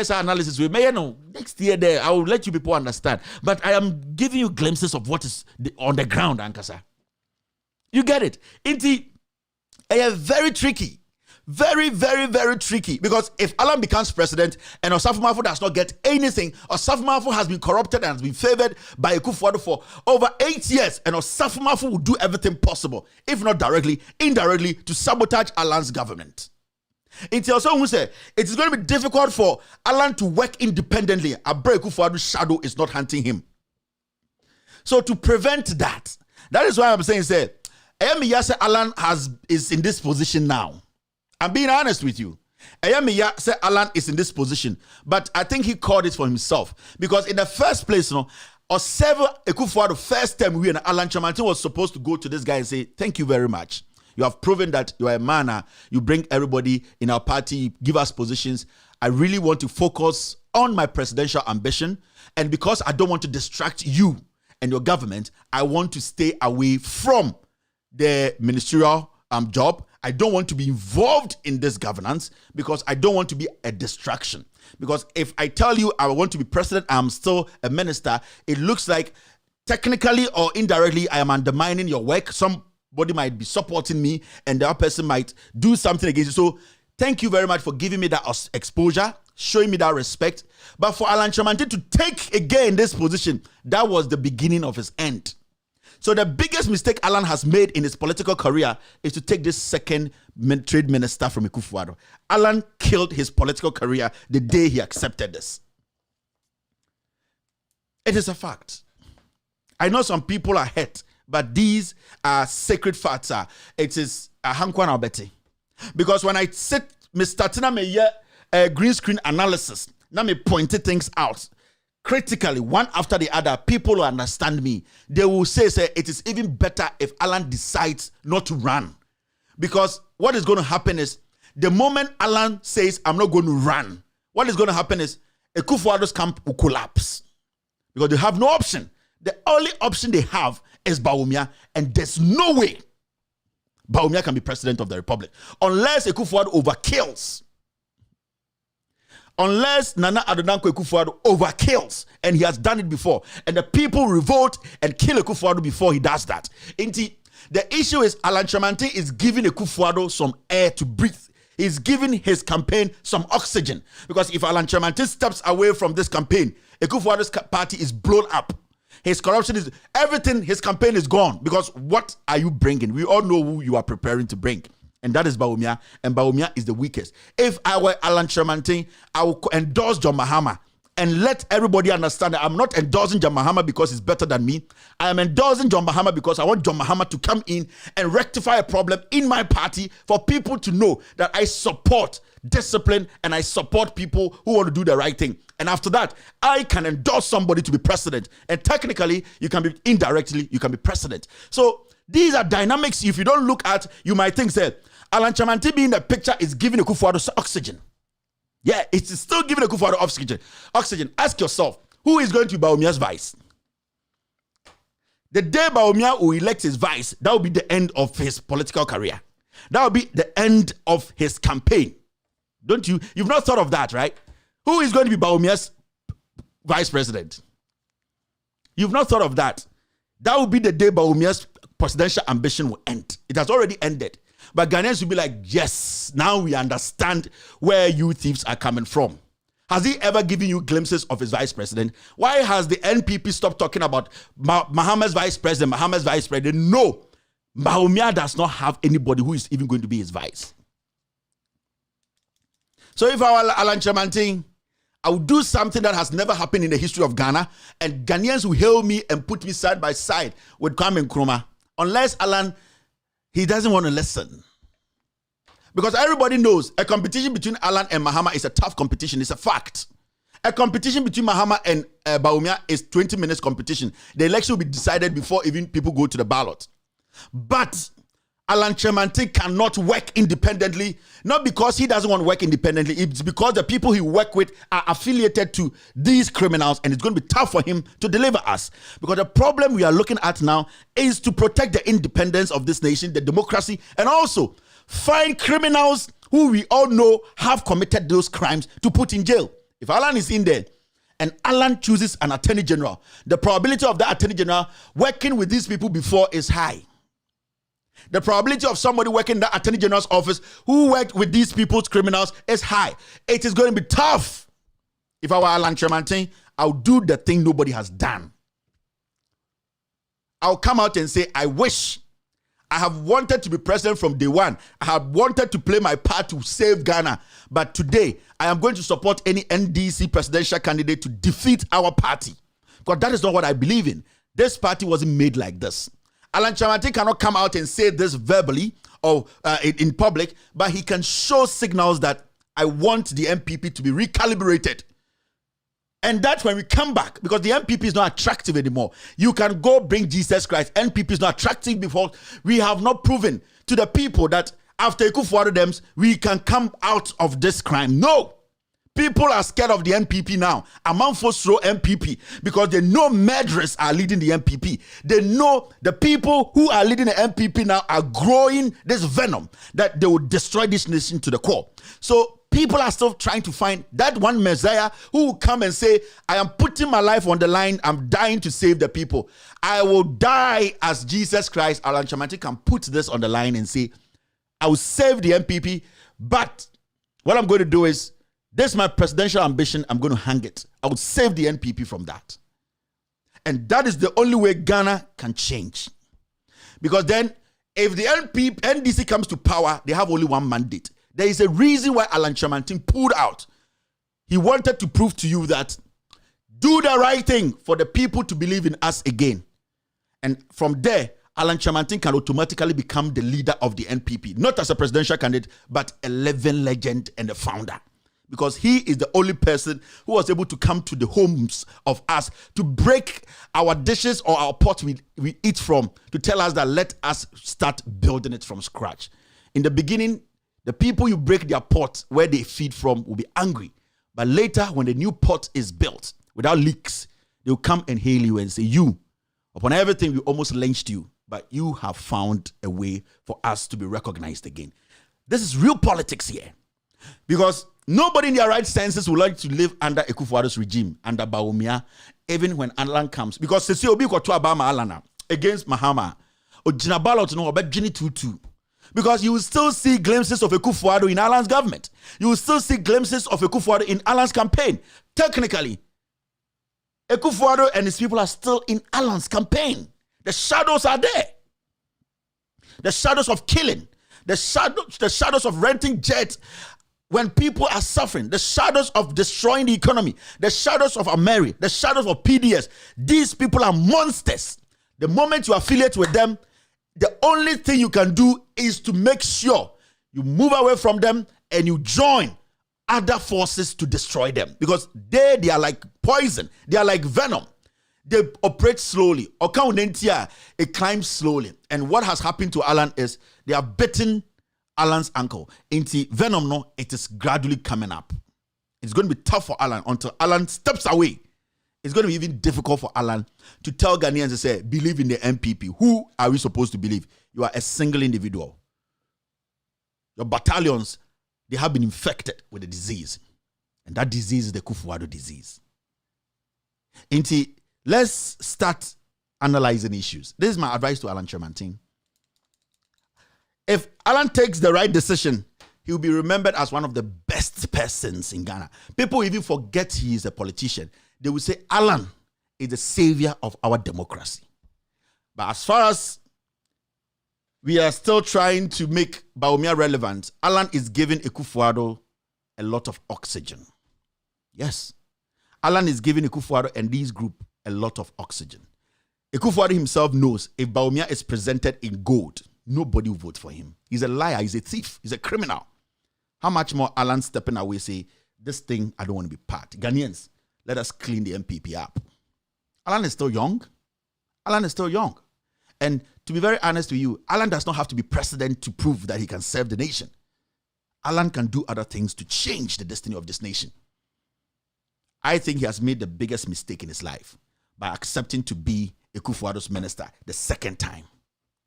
Analysis. Next year there, I will let you people understand. But I am giving you glimpses of what is on the ground, Ankasa. You get it? Very tricky. Very, very, very tricky. Because if Alan becomes president and Osafo Maafo does not get anything, Osafo Maafo has been corrupted and has been favored by Akufo-Addo for over 8 years, and Osafo Maafo will do everything possible, if not directly, indirectly, to sabotage Alan's government. It's also who say it is going to be difficult for Alan to work independently. Akufo-Addo's shadow is not hunting him. So to prevent that is why I'm saying, Alan is in this position now. I'm being honest with you. Alan is in this position, but I think he called it for himself. Because in the first place, Akufo-Addo first time we and Alan Kyerematen was supposed to go to this guy and say, thank you very much. You have proven that you are a man. You bring everybody in our party, give us positions. I really want to focus on my presidential ambition. And because I don't want to distract you and your government, I want to stay away from the ministerial job. I don't want to be involved in this governance because I don't want to be a distraction. Because if I tell you I want to be president, I'm still a minister, it looks like technically or indirectly I am undermining your work. Somebody might be supporting me and the other person might do something against you. So thank you very much for giving me that exposure, showing me that respect. But for Alan Kyerematen to take again this position, that was the beginning of his end. So the biggest mistake Alan has made in his political career is to take this second trade minister from Akufo-Addo. Alan killed his political career the day he accepted this. It is a fact. I know some people are hurt, but these are sacred facts. It is hankwa na obeti. Because when I sit, me starting a green screen analysis, now me pointed things out critically, one after the other. People will understand me. They will say it is even better if Alan decides not to run. Because what is going to happen is, the moment Alan says, I'm not going to run, what is going to happen is, Akufo-Addo's camp will collapse. Because they have no option. The only option they have is Bawumia, and there's no way Bawumia can be president of the republic unless Akufo-Addo overkills. Unless Nana Addo Dankwa Akufo-Addo overkills, and he has done it before, and the people revolt and kill Akufo-Addo before he does that. The issue is Alan Kyerematen is giving Akufo-Addo some air to breathe. He's giving his campaign some oxygen. Because if Alan Kyerematen steps away from this campaign, Akufo-Addo's party is blown up. His corruption is everything. His campaign is gone. Because what are you bringing? We all know who you are preparing to bring. And that is Bawumia. And Bawumia is the weakest. If I were Alan Kyerematen, I would endorse John Mahama and let everybody understand that I'm not endorsing John Mahama because he's better than me. I am endorsing John Mahama because I want John Mahama to come in and rectify a problem in my party for people to know that I support discipline and I support people who want to do the right thing. And after that, I can endorse somebody to be president. And technically, you can be indirectly, you can be president. So these are dynamics. If you don't look at, you might think, say, Alan Kyerematen being in the picture is giving Akufo-Addo oxygen. Yeah, it's still giving Akufo-Addo oxygen. Ask yourself, who is going to be Bawumia's vice? The day Bawumia will elect his vice, that will be the end of his political career. That will be the end of his campaign. Don't you? You've not thought of that, right? Who is going to be Bawumia's vice president? You've not thought of that. That will be the day Bawumia's presidential ambition will end. It has already ended. But Ghanaians will be like, yes, now we understand where you thieves are coming from. Has he ever given you glimpses of his vice president? Why has the NPP stopped talking about Mahama's vice president, Mahama's vice president? No, Bawumia does not have anybody who is even going to be his vice. So if I were Alan Kyerematen, I would do something that has never happened in the history of Ghana, and Ghanaians will hail me and put me side by side with Kwame Nkrumah. Unless Alan, he doesn't want to listen. Because everybody knows a competition between Alan and Mahama is a tough competition. It's a fact. A competition between Mahama and Bawumia is 20 minutes competition. The election will be decided before even people go to the ballot. But Alan Kyerematen cannot work independently, not because he doesn't want to work independently. It's because the people he work with are affiliated to these criminals, and it's going to be tough for him to deliver us. Because the problem we are looking at now is to protect the independence of this nation, the democracy, and also find criminals who we all know have committed those crimes to put in jail. If Alan is in there and Alan chooses an attorney general, the probability of that attorney general working with these people before is high. The probability of somebody working in the attorney general's office who worked with these people's criminals is high. It is going to be tough. If I were Alan Kyerematen, I'll do the thing nobody has done. I'll come out and say, I wish I have wanted to be president from day one. I have wanted to play my part to save Ghana. But today, I am going to support any NDC presidential candidate to defeat our party. Because that is not what I believe in. This party wasn't made like this. Alan Kyerematen cannot come out and say this verbally or in public, but he can show signals that I want the MPP to be recalibrated. And that's when we come back, because the MPP is not attractive anymore. You can go bring Jesus Christ. MPP is not attractive because we have not proven to the people that after Akufo-Addo, we can come out of this crime. No. People are scared of the MPP now. Amanfo's throw MPP because they know murderers are leading the MPP. They know the people who are leading the MPP now are growing this venom that they will destroy this nation to the core. So people are still trying to find that one Messiah who will come and say, I am putting my life on the line. I'm dying to save the people. I will die as Jesus Christ. Alan Kyerematen can put this on the line and say, I will save the MPP. But what I'm going to do is, this is my presidential ambition. I'm going to hang it. I would save the NPP from that. And that is the only way Ghana can change. Because then, if the NDC comes to power, they have only one mandate. There is a reason why Alan Kyerematen pulled out. He wanted to prove to you that do the right thing for the people to believe in us again. And from there, Alan Kyerematen can automatically become the leader of the NPP, not as a presidential candidate, but a living legend and a founder. Because he is the only person who was able to come to the homes of us to break our dishes or our pot we eat from, to tell us that let us start building it from scratch. In the beginning, the people you break their pot where they feed from will be angry. But later, when the new pot is built without leaks, they'll come and hail you and say, you, upon everything, we almost lynched you, but you have found a way for us to be recognized again. This is real politics here. Because nobody in their right senses would like to live under Akufo-Addo's regime, under Bawumia, even when Alan comes. Because Sisi Obi got to Abama Alana against Mahama. Ojina ballot no about Jini Tutu. Because you will still see glimpses of Akufo-Addo in Alan's government. You will still see glimpses of Akufo-Addo in Alan's campaign. Technically, Akufo-Addo and his people are still in Alan's campaign. The shadows are there. The shadows of killing. The shadows of renting jets when people are suffering. The shadows of destroying the economy. The shadows of Ameri. The shadows of PDS. These people are monsters. The moment you affiliate with them, the only thing you can do is to make sure you move away from them and you join other forces to destroy them. Because they are like poison. They are like venom. They operate slowly. It climbs slowly. And what has happened to Alan is they are bitten Alan's ankle. Into venom, no, it is gradually coming up. It's going to be tough for Alan until Alan steps away. It's going to be even difficult for Alan to tell Ghanaians to say, believe in the NPP. Who are we supposed to believe? You are a single individual. Your battalions, they have been infected with a disease. And that disease is the Akufo-Addo disease. Let's start analyzing issues. This is my advice to Alan Kyerematen. If Alan takes the right decision, he will be remembered as one of the best persons in Ghana. People even forget he is a politician. They will say, Alan is the savior of our democracy. But as far as we are still trying to make Bawumia relevant, Alan is giving Akufo-Addo a lot of oxygen. Yes. Alan is giving Akufo-Addo and this group a lot of oxygen. Akufo-Addo himself knows if Bawumia is presented in gold, nobody will vote for him. He's a liar, he's a thief, he's a criminal. How much more Alan stepping away say, this thing, I don't want to be part. Ghanaians, let us clean the MPP up. Alan is still young. Alan is still young. And to be very honest with you, Alan does not have to be president to prove that he can serve the nation. Alan can do other things to change the destiny of this nation. I think he has made the biggest mistake in his life by accepting to be Akufo-Addo's minister the second time.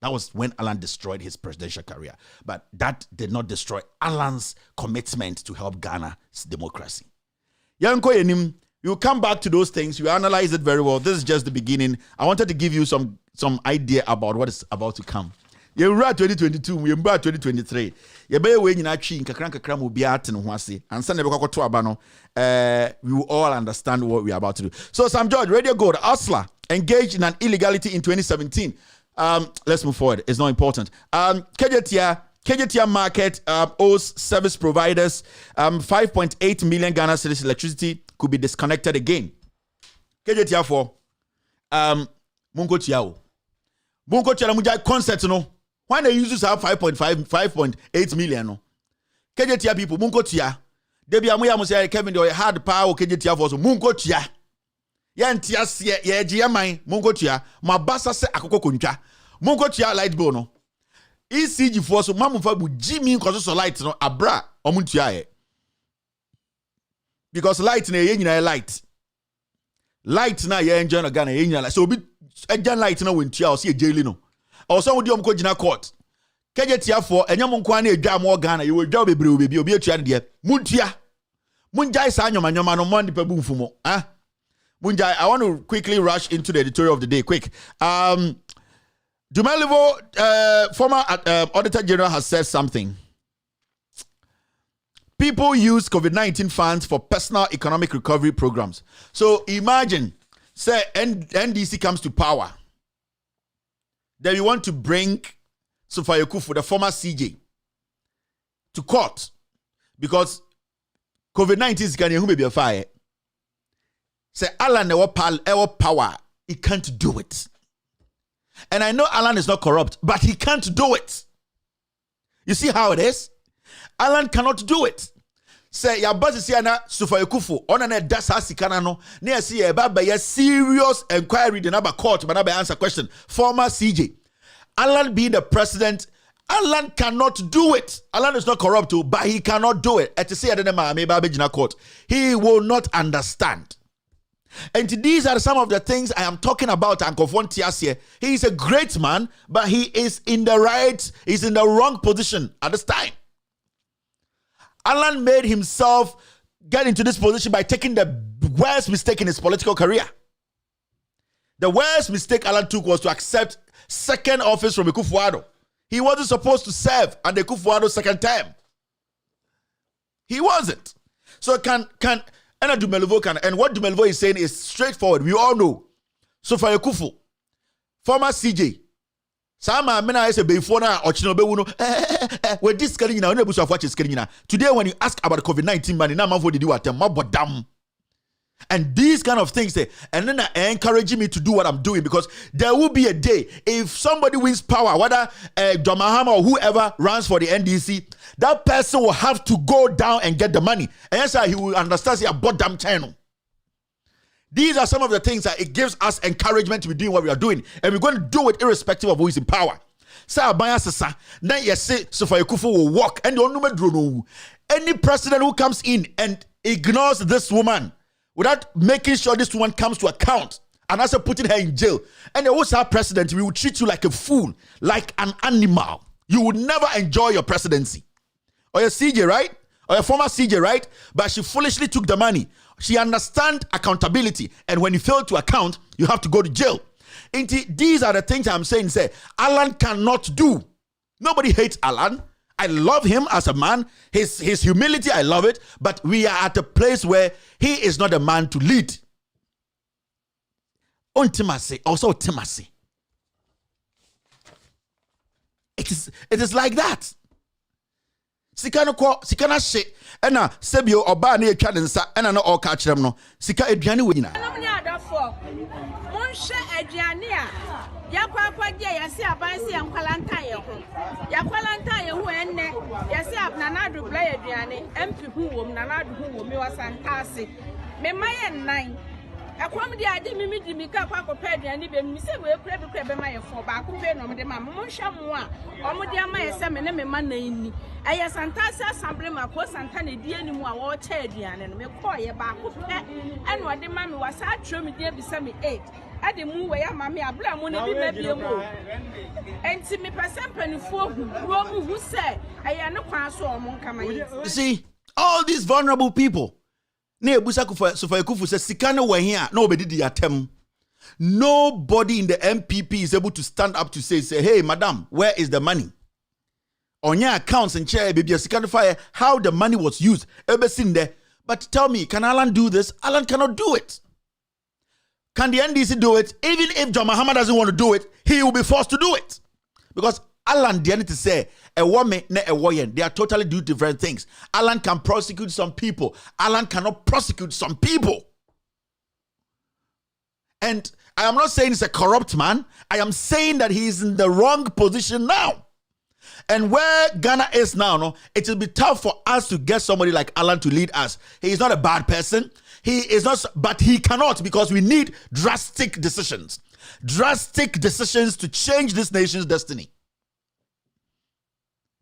That was when Alan destroyed his presidential career. But that did not destroy Alan's commitment to help Ghana's democracy. Yanko Yenim, you come back to those things. You analyze it very well. This is just the beginning. I wanted to give you some idea about what is about to come. You're 2022, we're 2023. You're waiting at Kakran will be at and Sunday we will all understand what we are about to do. So, Sam George, Radio Gold, Osler, engaged in an illegality in 2017. Let's move forward. It's not important. KJTR market owes service providers 5.8 million Ghana cedis electricity could be disconnected again. KJTR for Mungo Tiao. Mungo Tiao Mujai concert no. Why they use to have 5.8 million no? KJTR people Mungo Tia. Debi amuya musaya Kevin the hard power KJTR for so Mungo Tia. Yantia se ye gia man Mungo Tia. Mabasa se akoko kunja. Mungo Tia light bill no. ECG for so mamu fa bu Jimmy cause so light no abra omuntua e. Because light na ye nyina light. Light na ye enjoy no Ghana ye nyina so obi ejan light na wentua o se e jail no. O so wodi omko gina court. KJTR for enyam nko na edwa mo Ghana ye wedwa bebre obi obi etua de muntua. Munjai sa nyoma no mon de pa bu mfumo. Ah. Munjai, I want to quickly rush into the editorial of the day. Quick. Dumelivo, former Auditor General, has said something. People use COVID-19 funds for personal economic recovery programs. So imagine, say NDC comes to power. Then you want to bring Sofia Kufu, the former CJ, to court because COVID-19 is going to be a fire. Say Alan, our power, he can't do it. And I know Alan is not corrupt, but he can't do it. You see how it is? Alan cannot do it. Say ya boss is here na Sufai Kufu on an dasa sikana no near see a baba serious inquiry the number court but answer question. Former CJ. Alan being the president, Alan cannot do it. Alan is not corrupt too, but he cannot do it. At the say court, he will not understand. And these are some of the things I am talking about. He is a great man, but he's in the wrong position at this time. Alan made himself get into this position by taking the worst mistake in his political career. The worst mistake Alan took was to accept second office from Akufo-Addo. He wasn't supposed to serve at the Akufo-Addo's second term. He wasn't. So and what Dumelvo is saying is straightforward. We all know. So for Akufo, former CJ, Sama Mena is a before or we're discussing now. Today, when you ask about COVID-19 money, now what did you attempt? And these kind of things, and then encouraging me to do what I'm doing, because there will be a day if somebody wins power, whether John Mahama or whoever runs for the NDC, that person will have to go down and get the money. And that's how he will understand he bought damn channel. These are some of the things that it gives us encouragement to be doing what we are doing, and we're going to do it irrespective of who is in power. Then you say Sufai Kufu will walk, and any president who comes in and ignores this woman without making sure this one comes to account and also putting her in jail, and the also president, we will treat you like a fool, like an animal. You would never enjoy your presidency. Or your CJ, right? Or your former CJ, right? But she foolishly took the money. She understands accountability, and when you fail to account, you have to go to jail. These are the things I'm saying. Say Alan cannot do. Nobody hates Alan. I love him as a man. His humility, I love it. But we are at a place where he is not a man to lead. Intimacy, also intimacy. It is like that. Sikana she ena sebio oba na etwa nsa ena na o ka kyerem no sika aduane we nyina Monshe aduane a yakwa gye yase abansi yankwalanta ye ho yakwalanta ye ho enne yase abnanadu bla aduane MP hu wom nanadu hu wom wasantase me maye nan akwam di ade mimi di mika kwa kopɛ aduane be mi se we kura bi kura be maye fo ba ko pe no me de ma monhwa mo a omo de amaye se me ne me ma nan ni aya santase assembly ma ko santane di animu a wo kya aduane no me kɔ ye ba ko pe ene ode ma me wasa atro me di bi se me 8 ade mu we ya ma me abla mu ne bi ma bi mu enti me persempanifuo hu se aya ne kwan so omo nkama yi. See, all these vulnerable people. Nobody in the MPP is able to stand up to say, hey, madam, where is the money? On your accounts and share baby fire how the money was used. But tell me, can Alan do this? Alan cannot do it. Can the NDC do it? Even if John Mahama doesn't want to do it, he will be forced to do it. Because Alan, they need to say, a woman, not a warrior. They are totally do different things. Alan can prosecute some people. Alan cannot prosecute some people. And I am not saying he's a corrupt man. I am saying that he is in the wrong position now. And where Ghana is now, it will be tough for us to get somebody like Alan to lead us. He is not a bad person. He is not, but he cannot, because we need drastic decisions. Drastic decisions to change this nation's destiny.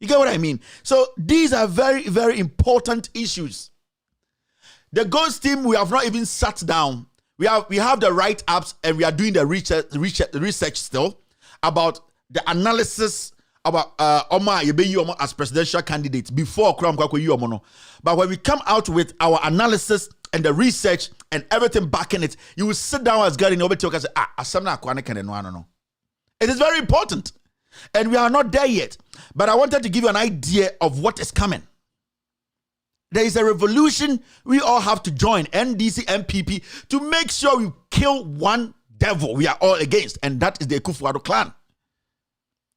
You get what I mean? So these are very, very important issues. The Ghost team, we have not even sat down. We have the write-ups, and we are doing the research still about the analysis about Oma Yebeyi as presidential candidate before Kram Kwakwe Omono. But when we come out with our analysis and the research and everything backing it, you will sit down as Gary and over to us and say, it is very important. And we are not there yet. But I wanted to give you an idea of what is coming. There is a revolution we all have to join, NDC, MPP, to make sure we kill one devil we are all against. And that is the Akufo-Addo clan.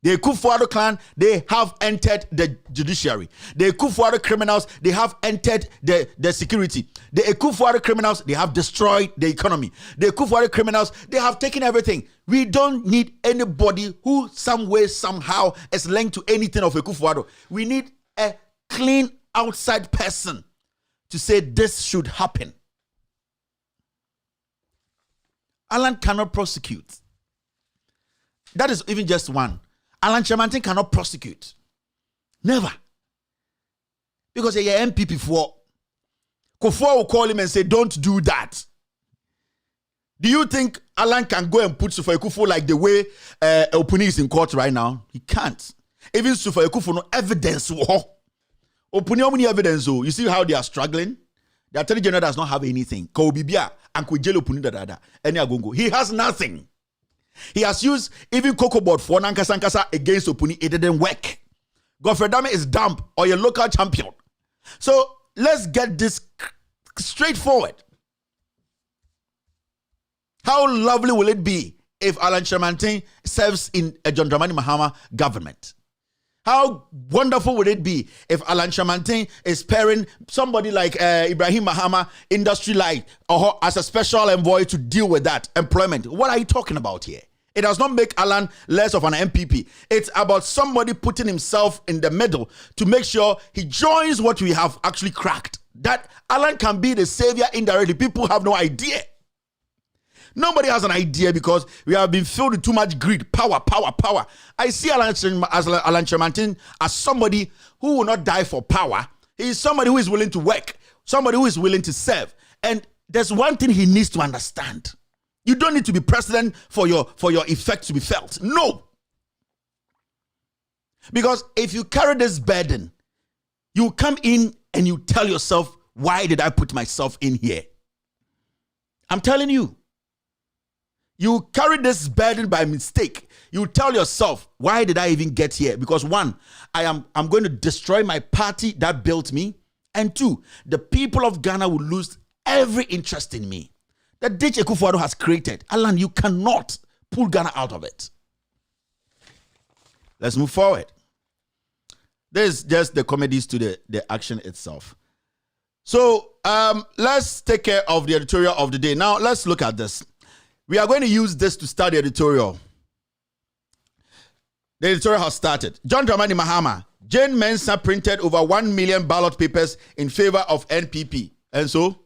The Kufuor clan, they have entered the judiciary. The Kufuor criminals, they have entered the security. The Kufuor criminals, they have destroyed the economy. The Kufuor criminals, they have taken everything. We don't need anybody who some way, somehow is linked to anything of a Kufuor. We need a clean outside person to say this should happen. Alan cannot prosecute. That is even just one. Alan Kyerematen cannot prosecute. Never. Because a MPP for Kufuor will call him and say, don't do that. Do you think Alan can go and put Sufai Kufuor like the way Opuni is in court right now? He can't. Even Sufai Kufuor no evidence. Opuni only evidence. You see how they are struggling? The Attorney General does not have anything. Kaubibia and Kujelo Opuni da any agongo. He has nothing. He has used even Cocoa Board for Nankasa against Opuni. It didn't work. Godfrey Dame is dumb or your local champion. So let's get this straightforward. How lovely will it be if Alan Kyerematen serves in a John Dramani Mahama government? How wonderful would it be if Alan Kyerematen is pairing somebody like Ibrahim Mahama, Industry Light, or as a special envoy to deal with that employment? What are you talking about here? It does not make Alan less of an MPP. It's about somebody putting himself in the middle to make sure he joins what we have actually cracked. That Alan can be the savior indirectly. People have no idea. Nobody has an idea because we have been filled with too much greed, power. I see Alan Kyerematen as somebody who will not die for power. He is somebody who is willing to work, somebody who is willing to serve. And there's one thing he needs to understand. You don't need to be president for your effect to be felt. No. Because if you carry this burden, you come in and you tell yourself, why did I put myself in here? I'm telling you. You carry this burden by mistake. You tell yourself, why did I even get here? Because one, I'm going to destroy my party that built me. And two, the people of Ghana will lose every interest in me. The ditch Kufuor has created. Alan, you cannot pull Ghana out of it. Let's move forward. There's just the comedies to the action itself. So let's take care of the editorial of the day. Now let's look at this. We are going to use this to start the editorial. The editorial has started. John Dramani Mahama. Jane Mensah printed over 1 million ballot papers in favor of NPP. And so,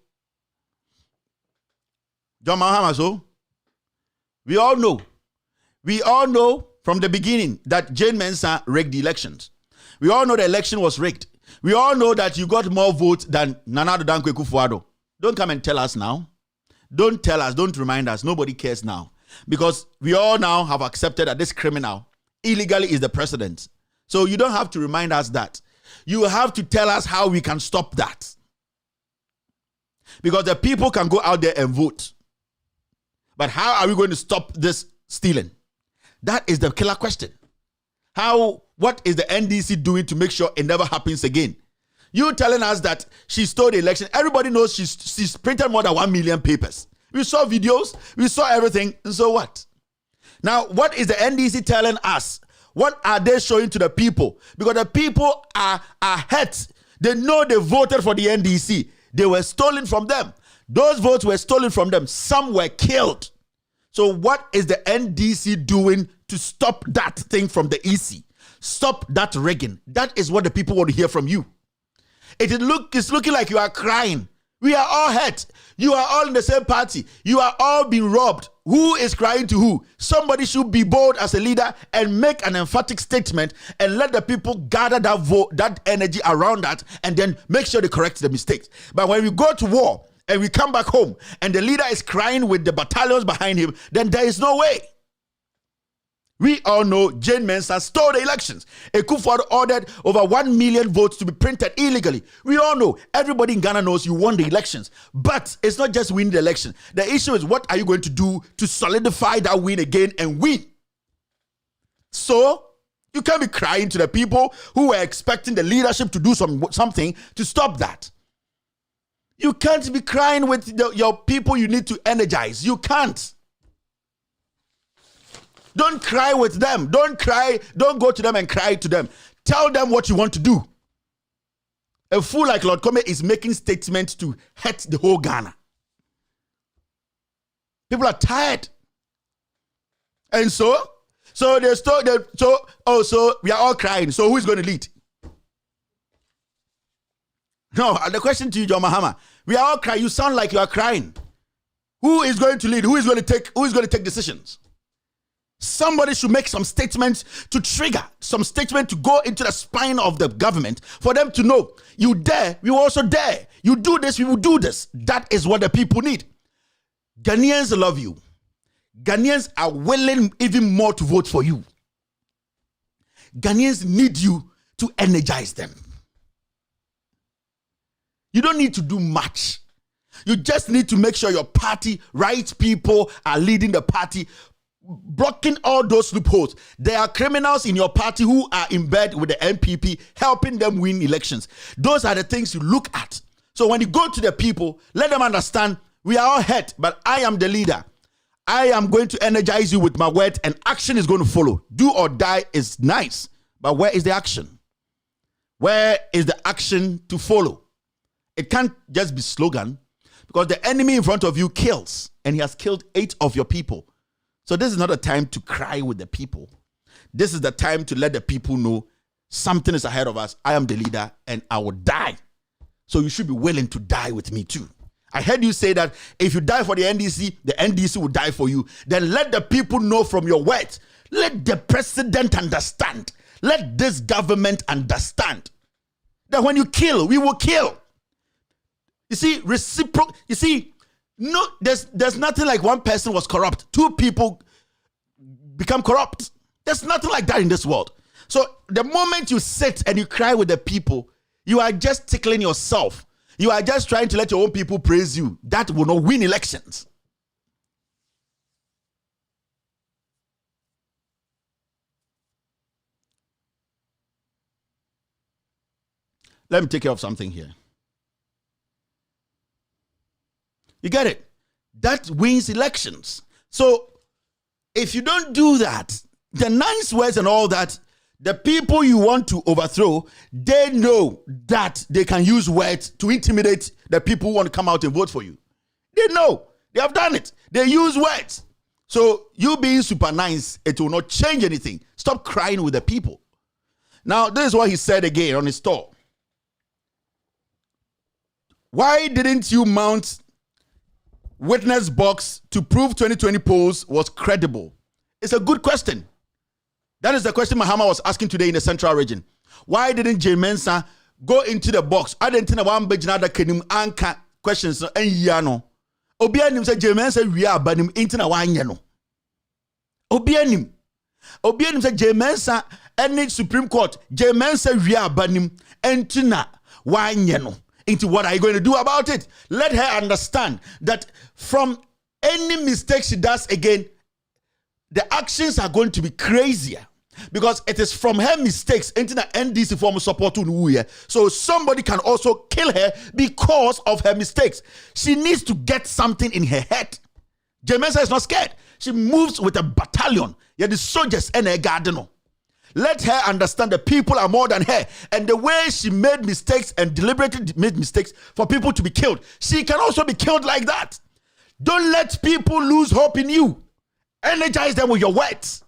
John Mahama, so, we all know from the beginning that Jane Mensah rigged the elections. We all know the election was rigged. We all know that you got more votes than Nana Addo Dankwa Akufo-Addo. Don't come and tell us now. Don't tell us, don't remind us. Nobody cares now. Because we all now have accepted that this criminal illegally is the president. So you don't have to remind us that. You have to tell us how we can stop that. Because the people can go out there and vote. But how are we going to stop this stealing? That is the killer question. What is the NDC doing to make sure it never happens again? You telling us that she stole the election. Everybody knows she's printed more than 1 million papers. We saw videos, we saw everything, and so what? Now, what is the NDC telling us? What are they showing to the people? Because the people are hurt. They know they voted for the NDC. They were stolen from them. Those votes were stolen from them. Some were killed. So what is the NDC doing to stop that thing from the EC? Stop that rigging. That is what the people want to hear from you. It's looking like you are crying. We are all hurt. You are all in the same party. You are all being robbed. Who is crying to who? Somebody should be bold as a leader and make an emphatic statement and let the people gather that vote, that energy around that, and then make sure they correct the mistakes. But when we go to war and we come back home and the leader is crying with the battalions behind him, then there is no way. We all know Jane Mensah stole the elections. Akufo-Addo ordered over 1 million votes to be printed illegally. We all know, everybody in Ghana knows you won the elections. But it's not just winning the election. The issue is, what are you going to do to solidify that win again and win? So, you can't be crying to the people who were expecting the leadership to do something to stop that. You can't be crying with your people you need to energize. You can't. Don't cry with them. Don't cry. Don't go to them and cry to them. Tell them what you want to do. A fool like Lord Commey is making statements to hurt the whole Ghana. People are tired. And so we are all crying. So who is going to lead? No, the question to you, John Mahama, we are all crying. You sound like you are crying. Who is going to lead? Who is going to take decisions? Somebody should make some statements to trigger, some statement to go into the spine of the government for them to know, you dare, we will also dare. You do this, we will do this. That is what the people need. Ghanaians love you. Ghanaians are willing even more to vote for you. Ghanaians need you to energize them. You don't need to do much. You just need to make sure your party, right people are leading the party, blocking all those loopholes. There are criminals in your party who are in bed with the MPP, helping them win elections. Those are the things you look at. So when you go to the people, let them understand, we are all hurt, but I am the leader. I am going to energize you with my word, and action is going to follow. Do or die is nice, but where is the action? Where is the action to follow? It can't just be slogan, because the enemy in front of you kills, and he has killed 8 of your people. So this is not a time to cry with the people. This is the time to let the people know something is ahead of us. I am the leader and I will die. So you should be willing to die with me too. I heard you say that if you die for the NDC will die for you. Then let the people know from your words. Let the president understand. Let this government understand that when you kill, we will kill. You see, no, there's nothing like one person was corrupt. 2 people become corrupt. There's nothing like that in this world. So the moment you sit and you cry with the people, you are just tickling yourself. You are just trying to let your own people praise you. That will not win elections. Let me take care of something here. You get it? That wins elections. So if you don't do that, the nice words and all that, the people you want to overthrow, they know that they can use words to intimidate the people who want to come out and vote for you. They know. They have done it. They use words. So you being super nice, it will not change anything. Stop crying with the people. Now, this is what he said again on his talk. Why didn't you mount witness box to prove 2020 polls was credible? It's a good question. That is the question Mahama was asking today in the central region. Why didn't J. Mensah go into the box? I didn't think one page now that can anchor questions and yano. Obianim said J. Mensah we are banim into na one yano. Obianim said J. Mensah and Supreme Court. J. Mensah we are banim into na one yano. Into what are you going to do about it? Let her understand that from any mistake she does again, the actions are going to be crazier because it is from her mistakes into the NDC form of support to. So somebody can also kill her because of her mistakes. She needs to get something in her head. J. Mensah is not scared. She moves with a battalion. Yeah, the soldiers and a gardener. Let her understand the people are more than her. And the way she made mistakes and deliberately made mistakes for people to be killed, she can also be killed like that. Don't let people lose hope in you. Energize them with your words.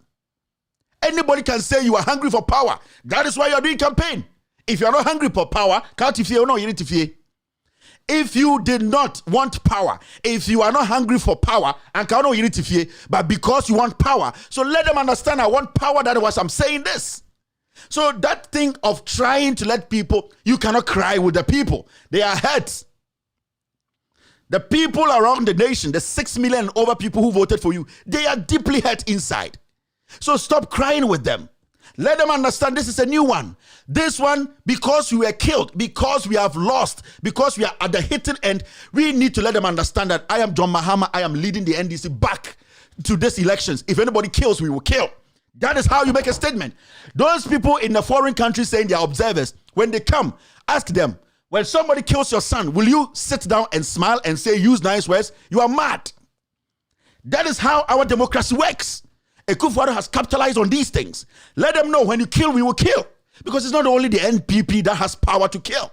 Anybody can say you are hungry for power. That is why you are doing campaign. If you are not hungry for power, can't you fear? No, you need to fear. If you did not want power, if you are not hungry for power, and can't you need to fear, but because you want power, so let them understand I want power. That was I'm saying this. So that thing of trying to let people, you cannot cry with the people. They are hurt. The people around the nation, the 6 million and over people who voted for you, they are deeply hurt inside. So stop crying with them. Let them understand this is a new one. This one, because we were killed, because we have lost, because we are at the hitting end, we need to let them understand that I am John Mahama, I am leading the NDC back to these elections. If anybody kills, we will kill. That is how you make a statement. Those people in the foreign countries saying they are observers, when they come, ask them, when somebody kills your son, will you sit down and smile and say, use nice words? You are mad. That is how our democracy works. Akufo-Addo has capitalized on these things. Let them know when you kill, we will kill. Because it's not only the NPP that has power to kill.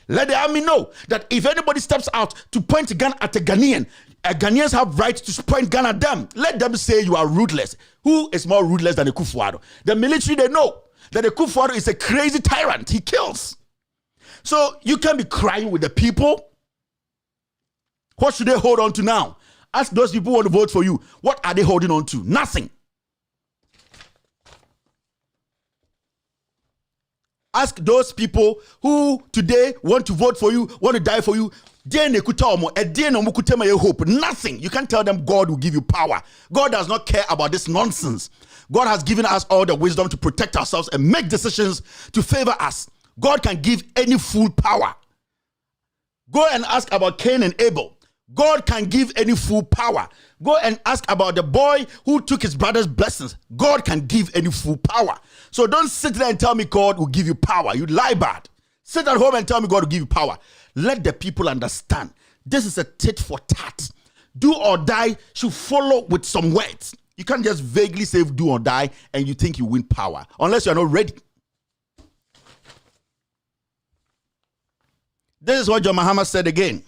Let the army know that if anybody steps out to point a gun at a Ghanaian, Ghanaians have right to point gun at them. Let them say you are ruthless. Who is more ruthless than Akufo-Addo? The military, they know that Akufo-Addo is a crazy tyrant. He kills. So you can't be crying with the people. What should they hold on to now? Ask those people who want to vote for you. What are they holding on to? Nothing. Ask those people who today want to vote for you, want to die for you. Hope. Nothing. You can't tell them God will give you power. God does not care about this nonsense. God has given us all the wisdom to protect ourselves and make decisions to favor us. God can give any fool power. Go and ask about Cain and Abel. God can give any fool power. Go and ask about the boy who took his brother's blessings. God can give any fool power. So don't sit there and tell me God will give you power. You lie bad. Sit at home and tell me God will give you power. Let the people understand. This is a tit for tat. Do or die should follow with some words. You can't just vaguely say do or die and you think you win power. Unless you're not ready. This is what John Mahama said again.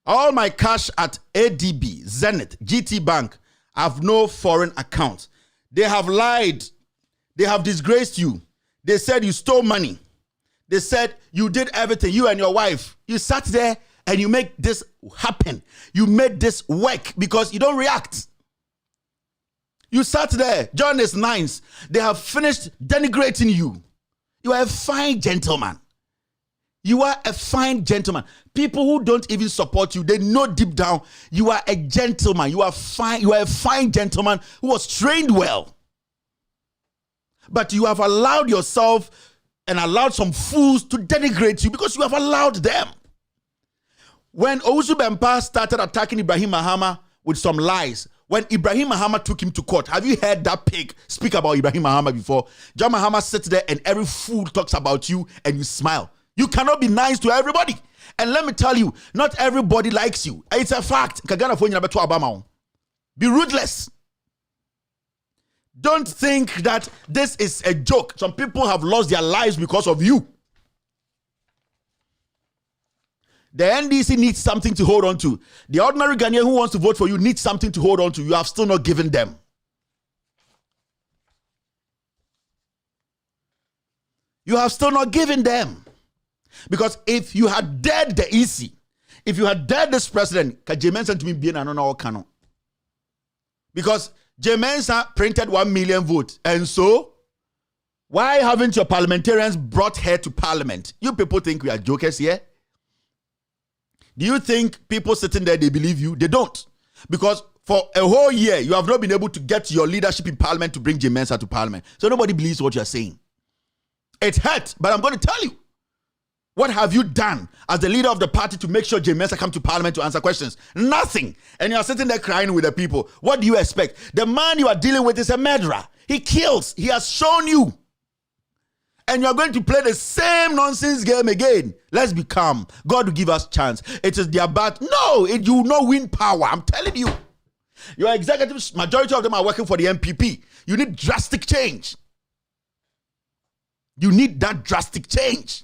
All my cash at ADB, Zenith, GT Bank have no foreign accounts. They have lied. They have disgraced you. They said you stole money. They said you did everything, you and your wife. You sat there and you make this happen. You made this work because you don't react. You sat there, John is nice. They have finished denigrating you. You are a fine gentleman. You are a fine gentleman. People who don't even support you, they know deep down you are a gentleman. You are fine. You are a fine gentleman who was trained well. But you have allowed yourself and allowed some fools to denigrate you because you have allowed them. When Owusu Bempah started attacking Ibrahim Mahama with some lies, when Ibrahim Mahama took him to court, have you heard that pig speak about Ibrahim Mahama before? John Mahama sits there and every fool talks about you and you smile. You cannot be nice to everybody. And let me tell you, not everybody likes you. It's a fact. Be ruthless. Don't think that this is a joke. Some people have lost their lives because of you. The NDC needs something to hold on to. The ordinary Ghanaian who wants to vote for you needs something to hold on to. You have still not given them. You have still not given them. Because if you had dared the EC, if you had dared this president, Kyerematen to me be an canon. Because Kyerematen printed 1 million votes. And so, why haven't your parliamentarians brought her to parliament? You people think we are jokers here? Do you think people sitting there, they believe you? They don't. Because for a whole year, you have not been able to get your leadership in parliament to bring Kyerematen to parliament. So nobody believes what you're saying. It hurt, but I'm going to tell you. What have you done as the leader of the party to make sure Kyerematen come to parliament to answer questions? Nothing. And you're sitting there crying with the people. What do you expect? The man you are dealing with is a murderer. He kills. He has shown you. And you're going to play the same nonsense game again. Let's be calm. God will give us chance. It is their bad. No, you will not win power. I'm telling you. Your executives, majority of them are working for the MPP. You need drastic change. You need that drastic change.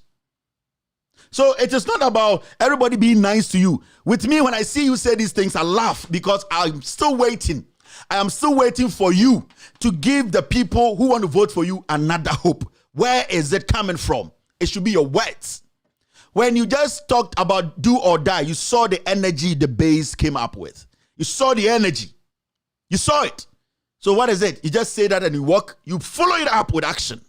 So it is not about everybody being nice to you. With me, when I see you say these things, I laugh because I'm still waiting. I am still waiting for you to give the people who want to vote for you another hope. Where is it coming from? It should be your words. When you just talked about do or die, you saw the energy the base came up with. You saw the energy. You saw it. So what is it? You just say that and you walk. You follow it up with action.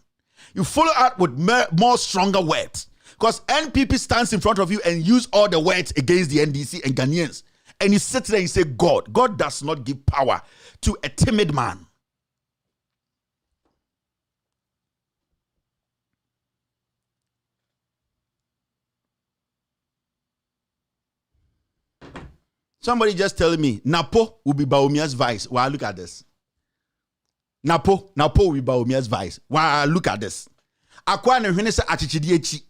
You follow up with more stronger words. Because NPP stands in front of you and use all the words against the NDC and Ghanaians. And you sit there and you say, God does not give power to a timid man. Somebody just telling me, Napo will be Baomia's vice. Wow, look at this. Napo will be Baomia's vice. Wow, look at this. Akwa ne hwene se achichidi echi.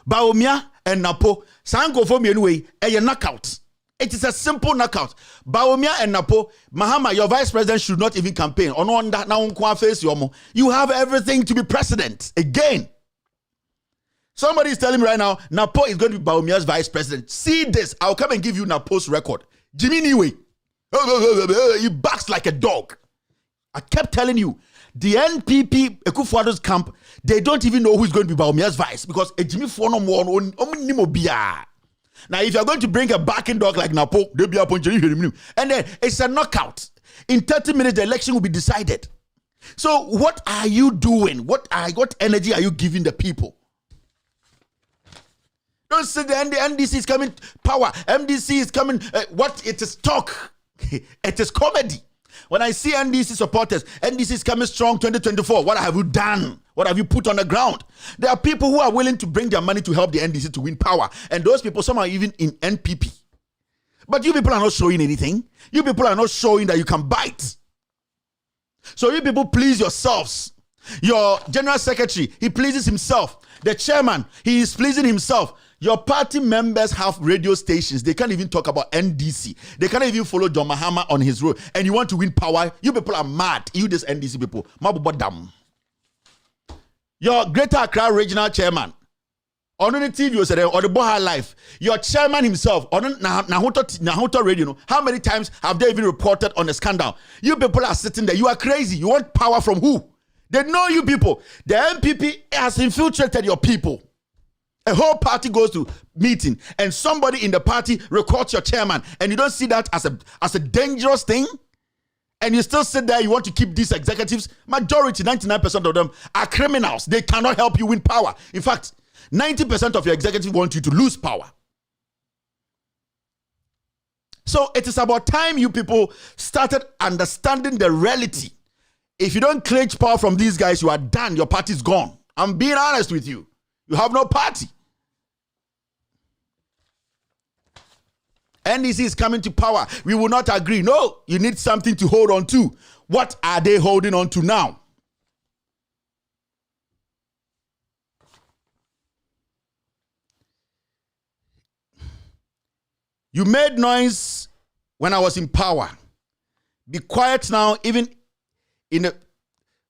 Baomia and Napo, Sango for me anyway, a knockout. It is a simple knockout. Bawumia and Napo, Mahama, your vice president should not even campaign. On that now, you have everything to be president again. Somebody is telling me right now, Napo is going to be Bawumia's vice president. See this. I'll come and give you Napo's record. Jimmy Niwe. He barks like a dog. I kept telling you, the NPP, Ekufuado's camp, they don't even know who is going to be Bawumia's vice because Jimmy Fono Mo. Now, if you're going to bring a barking dog like Napo, they'll be up on you. And then it's a knockout. In 30 minutes, the election will be decided. So, what are you doing? What energy are you giving the people? Don't say the NDC is coming power. MDC is coming. What? It is talk. It is comedy. When I see NDC supporters, NDC is coming strong 2024. What have you done? What have you put on the ground? There are people who are willing to bring their money to help the NDC to win power. And those people, some are even in NPP. But you people are not showing anything. You people are not showing that you can bite. So you people please yourselves. Your general secretary, he pleases himself. The chairman, he is pleasing himself. Your party members have radio stations. They can't even talk about NDC. They can't even follow John Mahama on his road. And you want to win power? You people are mad. You this NDC people. Mabubadam. Your Greater Accra regional chairman. On the TV, you said, or the Boha Life. Your chairman himself, on Nahuto Radio, how many times have they even reported on a scandal? You people are sitting there. You are crazy. You want power from who? They know you people. The MPP has infiltrated your people. A whole party goes to meeting and somebody in the party records your chairman and you don't see that as a dangerous thing and you still sit there. You want to keep these executives. Majority, 99% of them are criminals. They cannot help you win power. In fact, 90% of your executives want you to lose power. So it is about time you people started understanding the reality. If you don't clinch power from these guys, you are done. Your party is gone. I'm being honest with you. You have no party. NDC is coming to power. We will not agree. No, you need something to hold on to. What are they holding on to now? You made noise when I was in power. Be quiet now,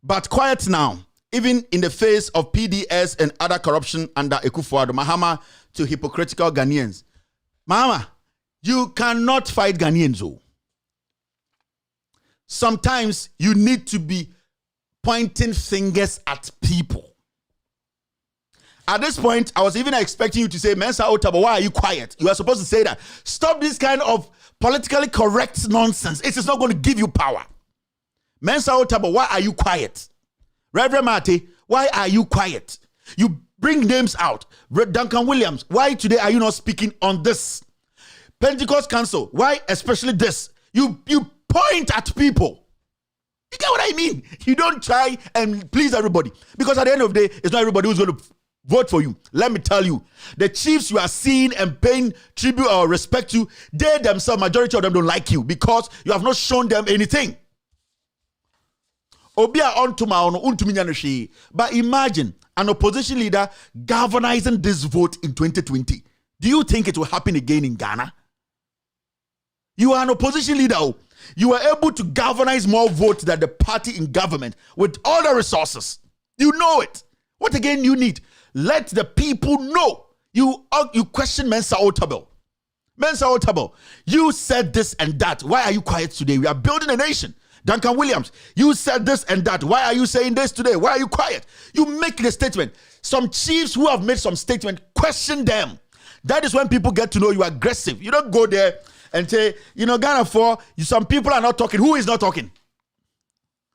but quiet now, even in the face of PDS and other corruption under Ekufuado, Mahama to hypocritical Ghanaians. Mahama, you cannot fight Ghanaians. Oh. Sometimes you need to be pointing fingers at people. At this point, I was even expecting you to say, Mensa Otabo, why are you quiet? You are supposed to say that. Stop this kind of politically correct nonsense. It is not going to give you power. Mensa Otabo, why are you quiet? Reverend Mate, why are you quiet? You bring names out. Duncan Williams, why today are you not speaking on this? Pentecost Council, why especially this? You point at people. You get what I mean? You don't try and please everybody. Because at the end of the day, it's not everybody who's going to vote for you. Let me tell you, the chiefs you are seeing and paying tribute or respect to, they themselves, majority of them don't like you because you have not shown them anything. But imagine an opposition leader galvanizing this vote in 2020. Do you think it will happen again in Ghana? You are an opposition leader. You are able to galvanize more votes than the party in government with all the resources. You know it. What again you need? Let the people know. You question Mensa Otabo. Mensa Otabo, you said this and that. Why are you quiet today? We are building a nation. Duncan Williams, you said this and that. Why are you saying this today? Why are you quiet? You make the statement. Some chiefs who have made some statement, question them. That is when people get to know you are aggressive. You don't go there and say, Ghana some people are not talking. Who is not talking?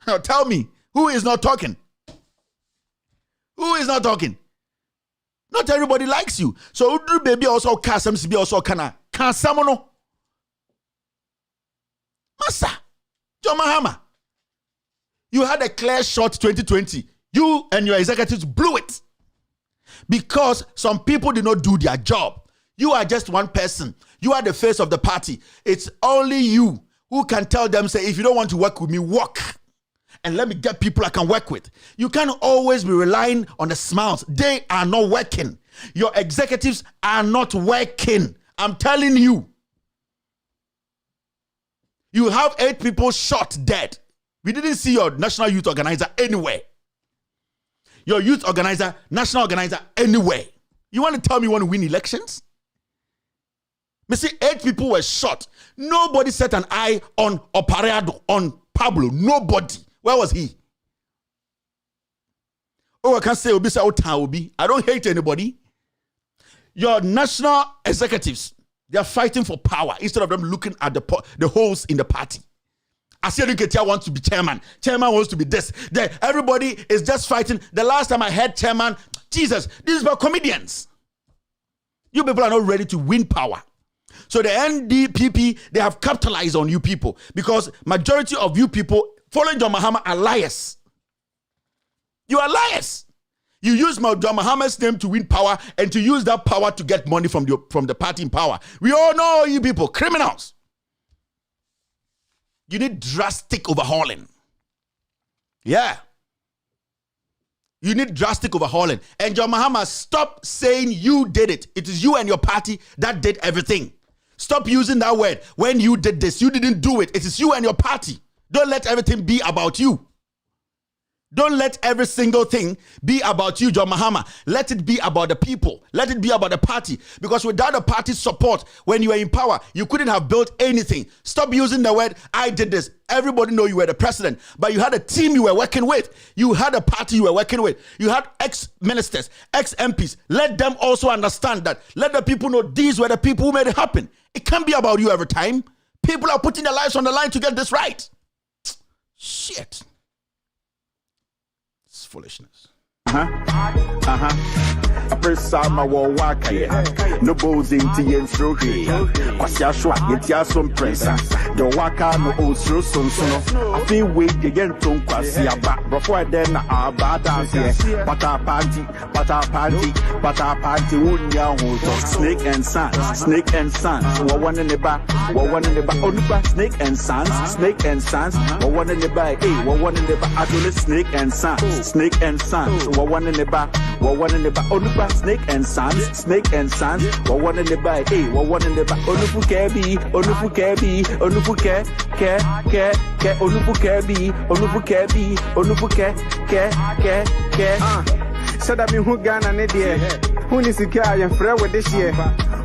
Now tell me, who is not talking? Who is not talking? Not everybody likes you. So baby also Kasam be also kana. Kasamono. Massa. John Mahama. You had a clear shot 2020. You and your executives blew it. Because some people did not do their job. You are just one person. You are the face of the party. It's only you who can tell them, say, if you don't want to work with me, walk. And let me get people I can work with. You can't always be relying on the smiles. They are not working. Your executives are not working. I'm telling you. You have 8 people shot dead. We didn't see your national youth organizer anywhere. Your youth organizer, national organizer, anywhere. You want to tell me you want to win elections? Me see 8 people were shot. Nobody set an eye on Opareado, on Pablo. Nobody. Where was he? Oh, I can't say Obi say Obi. I don't hate anybody. Your national executives, they are fighting for power instead of them looking at the holes in the party. Asielu Ketia wants to be chairman. Chairman wants to be this. Everybody is just fighting. The last time I heard chairman, Jesus, this is about comedians. You people are not ready to win power. So the NDPP, they have capitalized on you people because majority of you people following John Mahama are liars. You are liars. You use John Mahama's name to win power and to use that power to get money from the party in power. We all know you people, criminals. You need drastic overhauling. Yeah. You need drastic overhauling. And John Mahama, stop saying you did it. It is you and your party that did everything. Stop using that word. When you did this, you didn't do it. It is you and your party. Don't let everything be about you. Don't let every single thing be about you, John Mahama. Let it be about the people. Let it be about the party. Because without the party's support, when you were in power, you couldn't have built anything. Stop using the word, I did this. Everybody know you were the president. But you had a team you were working with. You had a party you were working with. You had ex-ministers, ex-MPs. Let them also understand that. Let the people know these were the people who made it happen. It can't be about you every time. People are putting their lives on the line to get this right. Shit. Foolishness. Presama wa wakaya no bozi nti yensrohwe kwasi ahwa yetia so mpresa de waka no osro sonsono afi we yento kwasi aba before then na aba dance pata party unya ho snake and sons wo one in the back onuba snake and sons wo one in the back wo one in the back adole snake and sons wo one in the back onuba snake and sons wo one in the back wo one in the back onufu kebi onufu ke said I be who Ghana ne dear who ni sika ya frɛ with this year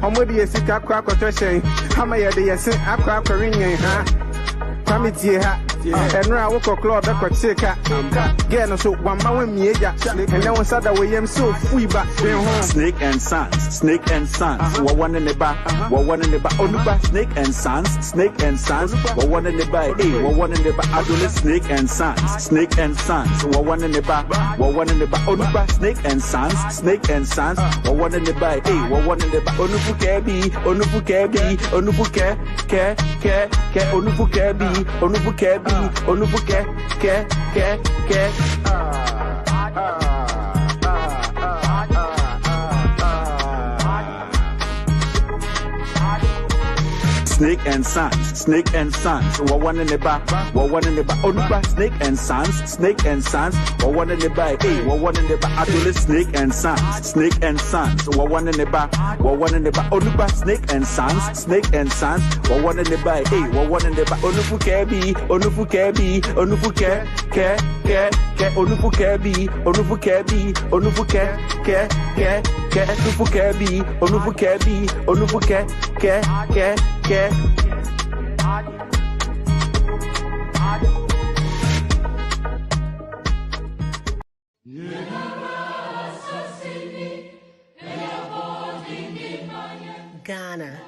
omodi yesika kwa kwatwɛhyɛn hama yɛ de yɛse akwa akɔrenyen ha committee ha enra wo club e kwacheka get no so one ma wen mieja and then one sada we yam so fui ba snake and sons wo one in the back onuba snake and sons wo one in the back wo one in the back adole snake and sons wo one in the back onuba snake and sons wo one in the back wo one in the back onufu kebi onufu ke onufu kebi onubuke ke snake and sons wo one in the back onuba snake and sons wo one in the back wo one in the back adole snake and sons wo one in the back onuba snake and sons wo one in the back wo one in the back onufu kebi onufu ke onufu Ghana,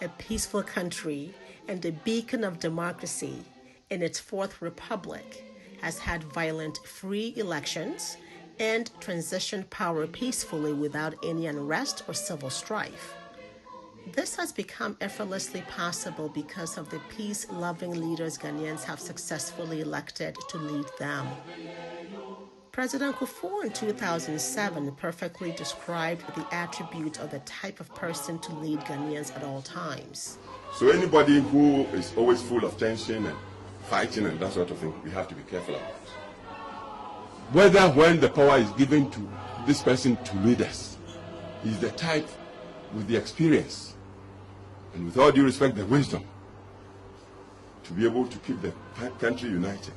a peaceful country and a beacon of democracy in its fourth republic, has had violent free elections and transitioned power peacefully without any unrest or civil strife. This has become effortlessly possible because of the peace-loving leaders Ghanaians have successfully elected to lead them. President Kufuor in 2007 perfectly described the attributes of the type of person to lead Ghanaians at all times. So anybody who is always full of tension and fighting and that sort of thing, we have to be careful about. Whether when the power is given to this person to lead us, he's the type with the experience and with all due respect, the wisdom to be able to keep the country united,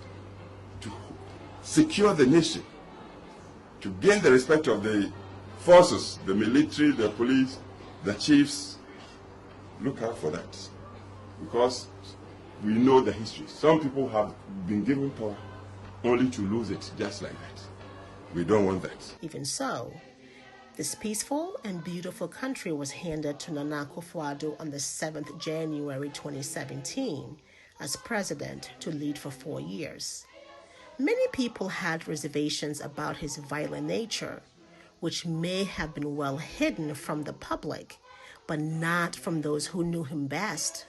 to secure the nation, to gain the respect of the forces, the military, the police, the chiefs. Look out for that, because we know the history. Some people have been given power only to lose it just like that. We don't want that. Even so, this peaceful and beautiful country was handed to Nana Akufo-Addo on the 7th January 2017 as president to lead for 4 years. Many people had reservations about his violent nature, which may have been well hidden from the public, but not from those who knew him best.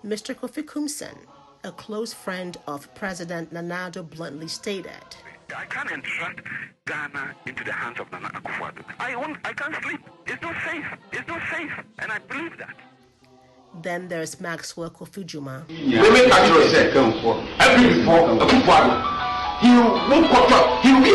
Mr. Kofi Kumsen, a close friend of President Nana Addo, bluntly stated, I can't entrust Ghana into the hands of Nana Akufo-Addo. I can't sleep. It's not safe. It's not safe. And I believe that. Then there's Maxwell Kofi-Juma. He will be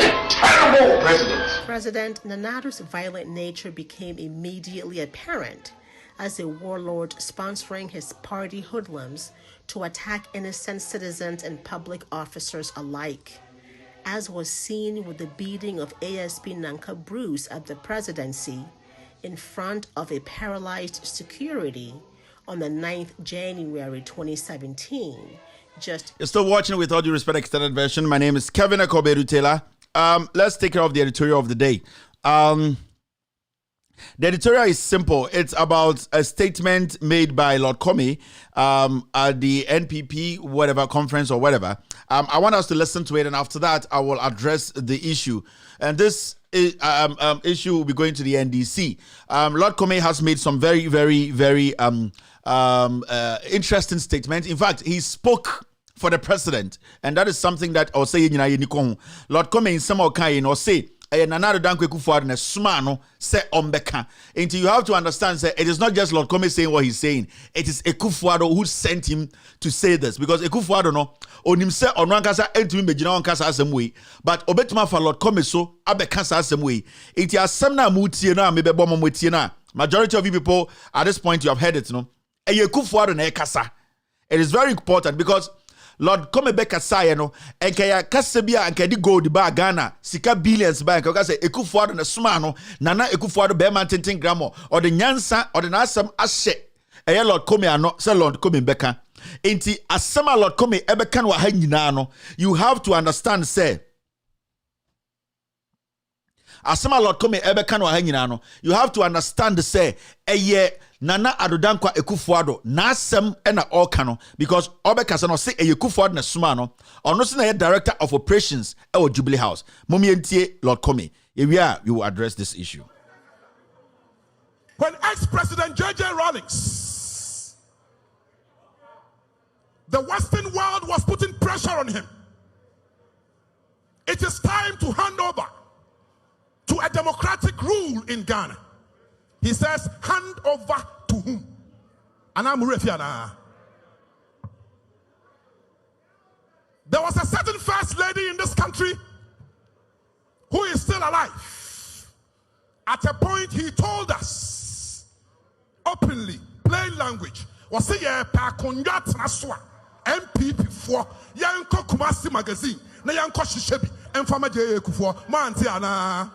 a terrible president. President Nana Addo's violent nature became immediately apparent as a warlord sponsoring his party hoodlums to attack innocent citizens and public officers alike, as was seen with the beating of ASP Nanka Bruce at the presidency in front of a paralyzed security on the 9th January 2017. You're still watching With All Due Respect extended version. My name is Kevin Akobedu-Taylor. Let's take care of the editorial of the day. The editorial is simple. It's about a statement made by Lord Commey at the NPP whatever conference or whatever. I want us to listen to it, and after that, I will address the issue. And this issue will be going to the NDC. Lord Commey has made some very, very, very interesting statements. In fact, he spoke for the president, and that is something that I'll say. Lord Commey in some kind or say. Until you have to understand, say, it is not just Lord Commey saying what he's saying. It is Akufo-Addo who sent him to say this, because Akufo-Addo no onim say onwankasa entumi begina onkasa asem we, but obetuma fa Lord Commey so abekasa asem we. It is asem na mutie na mebebo momotie na. Majority of you people at this point, you have heard it, no. Akufo-Addo na ekasa. It is very important, because Lord Commey beka say no enkaya kasebia ankadi gold ba Ghana sika billions ba enka say Akufo-Addo na suma no Nana Akufo-Addo be man 10 gram or the nyansa or the nasam ashe eye Lord Commey ano say Lord Commey beka enti asema Lord Commey ebeka no ha nyina no. You have to understand, say asema Lord Commey ebeka no ha nyina no. You have to understand, say eye Nana Adodankwa Akufo-Addo na asem na oka no, because obekasa no say Akufo-Addo na suma no ono se na director of operations at Jubilee House. Momientie Lord Commey. Ewia, we will address this issue. When ex-president J.J. Rawlings, the Western world was putting pressure on him. It is time to hand over to a democratic rule in Ghana. He says, hand over to whom? And I'm Refiana. There was a certain first lady in this country who is still alive. At a point, he told us openly, plain language, was say yeah, pa konjat naswa MPP for yanko Kumasi magazine na yanko shishebi enfama je Akufo manti ana.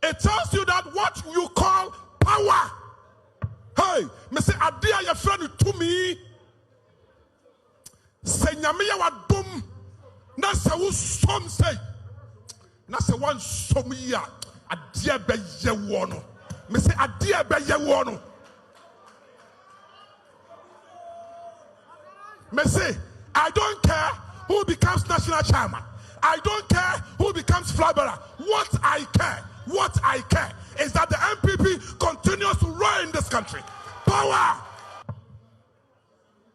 It tells you that what you call power. Hey, me say adia your friend to me. Say nyame wa dum na se wo som say. Na se wan som ya adia be ye wo no. Me say adia be ye wo no. Me say I don't care who becomes national chairman. I don't care who becomes flag bearer. What I care is that the MPP continues to rule in this country. Power.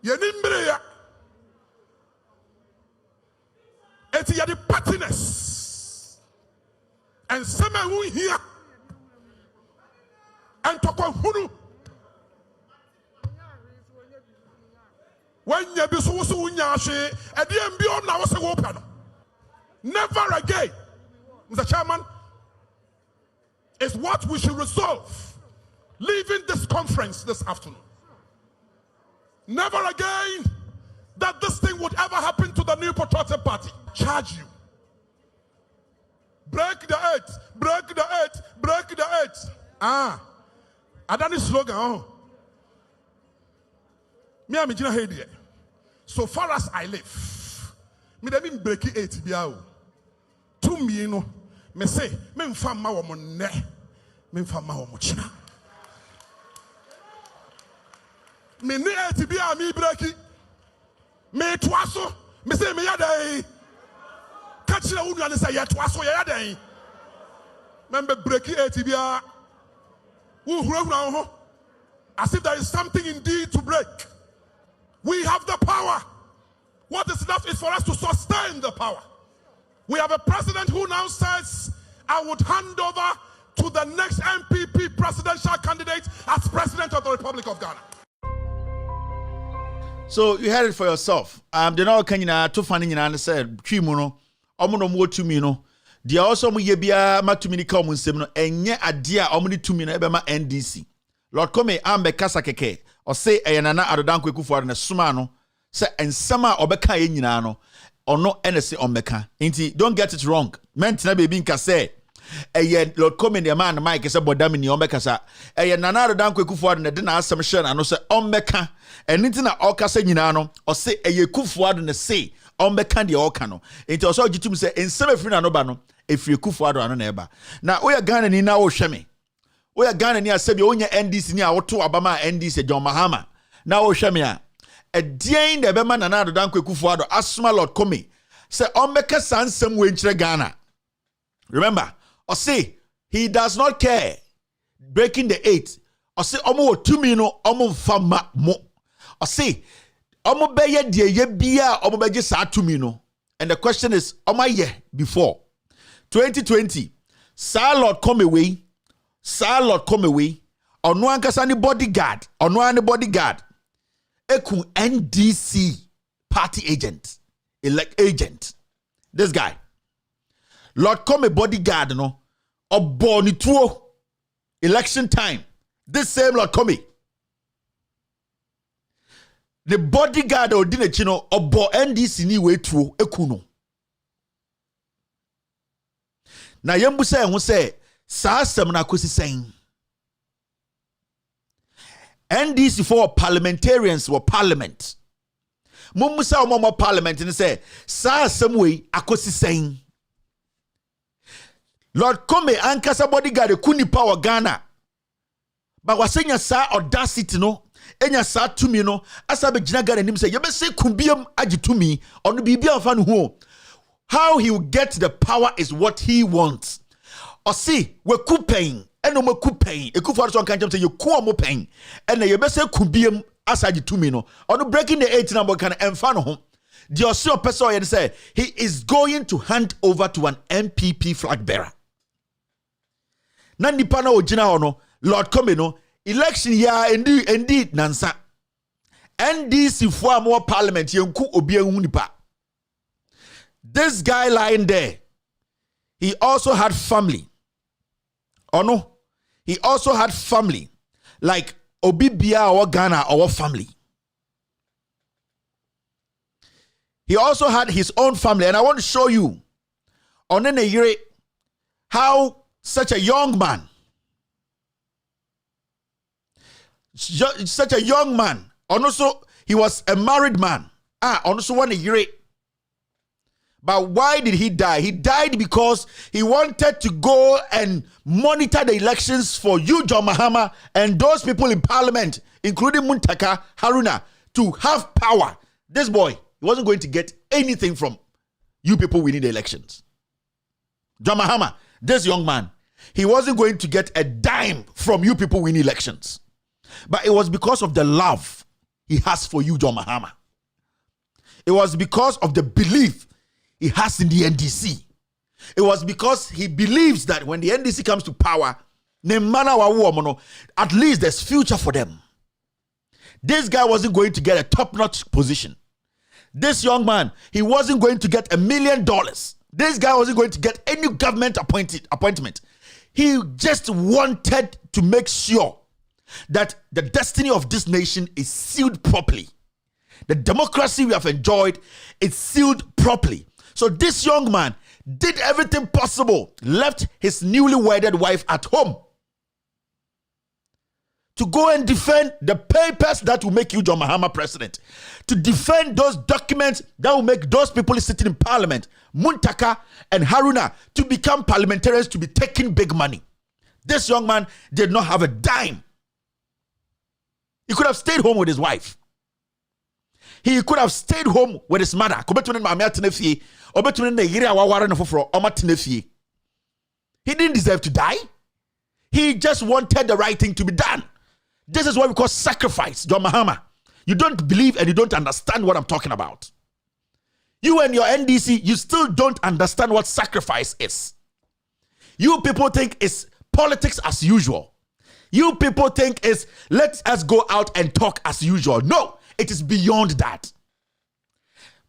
Yenimbre. It's the pettiness. And some who here and talk of who. When you be so unyashi, and the MBO now was open. Never again, Mr. Chairman. Is what we should resolve leaving this conference this afternoon. Never again that this thing would ever happen to the New Patriotic Party. Charge you. Break the earth, break the earth, break the earth. Adani slogan. Me am Jina Hedi. So far as I live, me dey mean break it biao. To me no, me say me mfa ma wo mo ne, me mfa ma wo mo china. Me ne it bia me break. Me twaso, me say me yadai. Catch the wood and say yet twaso yadai. Member break it bia. As if there is something indeed to break. We have the power. What is left is for us to sustain the power. We have a president who now says, I would hand over to the next MPP presidential candidate as president of the Republic of Ghana. So you heard it for yourself. The now Kenya to finding in said, Chimuno, Omono mo to me no. Dia also mu yebia matumi ni ka omu nsem no enye ade a omu ni tumi na ebe ma NDC. Lord Commey ambe kasa keke o say eyenana adodanko ekufuado na suma no say ensem a obeka ye nyina no ono ene se ombeka. Nti don't get it wrong. Mentina baby nka say Lord Commey the man Mike say bodam ni ombeka sa eyenana adodanko ekufuado na de na asem hye na no say ombeka. Enti na okasa nyina no o say ekufuado na say ombeka de okano. Nti also gitum say ensem afiri na no ba no efiri ekufuado ano na eba. Na oya Ghana ni na wo hweme. Oya Ghana ni asebi onya NDC ni a woto abama NDC John Mahama na wo hweme a edien de bema na adodanko ekufuado asoma Lord Commey say ombeka sansem we nkyere Ghana. Remember, or say he does not care. Breaking the 8. Or say omo tumi no omo fama mo. Or say omo beye die ye bia omo beje sa tumi no. And the question is omo ye before 2020 Sir Lord Commey we ono ankasa ni bodyguard eku NDC party agent elect agent. This guy Lord Commey bodyguard no obo ni tuo election time. This same Lord Commey the bodyguard odine chino obo NDC ni we tuo eku no. Na yembu say hu say sa asem na kosi sen NDC for parliamentarians were parliament. Mummu say omo parliament ni say sa asem we akosi sen. Lord Commey ankasa bodyguard kuni power Ghana. But wasenya sa audacity no enya sa tumi no asa be gina Ghana nim say yebese kubiam agitumi onu bibia fa no ho. How he will get the power is what he wants. Or see, we coupain, and no more coupain. A coup for some kind of say you cool more pain, and the yebese kubium aside to me no. On breaking the 8 number can enfano home. The Osio person say he is going to hand over to an MPP flag bearer. Nani pana ojina ono Lord Commey no election ya indeed nansa. NDC for more parliament yenku obi nipa. This guy lying there, he also had family. Oh no, he also had family. Like Obibia or Ghana or family. He also had his own family. And I want to show you on a year how such a young man, and also he was a married man. Also one year. But why did he die? He died because he wanted to go and monitor the elections for you, John Mahama, and those people in parliament, including Muntaka Haruna, to have power. This boy, he wasn't going to get anything from you people winning the elections. John Mahama, this young man, he wasn't going to get a dime from you people winning elections. But it was because of the love he has for you, John Mahama. It was because of the belief he has in the NDC. It was because he believes that when the NDC comes to power, at least there's future for them. This guy wasn't going to get a top-notch position. This young man, he wasn't going to get $1 million. This guy wasn't going to get any government appointment. He just wanted to make sure that the destiny of this nation is sealed properly. The democracy we have enjoyed is sealed properly. So this young man did everything possible, left his newly wedded wife at home to go and defend the papers that will make you John Mahama president, to defend those documents that will make those people sitting in parliament, Muntaka and Haruna, to become parliamentarians, to be taking big money. This young man did not have a dime. He could have stayed home with his wife. He could have stayed home with his mother. He didn't deserve to die. He just wanted the right thing to be done. This is what we call sacrifice, John Mahama. You don't believe and you don't understand what I'm talking about. You and your NDC, you still don't understand what sacrifice is. You people think it's politics as usual. You people think it's let us go out and talk as usual. No, it is beyond that.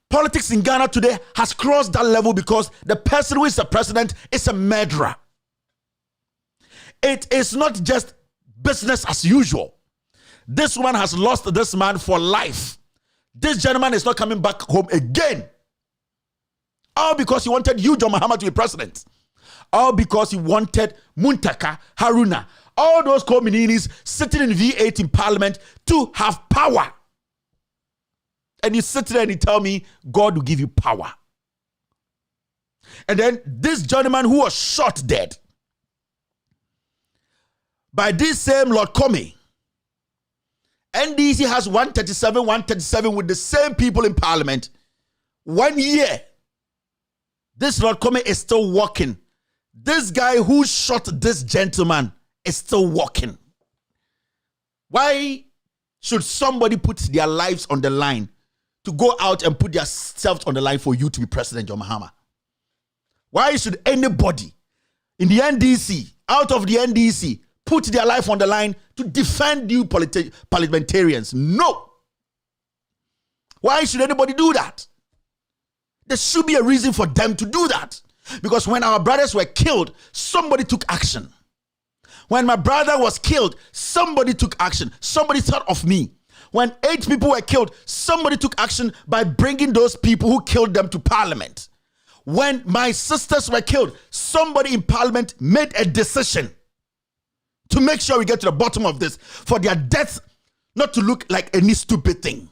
Politics in Ghana today has crossed that level because the person who is the president is a murderer. It is not just business as usual. This woman has lost this man for life. This gentleman is not coming back home again. All because he wanted you, John Mahama, to be president. All because he wanted Muntaka, Haruna, all those communities sitting in V8 in parliament to have power. And you sit there and you tell me God will give you power. And then this gentleman who was shot dead by this same Lord Commey. NDC has 137 with the same people in parliament. 1 year. This Lord Commey is still walking. This guy who shot this gentleman is still walking. Why should somebody put their lives on the line to go out and put themselves on the line for you to be president, John Mahama? Why should anybody in the NDC, out of the NDC, put their life on the line to defend you parliamentarians? No. Why should anybody do that? There should be a reason for them to do that. Because when our brothers were killed, somebody took action. When my brother was killed, somebody took action. Somebody thought of me. When 8 people were killed, somebody took action by bringing those people who killed them to parliament. When my sisters were killed, somebody in parliament made a decision to make sure we get to the bottom of this, for their deaths not to look like any stupid thing.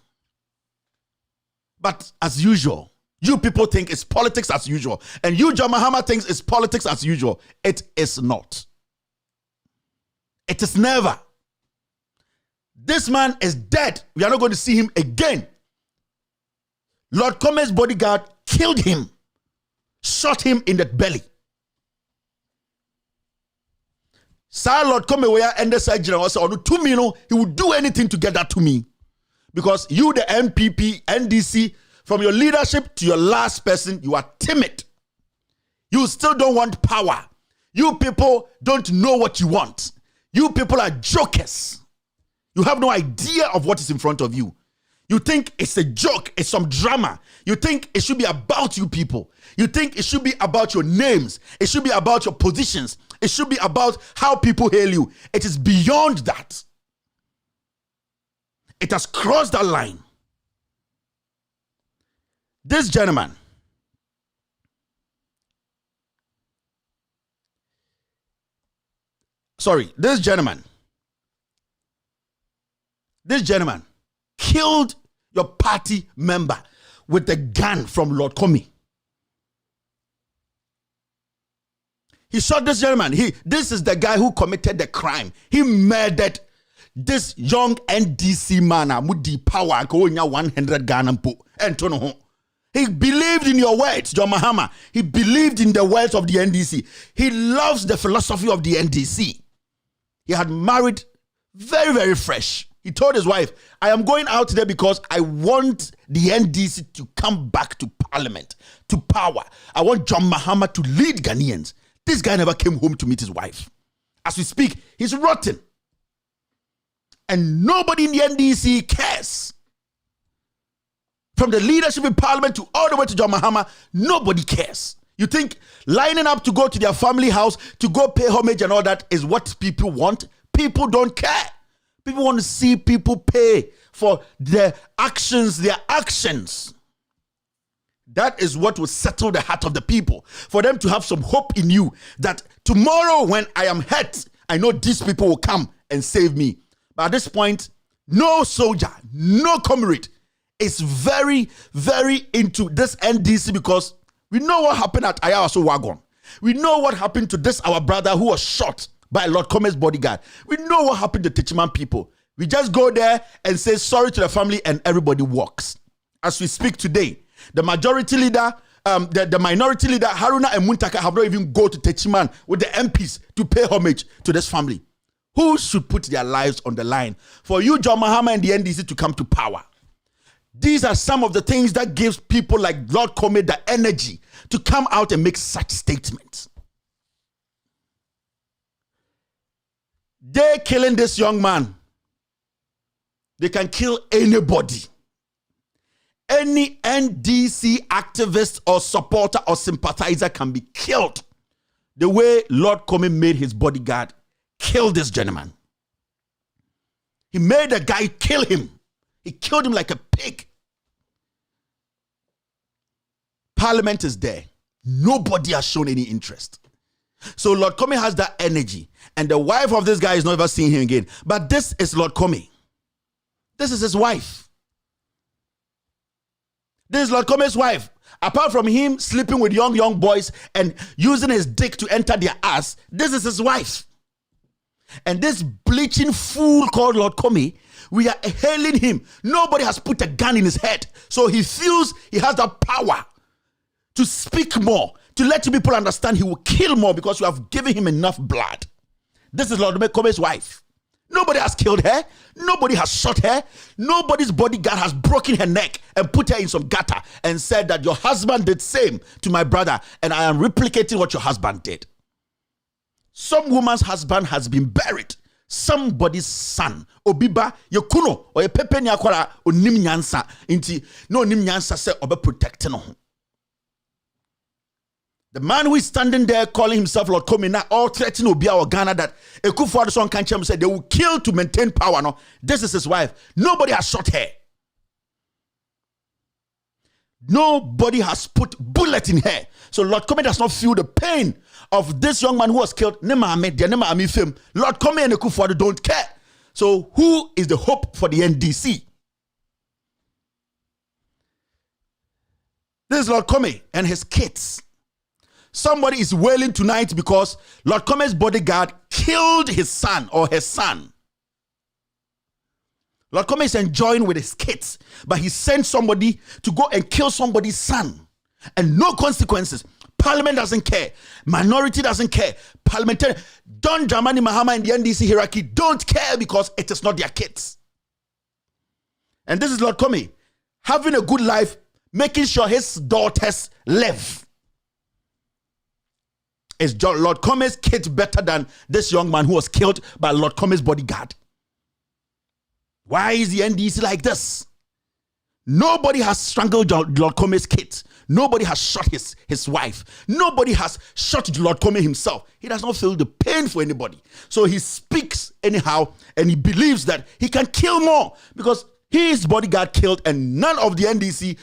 But as usual, you people think it's politics as usual. And you, John Mahama, thinks it's politics as usual. It is not. It is never. This man is dead. We are not going to see him again. Lord Commey's bodyguard killed him, shot him in the belly. Sir Lord Commey, where ended surgery was on 2 million, he would do anything to get that to me. Because you, the MPP, NDC, from your leadership to your last person, you are timid. You still don't want power. You people don't know what you want. You people are jokers. You have no idea of what is in front of you. You think it's a joke, it's some drama. You think it should be about you people. You think it should be about your names. It should be about your positions. It should be about how people hail you. It is beyond that. It has crossed that line. This gentleman, this gentleman killed your party member with a gun from Lord Commey. He shot this gentleman. This is the guy who committed the crime. He murdered this young NDC man. Mudi power 100 Ghana po. He believed in your words, John Mahama. He believed in the words of the NDC. He loves the philosophy of the NDC. He had married very, very fresh. He told his wife, I am going out there because I want the NDC to come back to parliament, to power. I want John Mahama to lead Ghanaians. This guy never came home to meet his wife. As we speak, he's rotten. And nobody in the NDC cares. From the leadership in parliament to all the way to John Mahama, nobody cares. You think lining up to go to their family house, to go pay homage and all that is what people want? People don't care. People want to see people pay for their actions, That is what will settle the heart of the people. For them to have some hope in you that tomorrow when I am hurt, I know these people will come and save me. But at this point, no soldier, no comrade is very, very into this NDC because we know what happened at Ayawaso Wagon. We know what happened to this, our brother who was shot by Lord Commey's bodyguard. We know what happened to Techiman people. We just go there and say sorry to the family and everybody walks. As we speak today, the majority leader, the minority leader, Haruna and Muntaka have not even go to Techiman with the MPs to pay homage to this family. Who should put their lives on the line for you, John Mahama and the NDC to come to power? These are some of the things that gives people like Lord Commey the energy to come out and make such statements. They're killing this young man. They can kill anybody. Any NDC activist or supporter or sympathizer can be killed. The way Lord Commey made his bodyguard kill this gentleman. He made a guy kill him. He killed him like a pig. Parliament is there. Nobody has shown any interest. So Lord Commey has that energy. And the wife of this guy is never seeing him again. But this is Lord Commey. This is his wife. This is Lord Commey's wife. Apart from him sleeping with young boys and using his dick to enter their ass, this is his wife. And this bleaching fool called Lord Commey, we are hailing him. Nobody has put a gun in his head. So he feels he has the power to speak more, to let people understand he will kill more because you have given him enough blood. This is Lord Commey's wife. Nobody has killed her. Nobody has shot her. Nobody's bodyguard has broken her neck and put her in some gutter and said that your husband did same to my brother and I am replicating what your husband did. Some woman's husband has been buried. Somebody's son. Obiba, yekuno, or ye pepe ni akwara, o nim nyansa. Inti, no nim nyansa se obe protecting no. The man who is standing there calling himself Lord Commey now, all threatening Obia or Ghana that Ekufuor-Addo Nkanchem said they will kill to maintain power. No, this is his wife. Nobody has shot her. Nobody has put bullet in her. So Lord Commey does not feel the pain of this young man who was killed. Lord Commey and Ekufuor-Addo don't care. So who is the hope for the NDC? This is Lord Commey and his kids. Somebody is wailing tonight because Lord Commey's bodyguard killed his son or her son. Lord Commey is enjoying with his kids, but he sent somebody to go and kill somebody's son. And no consequences. Parliament doesn't care. Minority doesn't care. Parliamentarian, Don Dramani Mahama and the NDC hierarchy don't care because it is not their kids. And this is Lord Commey having a good life, making sure his daughters live. Is Lord Commey's kid better than this young man who was killed by Lord Commey's bodyguard? Why is the NDC like this? Nobody has strangled Lord Commey's kids. Nobody has shot his wife. Nobody has shot Lord Commey himself. He does not feel the pain for anybody. So he speaks anyhow and he believes that he can kill more because his bodyguard killed and none of the NDC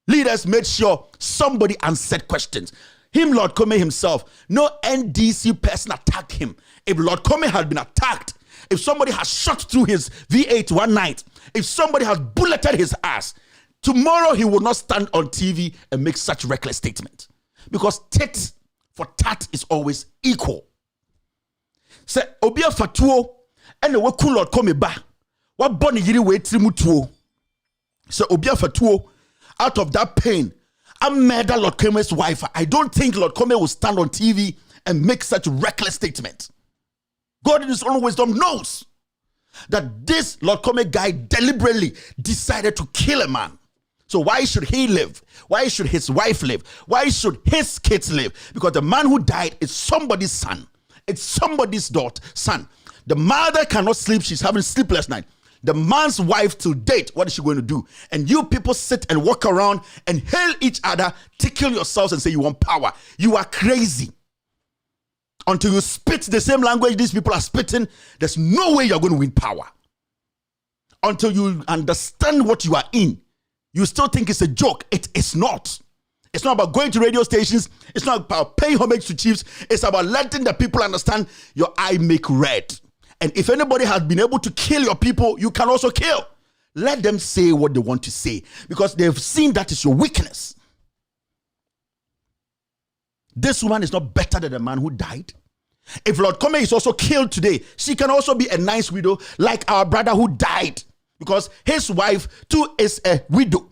leaders made sure somebody answered questions. Him, Lord Commey himself, no NDC person attacked him. If Lord Commey had been attacked, if somebody has shot through his V8 one night, if somebody has bulleted his ass, tomorrow he will not stand on TV and make such reckless statement. Because tit for tat is always equal. Say, Obia Fatuo, and the Waku Lord Commey ba, what bonny yiri we trimutuo. So Obia Fatuo, out of that pain, I murder Lord Commey's wife. I don't think Lord Commey will stand on TV and make such reckless statement. God in his own wisdom knows that this Lord Commey guy deliberately decided to kill a man. So why should he live? Why should his wife live? Why should his kids live? Because the man who died is somebody's son. It's somebody's daughter, son. The mother cannot sleep. She's having sleepless night. The man's wife to date, what is she going to do? And you people sit and walk around and hail each other, tickle yourselves and say you want power. You are crazy. Until you spit the same language these people are spitting, there's no way you're going to win power. until you understand what you are in, you still think it's a joke. It is not. It's not about going to radio stations. It's not about paying homage to chiefs. It's about letting the people understand your eye make red. And if anybody has been able to kill your people, you can also kill. Let them say what they want to say because they've seen that is your weakness. This woman is not better than the man who died. If Lord Commey is also killed today, she can also be a nice widow like our brother who died because his wife too is a widow.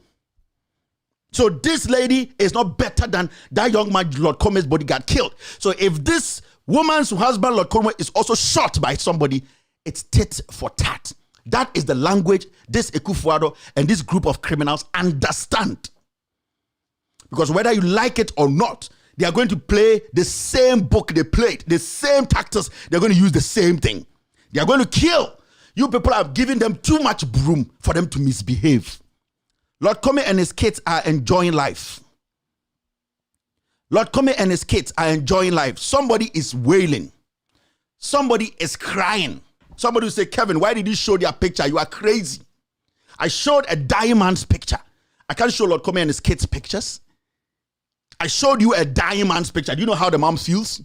So this lady is not better than that young man Lord Commey's bodyguard killed. So if this woman's husband Lord Commey is also shot by somebody, it's tit for tat. That is the language this Akufo-Addo and this group of criminals understand. Because whether you like it or not, they are going to play the same book they played, the same tactics. They're going to use the same thing. They are going to kill. You people have given them too much room for them to misbehave. Lord Commey and his kids are enjoying life. Lord Commey and his kids are enjoying life. Somebody is wailing. Somebody is crying. Somebody will say, Kevin, why did you show their picture? You are crazy. I showed a dying man's picture. I can't show Lord Commey and his kids' pictures. I showed you a dying man's picture. Do you know how the mom feels?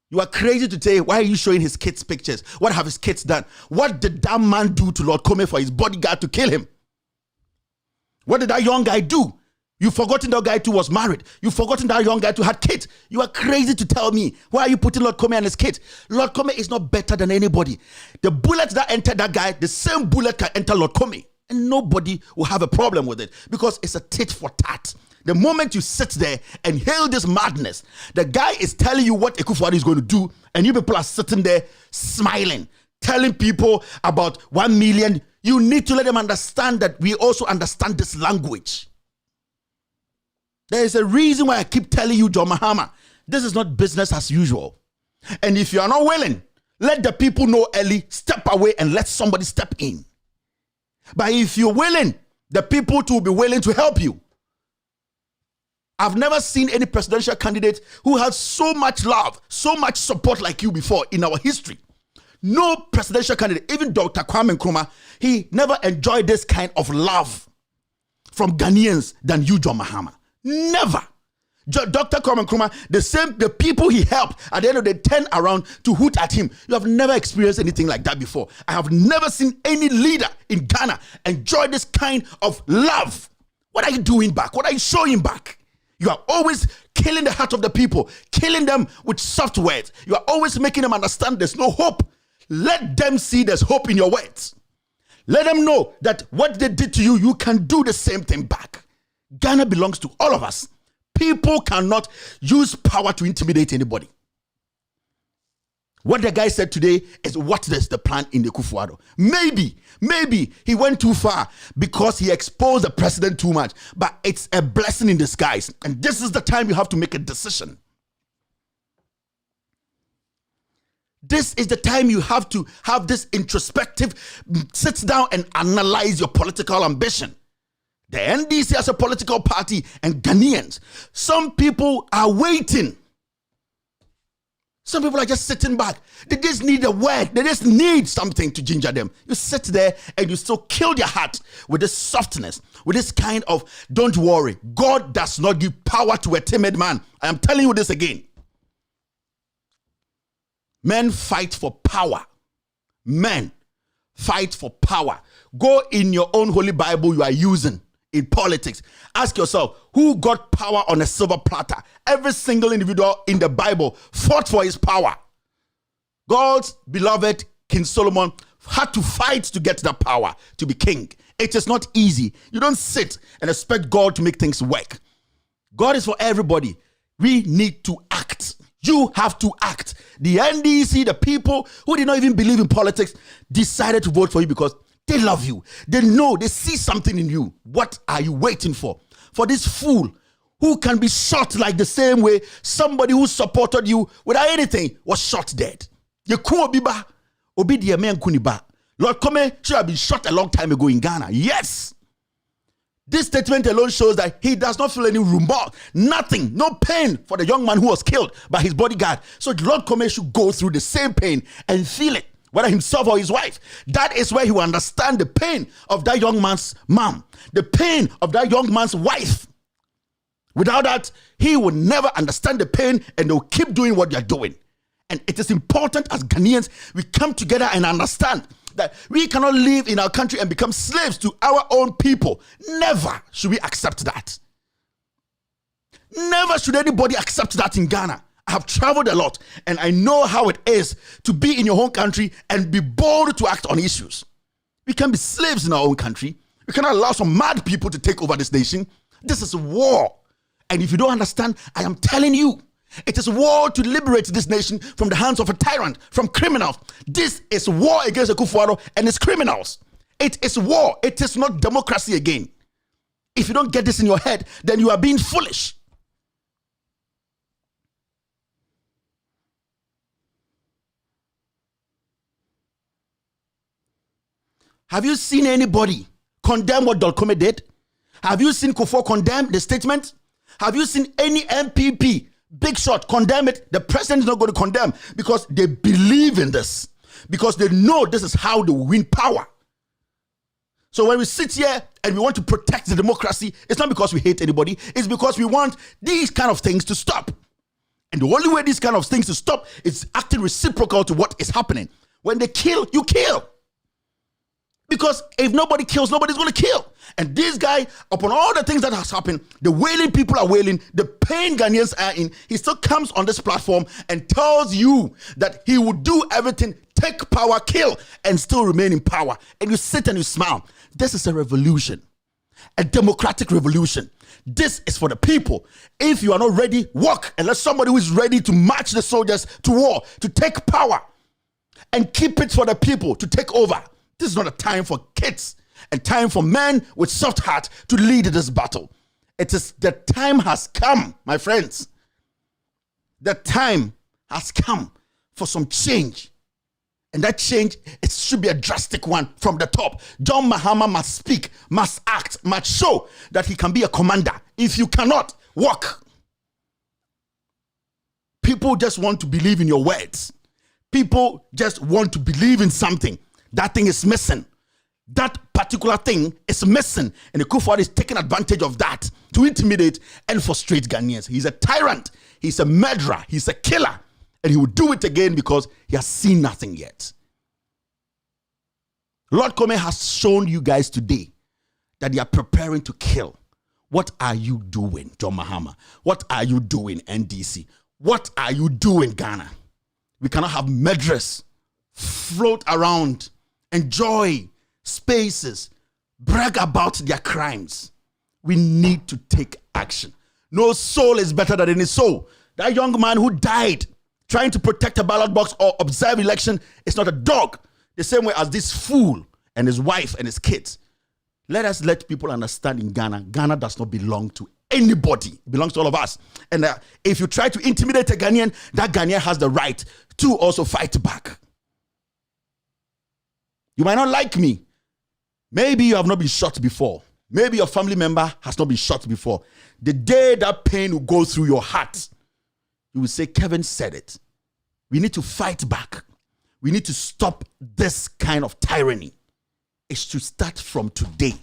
You are crazy to say, why are you showing his kids' pictures? What have his kids done? What did that man do to Lord Commey for his bodyguard to kill him? What did that young guy do? You've forgotten that guy too was married. You've forgotten that young guy too had kids. You are crazy to tell me. Why are you putting Lord Commey and his kids? Lord Commey is not better than anybody. The bullet that entered that guy, the same bullet can enter Lord Commey. And nobody will have a problem with it because it's a tit for tat. The moment you sit there and hail this madness, the guy is telling you what Akufo-Addo is going to do, and you people are sitting there smiling, telling people about 1 million. You need to let them understand that we also understand this language. There is a reason why I keep telling you, John Mahama, this is not business as usual. And if you are not willing, let the people know early, step away and let somebody step in. But if you're willing, the people too will be willing to help you. I've never seen any presidential candidate who has so much love, so much support like you before in our history. No presidential candidate, even Dr. Kwame Nkrumah, he never enjoyed this kind of love from Ghanaians than you, John Mahama. Never. Dr. Kwame Nkrumah, the people he helped at the end of the day turn around to hoot at him. You have never experienced anything like that before. I have never seen any leader in Ghana enjoy this kind of love. What are you doing back? What are you showing back? You are always killing the heart of the people, killing them with soft words. You are always making them understand there's no hope. Let them see there's hope in your words. Let them know that what they did to you, you can do the same thing back. Ghana belongs to all of us. People cannot use power to intimidate anybody. What the guy said today is what is the plan in the Akufo-Addo. Maybe he went too far because he exposed the president too much. But it's a blessing in disguise. And this is the time you have to make a decision. This is the time you have to have this introspective, sit down and analyze your political ambition. The NDC as a political party and Ghanaians, some people are waiting. Some people are just sitting back. They just need a word. They just need something to ginger them. You sit there and you still kill their heart with this softness, with this kind of, don't worry. God does not give power to a timid man. I am telling you this again. Men fight for power. Men fight for power. Go in your own holy Bible you are using in politics. Ask yourself, who got power on a silver platter? Every single individual in the Bible fought for his power. God's beloved King Solomon had to fight to get that power to be king. It is not easy. You don't sit and expect God to make things work. God is for everybody. We need to act. You have to act. The NDC, the people who did not even believe in politics, decided to vote for you because they love you. They know, they see something in you. What are you waiting for? For this fool who can be shot like the same way somebody who supported you without anything was shot dead. Lord Commey should have been shot a long time ago in Ghana. Yes. This statement alone shows that he does not feel any remorse, nothing, no pain for the young man who was killed by his bodyguard. So Lord Commey should go through the same pain and feel it whether himself or his wife. That is where he will understand the pain of that young man's mom, the pain of that young man's wife. Without that, he will never understand the pain, and they'll keep doing what they're doing. And it is important as Ghanaians, we come together and understand that we cannot live in our country and become slaves to our own people. Never should we accept that. Never should anybody accept that in Ghana. I have traveled a lot, and I know how it is to be in your home country and be bold to act on issues. We can be slaves in our own country. We cannot allow some mad people to take over this nation. This is war. And if you don't understand, I am telling you, it is war to liberate this nation from the hands of a tyrant, from criminals. This is war against Akufo-Addo and his criminals. It is war. It is not democracy again. If you don't get this in your head, then you are being foolish. Have you seen anybody condemn what Commey did? Have you seen Kufuor condemn the statement? Have you seen any MPP, big shot, condemn it? The president is not going to condemn because they believe in this. Because they know this is how they win power. So when we sit here and we want to protect the democracy, it's not because we hate anybody. It's because we want these kind of things to stop. And the only way these kind of things to stop is acting reciprocal to what is happening. When they kill, you kill. Because if nobody kills, nobody's going to kill. And this guy, upon all the things that has happened, the wailing people are wailing, the pain Ghanaians are in, he still comes on this platform and tells you that he will do everything, take power, kill, and still remain in power. And you sit and you smile. This is a revolution, a democratic revolution. This is for the people. If you are not ready, walk and let somebody who is ready to march the soldiers to war, to take power, and keep it for the people to take over. This is not a time for kids, a time for men with soft heart to lead this battle. It is the time has come, my friends. The time has come for some change. And that change, it should be a drastic one from the top. John Mahama must speak, must act, must show that he can be a commander. If you cannot, walk. People just want to believe in your words. People just want to believe in something. That thing is missing. That particular thing is missing. And the Akufo-Addo is taking advantage of that to intimidate and frustrate Ghanaians. He's a tyrant. He's a murderer. He's a killer. And he will do it again because he has seen nothing yet. Lord Commey has shown you guys today that they are preparing to kill. What are you doing, John Mahama? What are you doing, NDC? What are you doing, Ghana? We cannot have murderers float around, enjoy spaces, brag about their crimes. We need to take action. No soul is better than any soul. That young man who died trying to protect a ballot box or observe election is not a dog. The same way as this fool and his wife and his kids. Let us let people understand in Ghana, Ghana does not belong to anybody. It belongs to all of us. And if you try to intimidate a Ghanaian, that Ghanaian has the right to also fight back. You might not like me. Maybe you have not been shot before. Maybe your family member has not been shot before. The day that pain will go through your heart, you will say, Kevin said it. We need to fight back. We need to stop this kind of tyranny. It should start from today.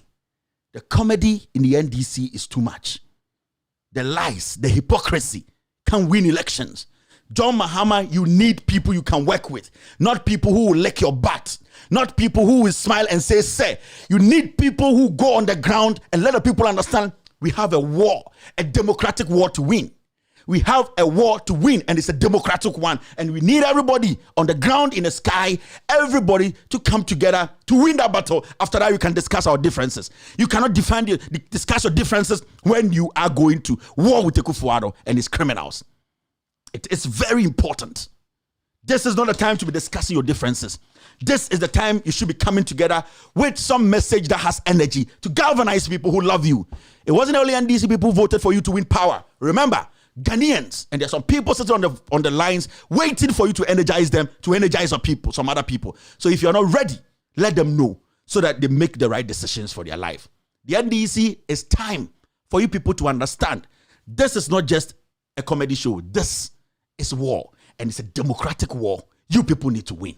The comedy in the NDC is too much. The lies, the hypocrisy can win elections. John Mahama, you need people you can work with, not people who will lick your butt, not people who will smile and say. You need people who go on the ground and let the people understand we have a war, a democratic war to win. We have a war to win, and it's a democratic one. And we need everybody on the ground, in the sky, everybody to come together to win that battle. After that, we can discuss our differences. You cannot discuss your differences when you are going to war with Akufo-Addo and his criminals. It is very important. This is not a time to be discussing your differences. This is the time you should be coming together with some message that has energy to galvanize people who love you. It wasn't only NDC people who voted for you to win power. Remember, Ghanaians, and there's some people sitting on the lines waiting for you to energize them, to energize some other people. So if you're not ready, let them know so that they make the right decisions for their life. The NDC is time for you people to understand this is not just a comedy show. This is war, and it's a democratic war. You people need to win.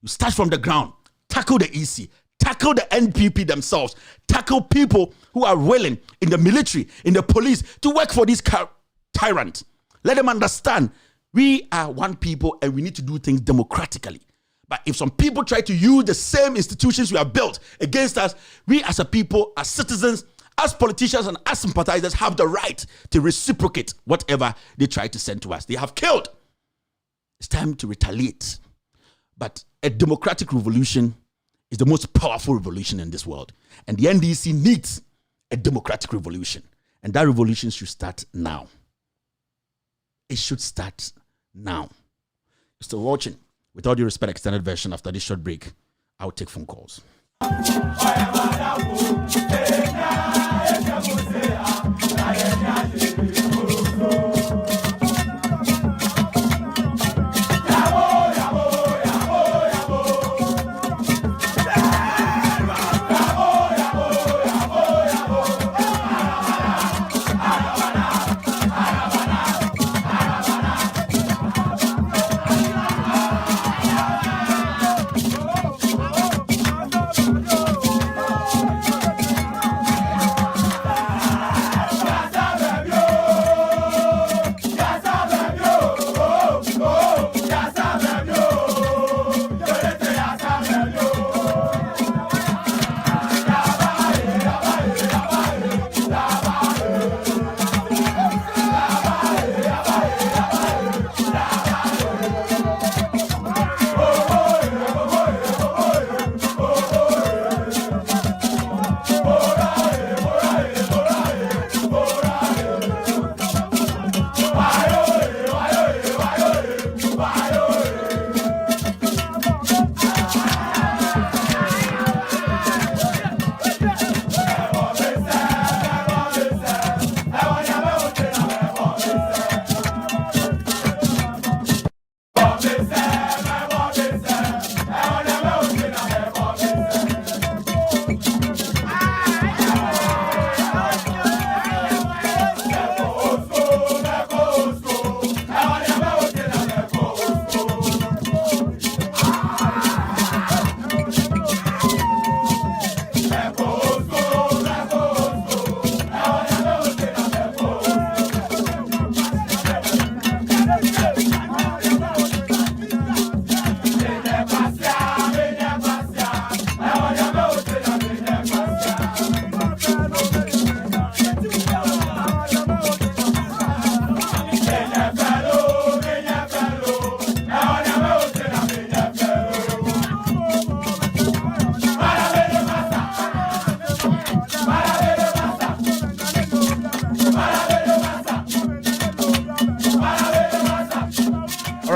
You start from the ground, tackle the EC, tackle the NPP themselves, tackle people who are willing in the military, in the police, to work for these tyrants. Let them understand we are one people and we need to do things democratically. But if some people try to use the same institutions we have built against us, we as a people, as citizens, as politicians and as sympathizers have the right to reciprocate whatever they try to send to us. They have killed. It's time to retaliate. But a democratic revolution is the most powerful revolution in this world. And the NDC needs a democratic revolution. And that revolution should start now. It should start now. You're still watching. With all due respect, extended version after this short break. I'll take phone calls.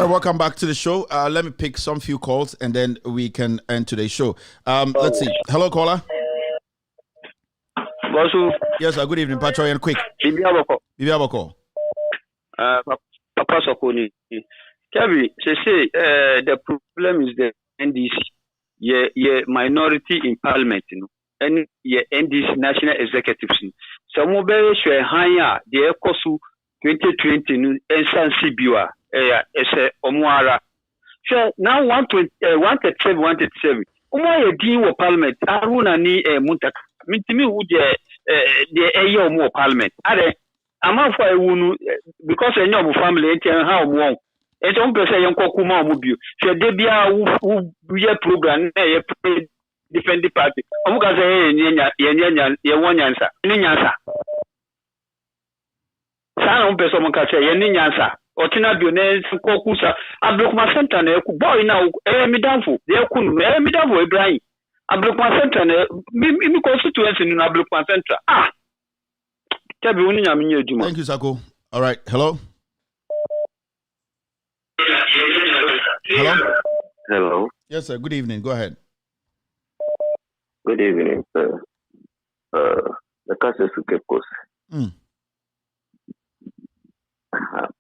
Welcome back to the show. Let me pick some few calls and then we can end today's show. Let's see. Hello, caller. Yes, good evening, Patrick. And quick. Bibiaboko. Papa Sokoni. Kabi, say the problem is the NDC. Yeah, minority in parliament, you know, and yeah, NDC national executives. Some mobile share higher the ECOSU 2020 and San Sibiwa. Ese Omuara. So now 137, 137. Omuara deal with parliament. Aruna ni Muntaka. Mintimi would the air more parliament. Are amount for a wound because I know family and how long. It's on person young Kokuma Mubu. So they be a program defend the party. Omuka say one answer. Ninyasa. Sana on person say Ninyasa. Otina Biones Kokusa, Ablokma Center, boy now, Midanfo, they are Kun, Midanfo, Ibrahim, Ablokma Center, Mimi constituency in Ablokma Center. Thank you, Sako. All right, hello. Hello. Hello. Yes, sir. Good evening. Go ahead. Good evening, sir. The Casa Sukepos.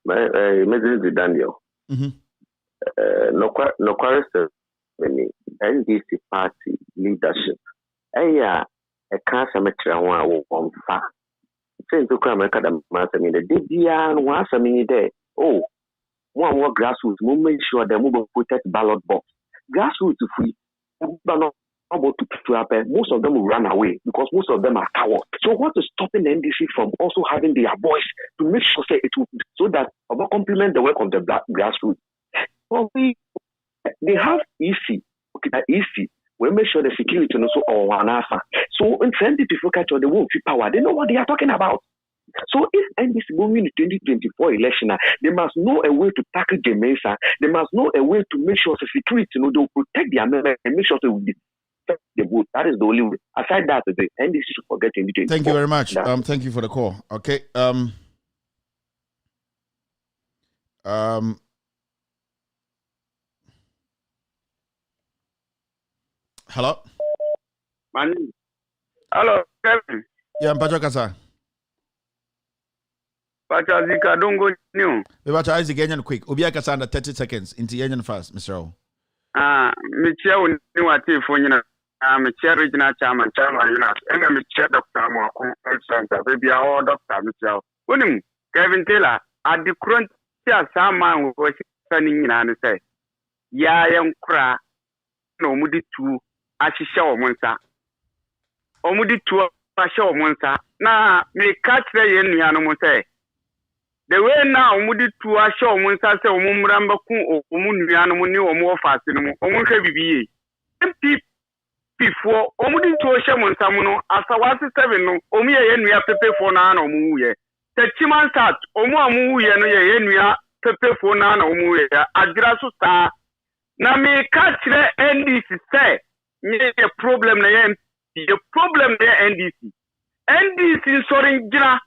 Mrs. Daniel. No question. NDC party leadership. A cancer metra one fa. Since to come at the master in the DBR once a minute day. Oh, one more grassroots movement sure the move of protect ballot box. grassroots free, but not about to happen. Most of them will run away because most of them are cowards. So what is stopping the NDC from also having their voice to make sure it will, so that will complement the work of the grassroots? Well, they have EC. Okay, that EC. We make sure the security and also all one answer. So in 20 people catch on the won't power. They know what they are talking about. So if NDC moving in the 2024 election, they must know a way to tackle the Mesa. They must know a way to make sure the security, they will protect their members and make sure they will defend the vote. That is the only way. Aside that, the NDC should forget 2024. Thank you very much. Thank you for the call. Okay. Hello. Hello, Kevin. Yeah, Mpacho Kasa. Pacha Zika, don't go new. Mpacho Isaac Enyan quick. Obia Kasa under 30 seconds. Into Enyan fast, Mr. O. Michelle knew what if when you Michelle regional chairman, and Michelle Doctor Moko, Center, baby, our Doctor Michelle. Winning Kevin Taylor at the current someone who was standing in and say, Ya young cra, no moody two, Ashisha or Monsa. Omudi two Asha or Monsa. Now, may catch the yen animal say. The way now, Omudi two Asha or Monsa say, Omuramba Kun or Omunianumuni or more fast in Omunka BBA. MP before Omudi two Asha Monsamuno, as I was 7, Omia Yenria Pepe for Nano Muye. The Chiman sat, Omu Yeno Yenria Pepe for Nano Muye, Adrasu Star. Now, may catch the NDC say, the problem the problem there NDC. NDC sorry Gina.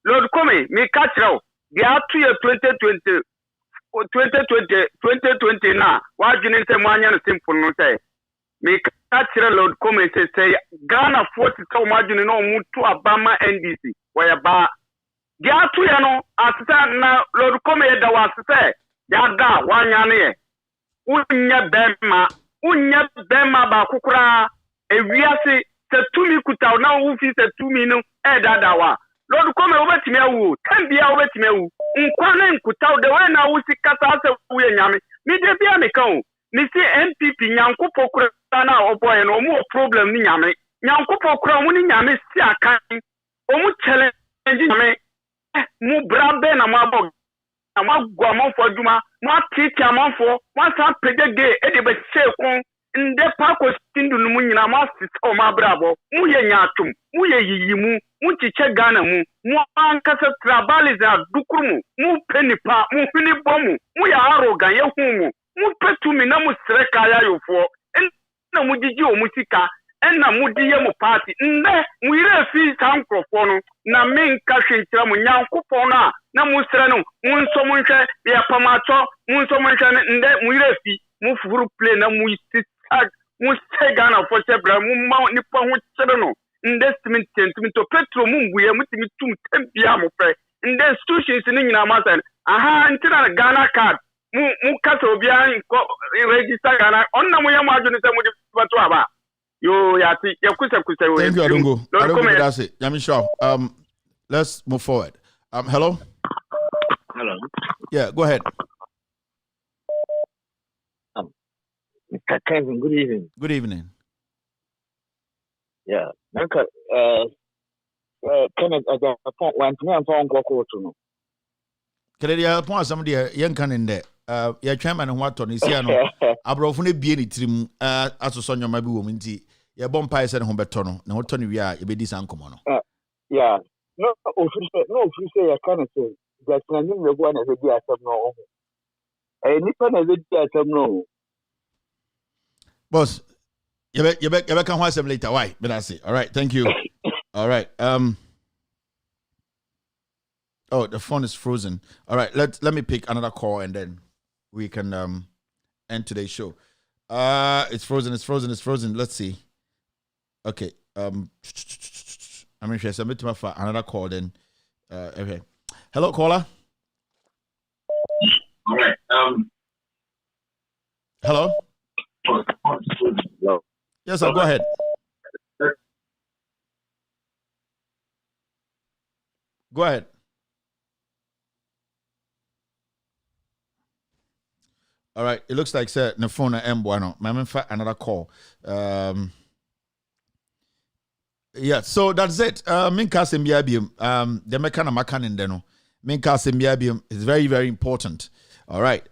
Lord Commey, me catch now. The up to year 2020 now. Why didn't say one simple no say? Me catch Lord Commey say Ghana 40 so margin no move to Obama NDC. Where ba the up to year no as now Lord Commey that was say Yada one yane. Unya Bema ba kukura. Ewiase se tumi kuta na wo fi se tumi no dadawa Lord come obetime awu tambia obetime awu nkwa na nkuta de we na wo sikata se wo nyame me de bia me kan me si MPP nyankopɔ kura na oboye no mu problem ni nyame nyankopɔ kura mu ni nyame si akan o mu challenge nyame mu brabe na mu abɔ na mu agwa amanfo adwuma mu atiti amanfo mu san pegege e de be sekon nde pako stindu no munyina masita o mabrabo mu ye nyatum mu ye yiyimu mu chiche Ghana mu ankasa tribalism dukuru mu penipa mu hini bomu mu ya arrogant ye humu mu petumi na mu sreka ya yofo na mu jiji o musika na mu diye mu party nde mu ire fi sankrofo no na menka hwenkyira mu nyankopɔ no na mu sre no mu nso mu nhwe ya pamacho mu nso mu nhwe nde mu ire fi mu furu play na mu mu say Ghana for sebra mu ma nipa ho kyere no investment to petro mu mbuye mutimi tum tempia mo fe in the institutions ni nyina masan aha ntina Ghana card mu kasa obi an register Ghana onna mu yam adwene se mu di bato aba yo yati yakusa kusa we. Thank you Adongo. Adongo that's it. Yami Shaw. Let's move forward. Hello. Yeah, go ahead. Mr. Kevin, good evening. Good evening. Yeah. Kenneth, at the point when I'm phone call to no. Keredia point somebody young can in there. Your chairman and what on is here no. Abrofune be any trim as son your maybe woman tea. Your bomb pie said Humbertono. No, Tony, we are a bit disancomono. Yeah. No, if you say I can't say that's not the one as a dear no. A nippon as a dear no. Boss, you can watch them later. Why? But that's it. All right. Thank you. All right. Oh, the phone is frozen. All right. Let me pick another call and then we can end today's show. It's frozen. Let's see. Okay. I'm sure submit to for another call then. Okay. Hello, caller. All right. Hello. No. Yes, sir. Go ahead. Go ahead. All right. It looks like sir the phone M bueno. I'm another call. Yeah, so that's it. Minka Sembiabium, the mekana makan in deno. Minka Sembiabium is very, very important. All right.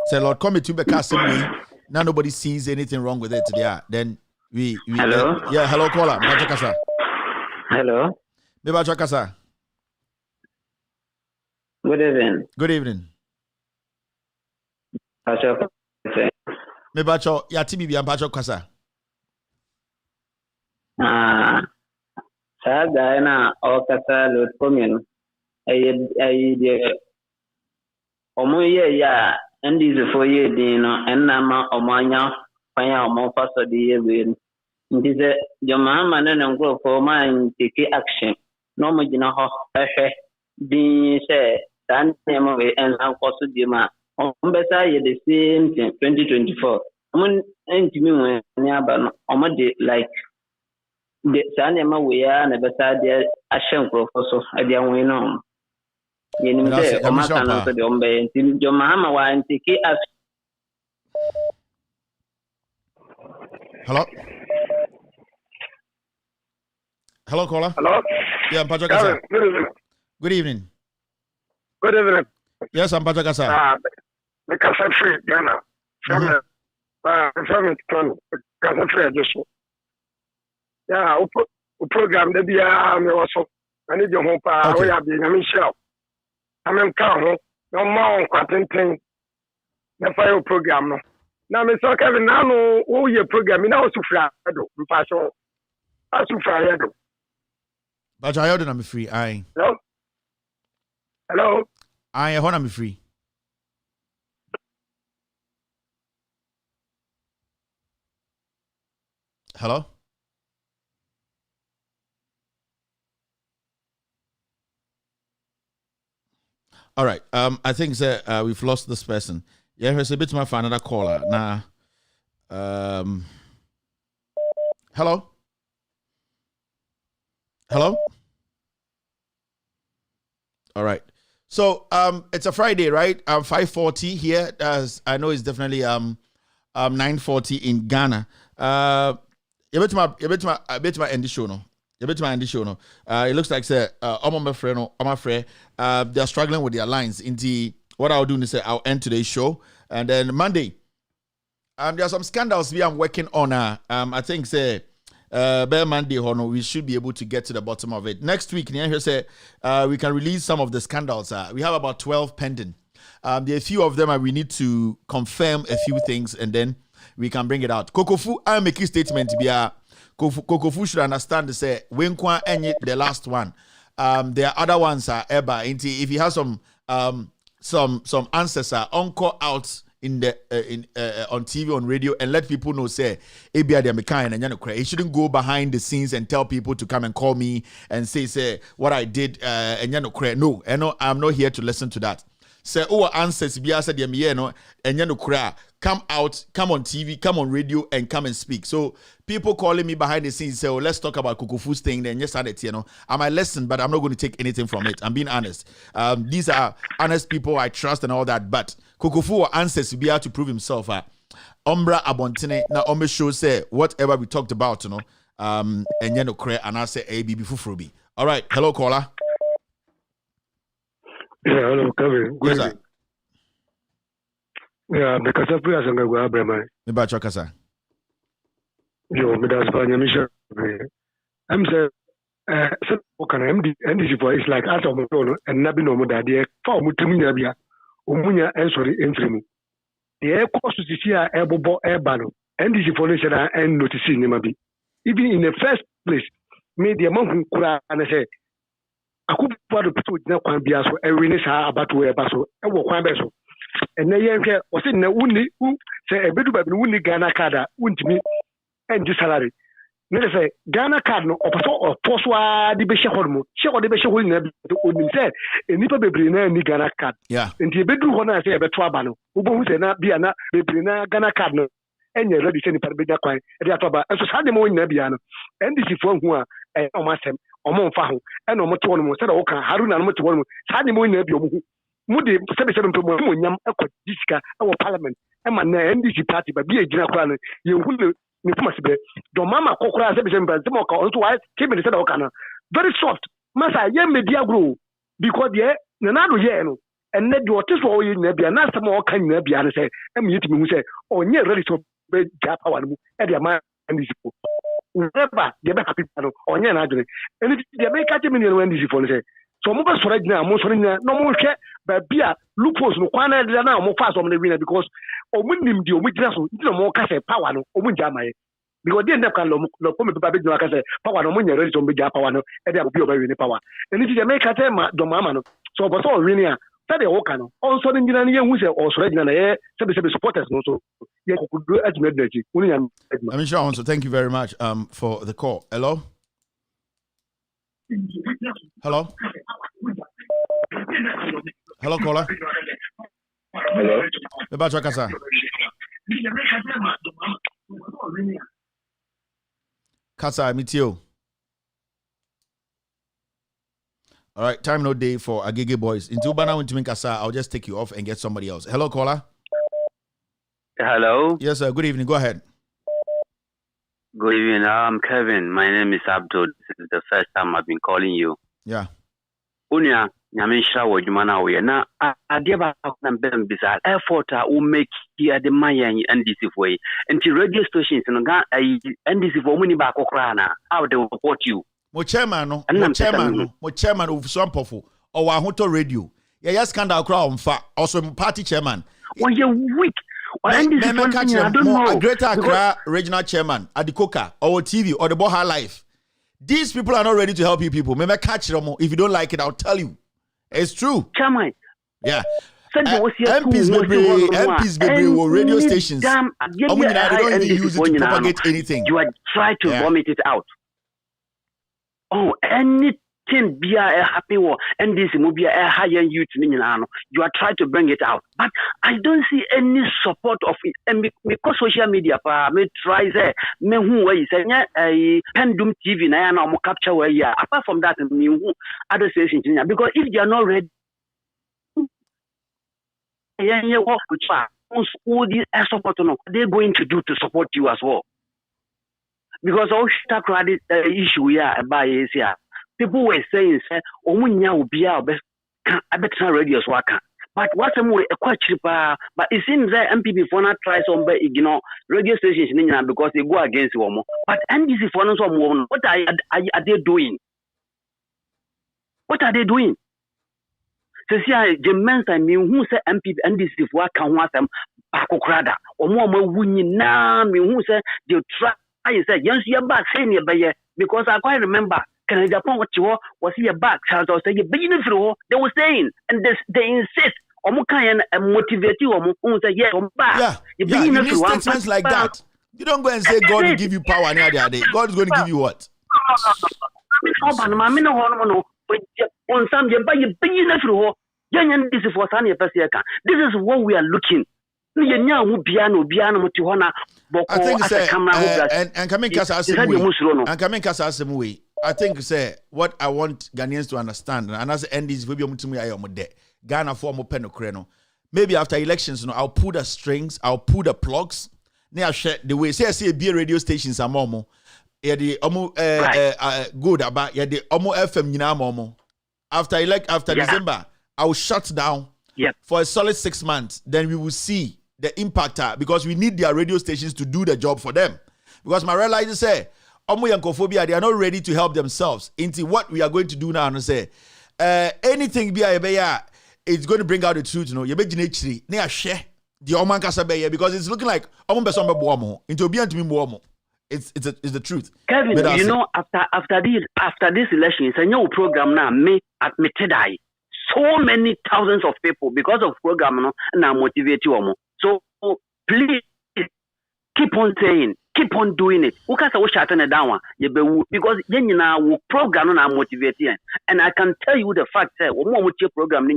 Say Lord come to Beka Sembi. Now nobody sees anything wrong with it. Yeah. Then we Hello? Yeah, hello caller. Machakasa. Hello? Machakasa. Good evening. Good evening. Pacho. Mebacho, ya tibi bi ampacho kasa. Sa guy na o kasa lot komin. Ay de omo ye ya ndi ze fo ye din no enna ma omanya panya omo faso di ye we. Ndi ze joma ma na ngro fo ma take action. No mo gina ho ehwe din se dan name we ensan koso di ma. Ombesa ye the same thing 2024. Omo entimi we ni aba no omo de like the sanema we are na besa de ahyen krofo so ade anwe no yenim de o maka no so de ombe ntim jo mahama wa ntiki as. Hello caller. Hello. Yeah, Pacho Kasa. Good evening. Good evening. Yes, I'm Pacho Kasa. The Kasa free Ghana. From Kasa free just. Yeah, program the bia me also. I need your home pa we have been Michelle. I'm in car no more quatenting. The fire program no. Now me so Kevin now no wo ye program na so free do. Mpacho. Asu free do. But I order I'm free. Aye. Hello. Hello. Aye, hold I'm free. Hello. All right. I think we've lost this person. Yeah, here's a bit more for another caller. Now, hello? Hello? All right. So it's a Friday, right? 5:40 here. As I know it's definitely 9:40 in Ghana. You bet my end show no. It looks like say I'm afraid they're struggling with their lines. What I'll do is say I'll end today's show, and then Monday there are some scandals I'm working on. I think say by Monday we should be able to get to the bottom of it. Next week say we can release some of the scandals. We have about 12 pending. There are a few of them we need to confirm a few things, and then we can bring it out. Kokofu, I make a statement to be Kokofu should understand to say Winkwa and the last one. There are other ones Eba. If he has some answers encore out in the on TV, on radio, and let people know say Ebia de Mekan and he shouldn't go behind the scenes and tell people to come and call me and say what I did and no, I'm not here to listen to that. Say answers be said and come out, come on TV, come on radio, and come and speak. So people calling me behind the scenes say, let's talk about Kukufu's thing. Then yes, I might listen, but I'm not going to take anything from it. I'm being honest. These are honest people I trust and all that. But Kukufu answers to be able to prove himself. Ombra Abontine na Ombe show say whatever we talked about, and and I say ABB Fufrobi. All right, hello caller. Yeah, hello, Kevin. Yes, sir. Yeah, because I feel as I'm going to go. About your casa. Yo, me das Spanish, Michelle. I'm saying, so can MD voice like out of my phone and Nabi no more daddy, for Mutumia, Umunya, and sorry, entry. The air course to see a airbo airbano, and this information and noticing him. Even in the first place, made the amount who could and I say, I could put the Kwan Biaso, and we about to wear basso, and walk Kwan Beso. And then you was in the only who say a bit of only Ghana card, wouldn't me, and the salary. Let us say Ghana card no or Poswa the Besha Hormo, she or the Besha will never said, and Nipa Bebrina and Ghana card. Yeah. And the bedroom when I say a betrabano, who say not be a Bebrina Ghana card no, and you're ready to send it by and so Sunday morning Nabiano, and this is one who are on my sem, or Monfahu, and on Motono, said, okay, Haruna and Motono, Sunday morning. Mudi 77 people mo nyam ekọ disika e parliament e ma na NDC party ba bi ejina kwa no ye hu ne kuma sibe do mama kokora 77 people mo ka onto why keep me say that kana very soft masa ye media grow because ye na na do ye no and ne do otis wo ye na bia na sama o kan na bia no say e me yitimi hu say onye ready to be ja power no e dia ma NDC po never ye be happy no onye na adwene eni dia be ka temi no NDC for no say so mo be sore gina mo sore gina no mo hwe ba bia loopholes no kwana de na mo fa so mo na win because omunim di omugina so ndi mo ka say power no omunja amaye because they never can lo come to baby no ka say power no mo nya ready to be ja power no e dey obi oba win power eni di make ka say ma do mama no so but so win ya say dey work no on so ngina ne hu say o sore gina na ye say supporters no so ye kokudu admit that uni ya I'm sure so thank you very much for the call. Hello. Hello. Hello, caller. Hello. About your casa. Casa, meet you. All right, time no day for Agege boys. Into Ubana went to make casa. I'll just take you off and get somebody else. Hello, caller. Hello. Yes, sir. Good evening. Go ahead. Good evening. I'm Kevin. My name is Abdul. This is the first time I've been calling you. Yeah. Unya, nyamisha wa jumana we na adiaba na mbem bisa effort a u make here the mayan NDC way. Until radio stations no ga NDC for muni ba kokra na how they will support you. Mo chairman of Swampofo or Wahoto radio. Yeah, yes, scandal crowd on fa also party chairman. Well, you're weak. I don't know. Greater Accra regional chairman at the Coca or TV or the Boha Life. These people are not ready to help you people. Maybe catch them. If you don't like it, I'll tell you. It's true. Chairman. Yeah. MPs baby or radio stations. They don't even use it to propagate anything. You are trying to vomit it out. Oh, anything be a happy war and this movie a higher youth you are trying to bring it out, but I don't see any support of it. And because social media me try say me who way say a pendulum TV na na mo capture where ya apart from that me who other stations because if they are not ready all these support they're going to do to support you as well. Because all that credit issue here about is here. People were saying, say, Omunya will be our best better radios worker. But what's a more quite cheaper? But it seems that MPP for not try some ignore radio stations because they go against one more. But NDC for not some woman, what are they doing? What are they doing? So see, the men say me who say MPP NDC for can want them back okrada or more winning now me who say they try. I said, yes, you're back, saying you because I quite remember. Can I Japan what you was your back? Charles was saying, they were saying, and they insist. Omukayan and motivate you. Say, yeah, back. Yeah, you need statements like that. You don't go and say God will give you power any other day. God is going to give you what? This is what we are looking. I think say and coming Kasa I think say what I want Ghanaians to understand and as the end is Ghana for mo penokrano. Maybe after elections, I'll pull the strings, I'll pull the plugs. Now share the way say be radio stations are more. Yeah, the good about yeah the FM nyina momo. After December, I will shut down for a solid 6 months. Then we will see the impact because we need their radio stations to do the job for them. Because my realizer say, Yankophobia, they are not ready to help themselves. Into what we are going to do now and say, anything it's going to bring out the truth, you know. You be share the Oman Kasabe because it's looking like it's the truth. Kevin, you know, after this election, it's a new program now. Me admitted so many thousands of people because of program now motivate you. So please keep on saying, keep on doing it. Because we program now motivate you. And I can tell you the fact that we program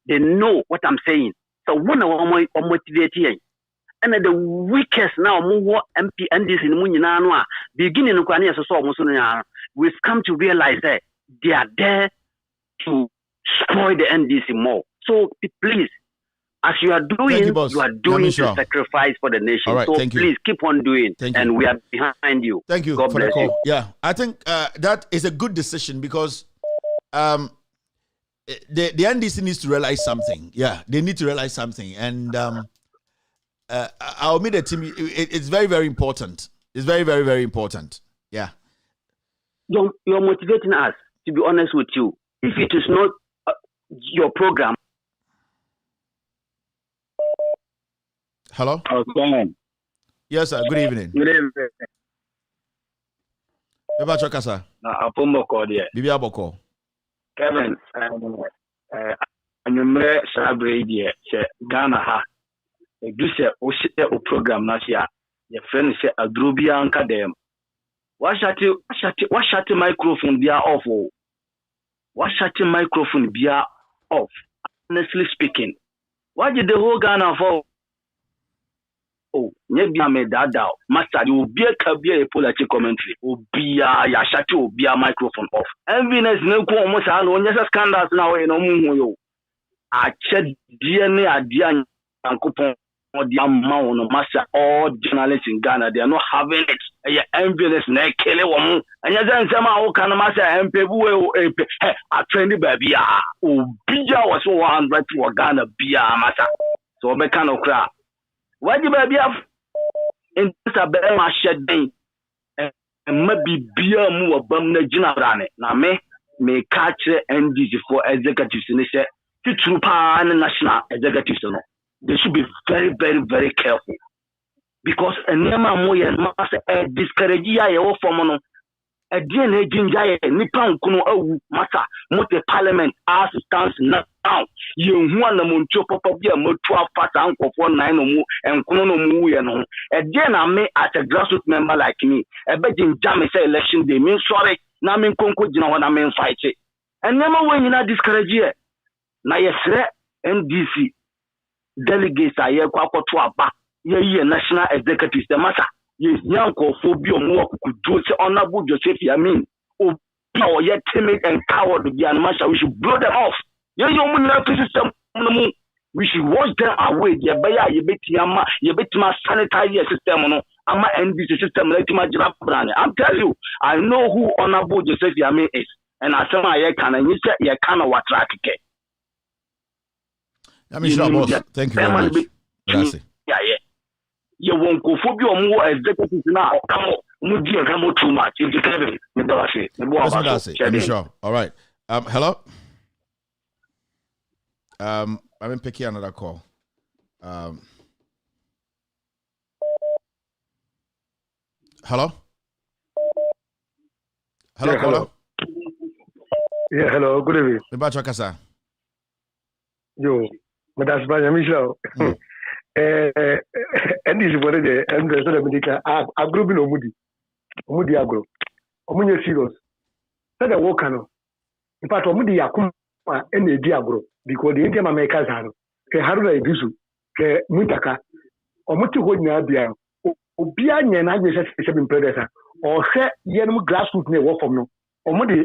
they know what I'm saying. So one of motivate you. And the weakest now more MP and this in Muninano beginning of we've come to realize that they are there to destroy the NDC more. So please, as you are doing, you are doing to sacrifice for the nation. All right, so thank you. Please keep on doing, and we are behind you. Thank you God for the bless call. you. Yeah, I think that is a good decision because the NDC needs to realize something. Yeah, they need to realize something, and I'll meet the team. It's very, very important. It's very, very, very important. Yeah. You're motivating us, to be honest with you. If it is not your program. Hello? Yes, sir. Good evening. Good evening. Beba Chokasa. Apomoko there. Bibi Aboko. Kevin, anumre sabre there. Se Ghana ha. Do se o program na sia. Your friend say adrobia anka dem. What shut microphone be off? What shut microphone be off? Honestly speaking, why did the whole Ghana for? Oh, maybe I made that down. Master, you be a political commentary. Obia, ya shut you be a microphone off. Enviness no go almost alone. Yes, scandals now in Omu. I check DNA idea and coupon. The amount of master, all journalists in Ghana, they are not having it. Envious, neck, kill a woman, and you then somehow can master and pay. I trained baby. Oh, Bija was 100 to Ghana, Bia master. So, me kind of crap. Why do baby have in this a better shed day? And maybe beer more bum the general. Now, me catch NDC for executives in the to pan national executives. They should be very, very, very careful. Because a nema moya master discourage ya for a DNA ginger nipan kuno matter mote parliament as stands now. You want the muncho papa be a mutual fat uncle for 9 or more and kuno mu no. A DNA me as a grassroots member like me, a begging jam say election day mean sorry, na mean conco jina when I mean fight it. And never when you not discourage ye. Na yes NDC. Delegates are here to aba ye national executives the matter yes nyanko phobia mo could do say honorable Joseph Yamin or ye timid and coward the animation we should blow them off ye system we should wash them away ye beya ye betima sanitize your system no ama NDC system let ma jira brand. I'm telling you I know who honorable Joseph Yamin is and I say ye can and you say ye can what track ke. Thank you very much. Grazie. Yeah. You won't go for your more executives now. Come too much. All right. Hello. I'm picking another call. Hello. Hello, caller. Yeah, hello. Good evening. Mbachakasa. Yo. But that's by Michelle. And this is what it is. And there's a medical. I grew up in Omudi agro. Omunye serious. Said a walk canoe. In fact, Omudi Yakuma and the Diagro because the Indian Americans are. Haruna Ibisu, Mutaka, Omuti Hodnabia, Obian and I was a predator, or set Yenum grassroots near war from no. Omudi,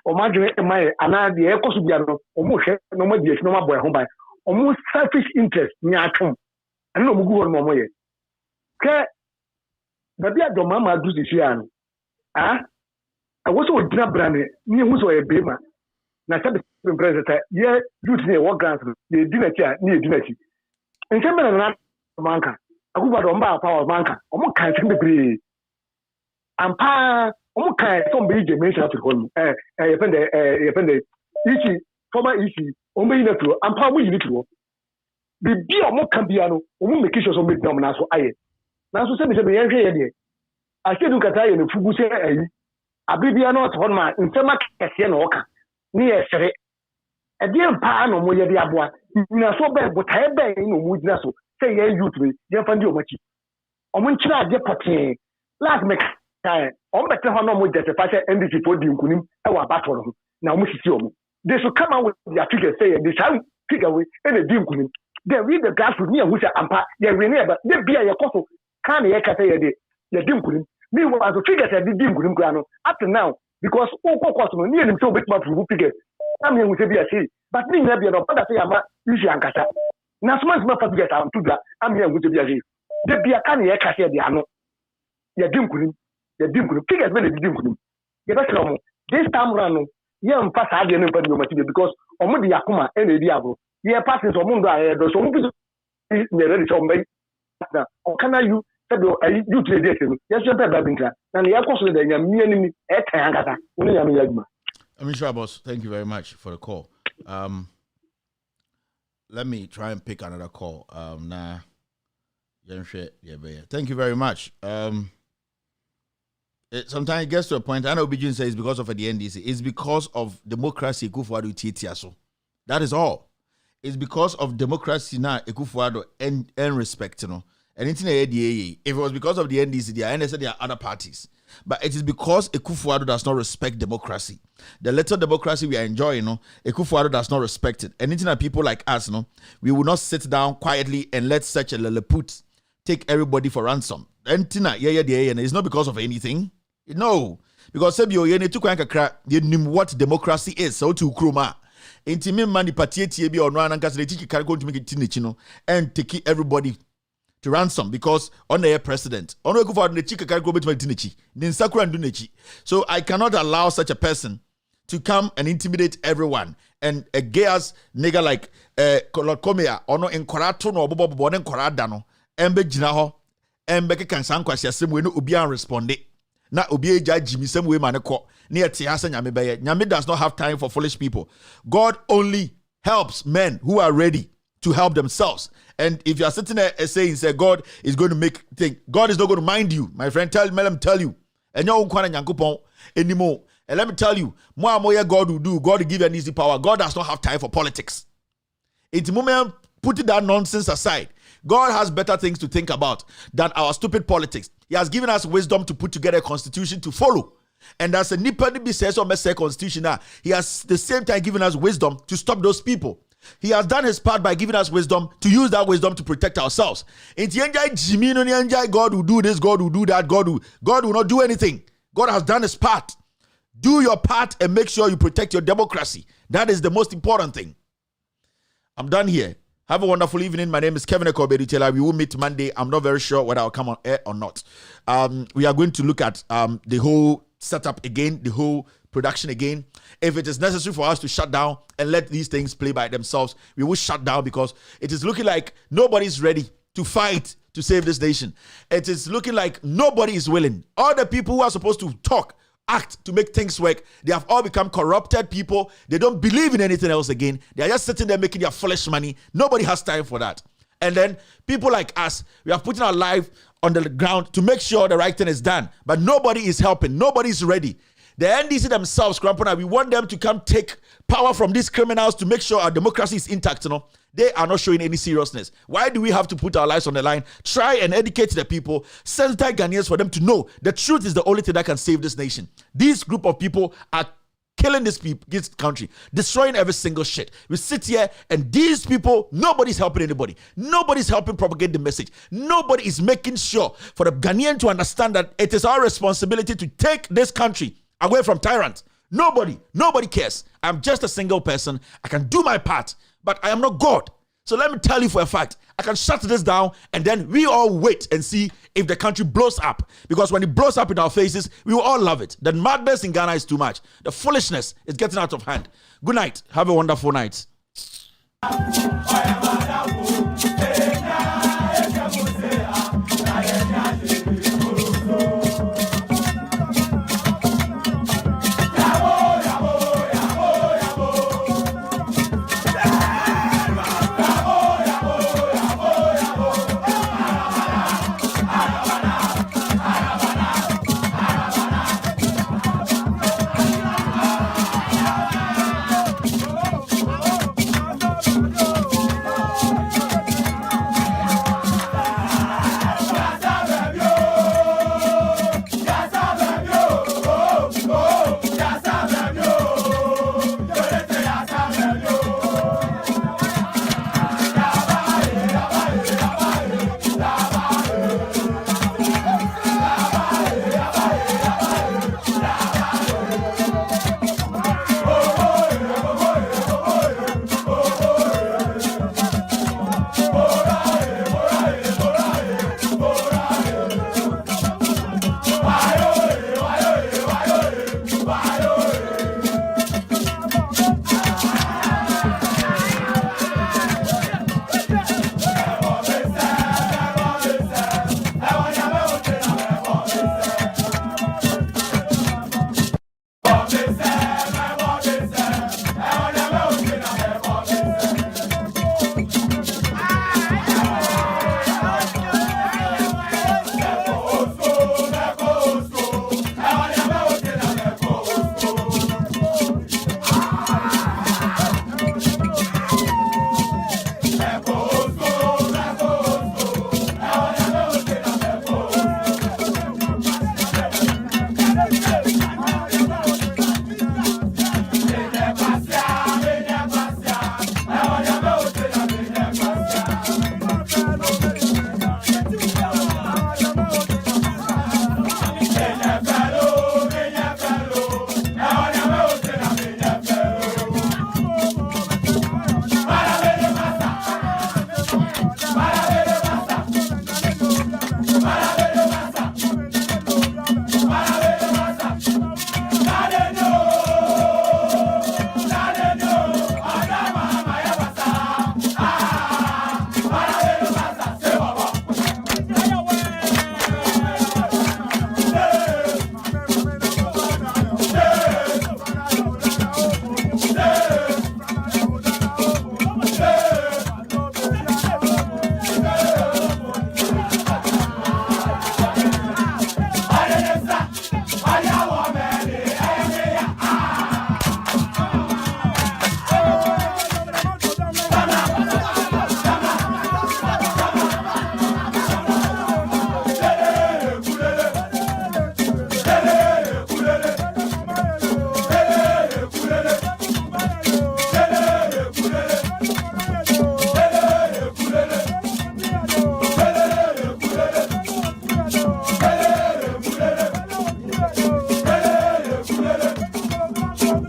Omadre, my Anna, the Echo Subiano, Omushe, no more no more boy home by. Almost selfish interest near home. I don't know who are more. Okay, but the mama do this year. I was with dinner brand near who's a baby. Now, the president, yeah, you say what grants the dinner chair near dinner. And some of them manka. I go about on power manka. Almost can't be and pa almost can't some big mention to home. Each former issue. Ombe ina tuo ampa mu yini tuo bibi omo kan bia no omo make sure so make them na so aye na so se me yen hwe ye de asedu kata ye no fugu se ayi abibia no to ma ntema kese na oka ni ye sere e de mpa no mo ye de aboa na so be botae be no mu gina so se ye youth we ye fa ndi omachi omo nchira ade pote last make time omo bete ho no mo jete fa se NDC for di nkunim e wa battle no na omo sisi omo. They should come out with their figures, say they shall figure away and a deal. They read the grass with me and which are ampa, they rename, but they be a cost can't a cafe a day. They didn't put him. Meanwhile, the figures at the dim grano up to now, because all costs near them so big much figures. I'm here with a say, but me never know what I say. I'm a usually ankasa. Now, so much more for get out to that. I'm here with a say. The beer can hear Cassia Diano. You're doing King has been a dim. Get us wrong. This time round, young pass I didn't put your material because Omudi Yakuma and the Diabo. Yeah, passes on Mundo, so ready to make. Or can you? You trade yes, you're better than that. And the Akos, the enemy at Kayagata. Mr. Boss, thank you very much for the call. Let me try and pick another call. Thank you very much. Sometimes it gets to a point, I know Bijun says it's because of the NDC. It's because of democracy. That is all. It's because of democracy now, and respect, you know. And if it was because of the NDC, there are other parties. But it is because Akufo-Addo does not respect democracy. The little democracy we are enjoying, Akufo-Addo does not respect it. And that people like us, we will not sit down quietly and let such a Lilliput take everybody for ransom. And it's not because of anything. No. Because what democracy is. So to Kruma. Intimate money party be on run and take everybody to ransom because on the president. So I cannot allow such a person to come and intimidate everyone. And a gay ass nigga like Commey or in Korato no Bobo and Koradano, Embe Jinaho, Embe Kansan same way no Ubian responded. Na Ubia judge me same way manako near Tiasa Nyame. Nyame does not have time for foolish people. God only helps men who are ready to help themselves. And if you are sitting there and saying, God is going to make things, God is not going to mind you. My friend, let me tell you. And you don't anymore. And let me tell you, more God will do. God will give you an easy power. God does not have time for politics. It's moment putting that nonsense aside. God has better things to think about than our stupid politics. He has given us wisdom to put together a constitution to follow. And as a Nipa says on the constitution now, he has the same time given us wisdom to stop those people. He has done his part by giving us wisdom to use that wisdom to protect ourselves. God will do this, God will do that, God will not do anything. God has done his part. Do your part and make sure you protect your democracy. That is the most important thing. I'm done here. Have a wonderful evening. My name is Kevin Ekobeditela. We will meet Monday. I'm not very sure whether I'll come on air or not. We are going to look at the whole setup again, the whole production again. If it is necessary for us to shut down and let these things play by themselves, we will shut down because it is looking like nobody's ready to fight to save this nation. It is looking like nobody is willing. All the people who are supposed to talk, act to make things work, they have all become corrupted people. They don't believe in anything else again. They are just sitting there making their foolish money. Nobody has time for that. And then people like us, we are putting our life on the ground to make sure the right thing is done. But nobody is helping. Nobody is ready. The NDC themselves, we want them to come take power from these criminals to make sure our democracy is intact. They are not showing any seriousness. Why do we have to put our lives on the line? Try and educate the people, sensitize Ghanaians for them to know the truth is the only thing that can save this nation. This group of people are killing this country, destroying every single shit. We sit here and these people, nobody's helping anybody. Nobody's helping propagate the message. Nobody is making sure for the Ghanaian to understand that it is our responsibility to take this country away from tyrants. Nobody cares. I'm just a single person. I can do my part, but I am not God. So let me tell you for a fact, I can shut this down and then we all wait and see if the country blows up. Because when it blows up in our faces, we will all love it. The madness in Ghana is too much. The foolishness is getting out of hand. Good night. Have a wonderful night.